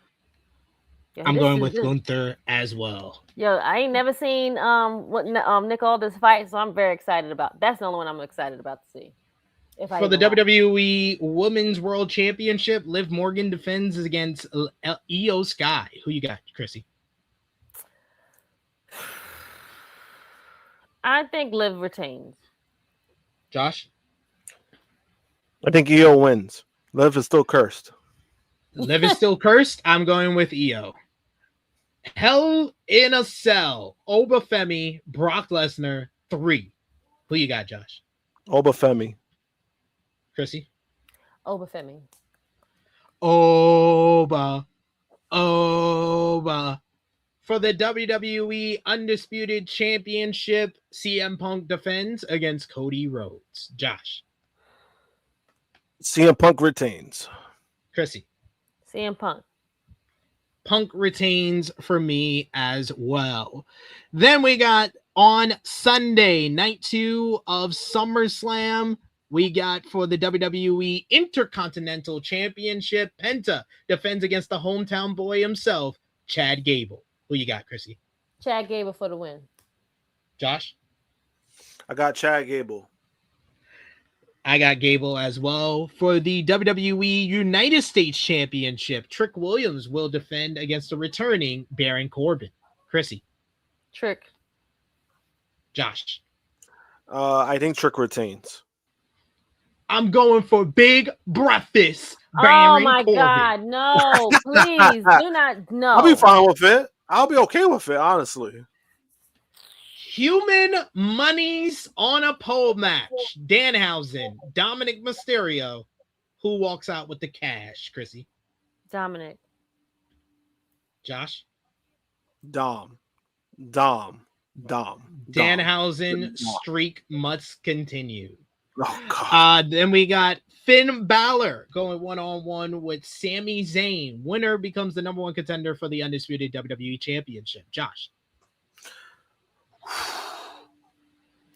I'm going with Gunther as well. Yo, I ain't never seen Nick Aldis fight, so I'm very excited about. That's the only one I'm excited about to see. For the WWE Women's World Championship, Liv Morgan defends against Io Sky. Who you got, Krssi? I think Liv retains. Josh? I think Io wins. Liv is still cursed. Liv is still cursed. I'm going with Io. Hell in a Cell. Obafemi, Brock Lesnar, 3. Who you got, Josh? Obafemi. Krssi? Obafemi. Oba. For the WWE Undisputed Championship, CM Punk defends against Cody Rhodes. Josh? CM Punk retains. Krssi? CM Punk. Punk retains for me as well. Then we got on Sunday, night 2 of SummerSlam, we got for the WWE Intercontinental Championship, Penta defends against the hometown boy himself, Chad Gable. Who you got, Krssi? Chad Gable for the win. Josh? I got Chad Gable. I got Gable as well. For the WWE United States Championship, Trick Williams will defend against the returning Baron Corbin. Krssi? Trick. Josh? I think Trick retains. I'm going for Big Breakfast. Baron Corbin. God, no. Please, do not. No. I'll be fine with it. I'll be okay with it, honestly. Human Monies on a pole match. Danhausen, Dominic Mysterio. Who walks out with the cash, Krssi? Dominic. Josh? Dom. Danhausen streak must continue. Oh, God. Then we got Finn Balor going 1-on-1 with Sami Zayn. Winner becomes the #1 contender for the undisputed WWE Championship. Josh?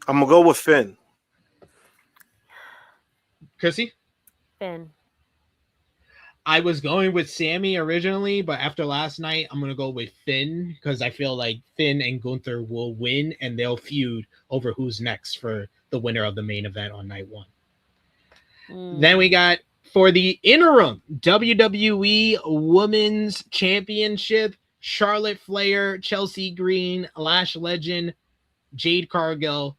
I'm going to go with Finn. Krssi? Finn. I was going with Sammy originally, but after last night, I'm going to go with Finn because I feel like Finn and Gunther will win and they'll feud over who's next for the winner of the main event on night 1. Then we got for the interim WWE Women's Championship, Charlotte Flair, Chelsea Green, Lash Legend, Jade Cargill,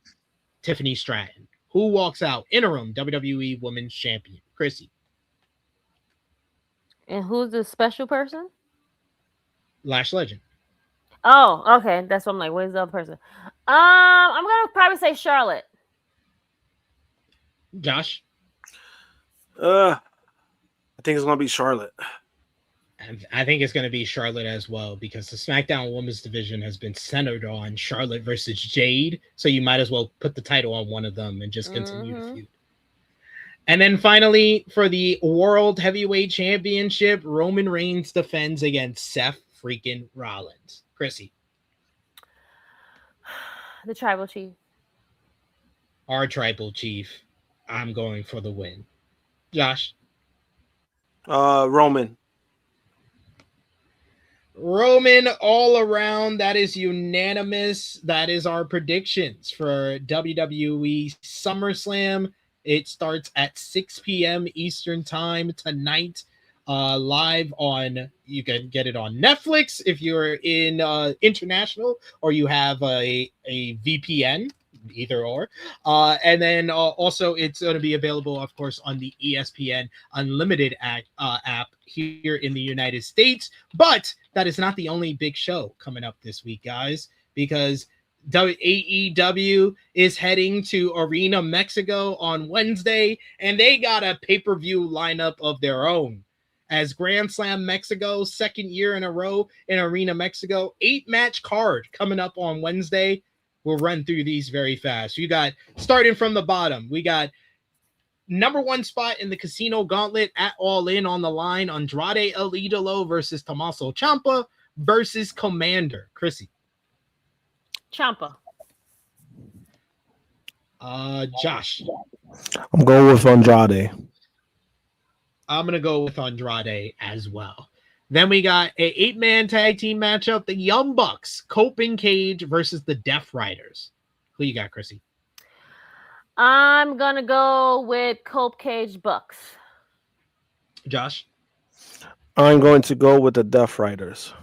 Tiffany Stratton. Who walks out interim WWE Women's Champion? Krssi? And who's the special person? Lash Legend. Oh, okay. That's what I'm like. Where's the other person? I'm gonna probably say Charlotte. Josh? I think it's gonna be Charlotte. I think it's going to be Charlotte as well because the SmackDown Women's Division has been centered on Charlotte versus Jade. So you might as well put the title on one of them and just continue the feud. And then finally, for the World Heavyweight Championship, Roman Reigns defends against Seth freaking Rollins. Krssi? The Tribal Chief. our tribal chief. I'm going for the win. Josh? Roman. Roman all around. That is unanimous. That is our predictions for WWE SummerSlam. It starts at 6 p.m. Eastern Time tonight. Live on, you can get it on Netflix if you're in international, or you have a VPN, either or. And then also it's going to be available, of course, on the ESPN Unlimited app here in the United States. But that is not the only big show coming up this week, guys, because AEW is heading to Arena Mexico on Wednesday, and they got a pay-per-view lineup of their own. As Grand Slam Mexico, second year in a row in Arena Mexico, 8-match card coming up on Wednesday. We'll run through these very fast. You got, starting from the bottom, we got number one spot in the Casino Gauntlet at All In on the line. Andrade El Idolo versus Tommaso Ciampa versus Commander. Krssi. Ciampa. Josh. I'm going with Andrade. I'm going to go with Andrade as well. Then we got a 8-man tag team matchup. The Young Bucks, Cope and Cage versus the Death Riders. Who you got, Krssi? I'm going to go with Cope Cage Bucks. Josh? I'm going to go with the Death Riders.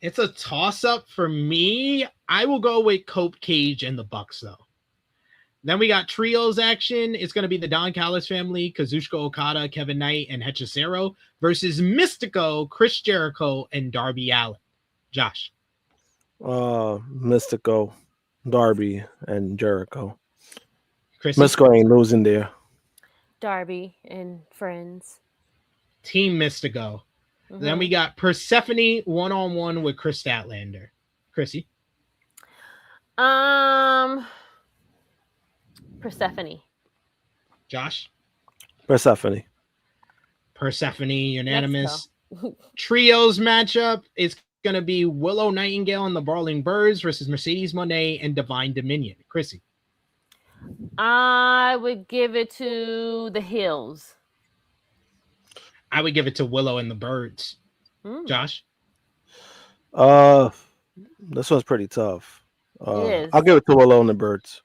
It's a toss-up for me. I will go with Cope Cage and the Bucks, though. Then we got trios action. It's going to be the Don Callis family, Kazuchika Okada, Kevin Knight, and Hechicero versus Mystico, Chris Jericho, and Darby Allin. Josh. Mystico, Darby, and Jericho. Mystico ain't losing there. Darby and friends. Team Mystico. Mm-hmm. Then we got Persephone one-on-one with Chris Statlander. Krssi. Persephone. Josh? Persephone, unanimous. Trios matchup is going to be Willow Nightingale and the Brawling Birds versus Mercedes Moné and Divine Dominion. Krssi. I would give it to the Hills. I would give it to Willow and the Birds. Josh? This one's pretty tough. It is. I'll give it to Willow and the Birds.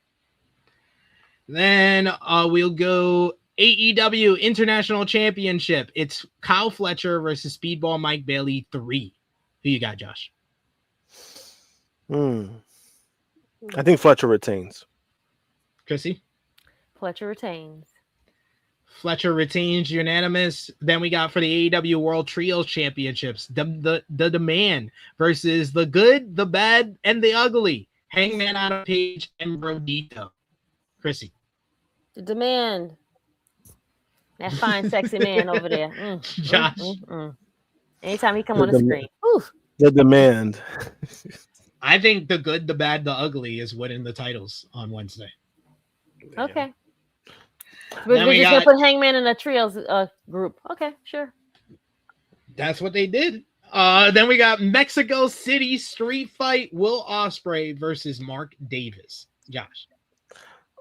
Then we'll go AEW International Championship. It's Kyle Fletcher versus Speedball Mike Bailey 3. Who you got, Josh? I think Fletcher retains. Krssi? Fletcher retains. Fletcher retains, unanimous. Then we got for the AEW World Trios Championships, the Demand versus the Good, the Bad, and the Ugly. Hangman Adam Page and Brodito. Krssi. The Demand. That fine, sexy man over there. Josh. Anytime he come on the screen. The Demand. I think the Good, the Bad, the Ugly is winning the titles on Wednesday. Okay. We're just going to put Hangman in a trios group. Okay, sure. That's what they did. Then we got Mexico City Street Fight. Will Ospreay versus Mark Davis. Josh.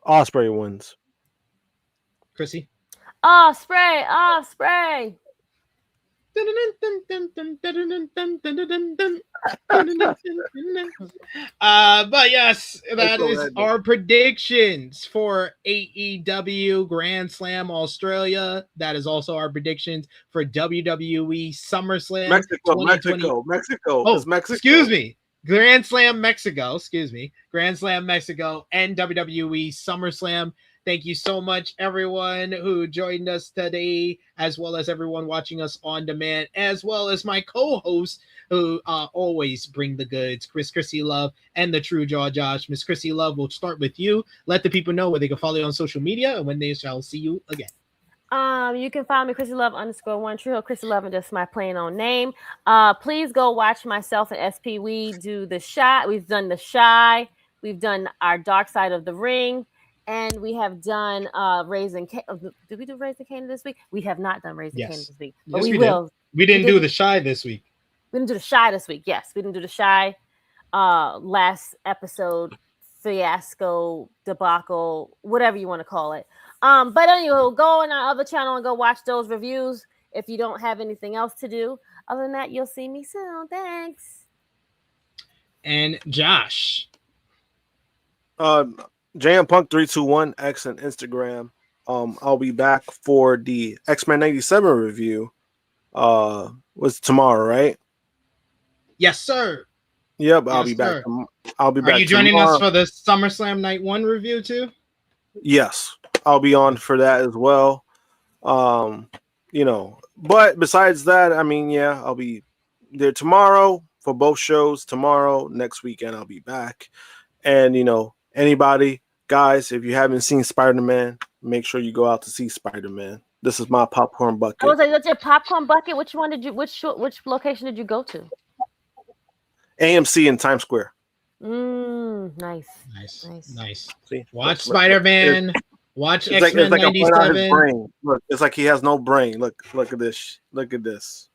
Ospreay wins. Krssi. Ospreay. But yes, that is our predictions for AEW Grand Slam Australia. That is also our predictions for WWE SummerSlam Mexico. Oh, excuse me. Grand Slam Mexico and WWE SummerSlam. Thank you so much, everyone who joined us today, as well as everyone watching us on demand, as well as my co-hosts who always bring the goods, Krssi Luv and the True Jaw Josh. Miss Krssi Luv, we'll start with you. Let the people know where they can follow you on social media and when they shall see you again. You can follow me, Krssi Luv _1 True Heel Krssi Luv, and just my plain old name. Please go watch myself and SP. We do the Shy. We've done the Shy. We've done our Dark Side of the Ring. And we have done Raising Cane. Did we do Raising Cane this week? We have not done Raising Cane this week. But yes, we will. We didn't do the Shy this week. We didn't do the Shy this week. Yes, we didn't do the Shy last episode fiasco, debacle, whatever you want to call it. But anyway, go on our other channel and go watch those reviews if you don't have anything else to do. Other than that, you'll see me soon. Thanks. And Josh. JM Punk 321 X and Instagram. I'll be back for the X-Men 97 review. Was tomorrow, right? Yes, sir. Yep, I'll be back. I'll be back. Are you joining us for the SummerSlam Night 1 review too? Yes, I'll be on for that as well. But besides that, I mean, yeah, I'll be there tomorrow for both shows. Tomorrow, next weekend, I'll be back. And anybody, guys, if you haven't seen Spider-Man, make sure you go out to see Spider-Man. This is my popcorn bucket. I was like, that's your popcorn bucket. Which location did you go to? AMC in Times Square. Nice. See, watch Spider-Man. Watch X-Men 97. Look, it's like he has no brain. Look at this. Look at this.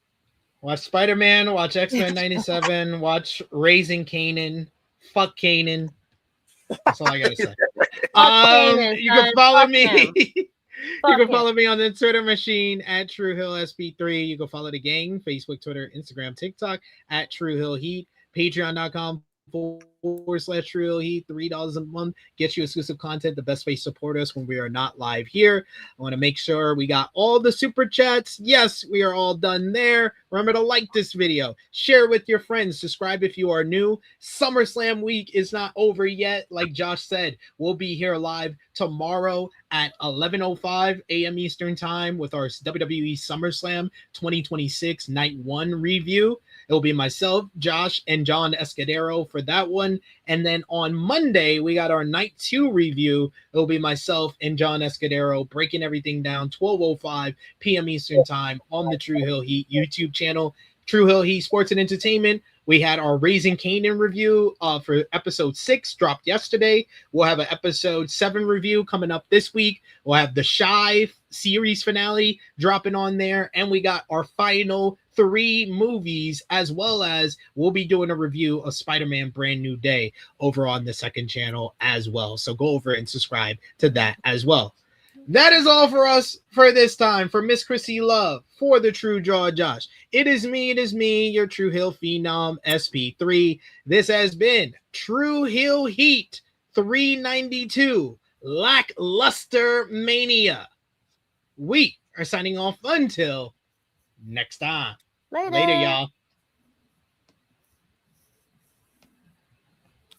Watch Spider-Man. Watch X-Men 97. Watch Raising Kanan. Fuck Kanan. That's all I gotta say. You can follow me. You can follow me on the Twitter machine at Tru Heel SP3. You can follow the gang, Facebook, Twitter, Instagram, TikTok at Tru Heel Heat. Patreon.com/Tru Heel Heat. $3 a month gets you exclusive content. The best way to support us when we are not live here. I want to make sure we got all the super chats. Yes, we are all done there. Remember to like this video, share with your friends, subscribe if you are new. SummerSlam week is not over yet. Like Josh said, we'll be here live tomorrow at 11:05 a.m. Eastern time with our WWE SummerSlam 2026 Night 1 review. It will be myself, Josh, and John Escudero for that one. And then on Monday, we got our Night 2 review. It will be myself and John Escudero breaking everything down 12:05 p.m. Eastern time on the Tru Heel Heat YouTube channel. Tru Heel Heat Sports and Entertainment. We had our Raising Kanan review for episode 6 dropped yesterday. We'll have an episode 7 review coming up this week. We'll have the Shy series finale dropping on there. And we got our final 3 movies, as well as we'll be doing a review of Spider-Man Brand New Day over on the second channel as well. So go over and subscribe to that as well. That is all for us for this time. For Miss Krssi Luv, for the True Draw Josh, it is me, your Tru Heel Phenom SP3. This has been Tru Heel Heat 392 Lackluster Mania. We are signing off until next time. Later, y'all.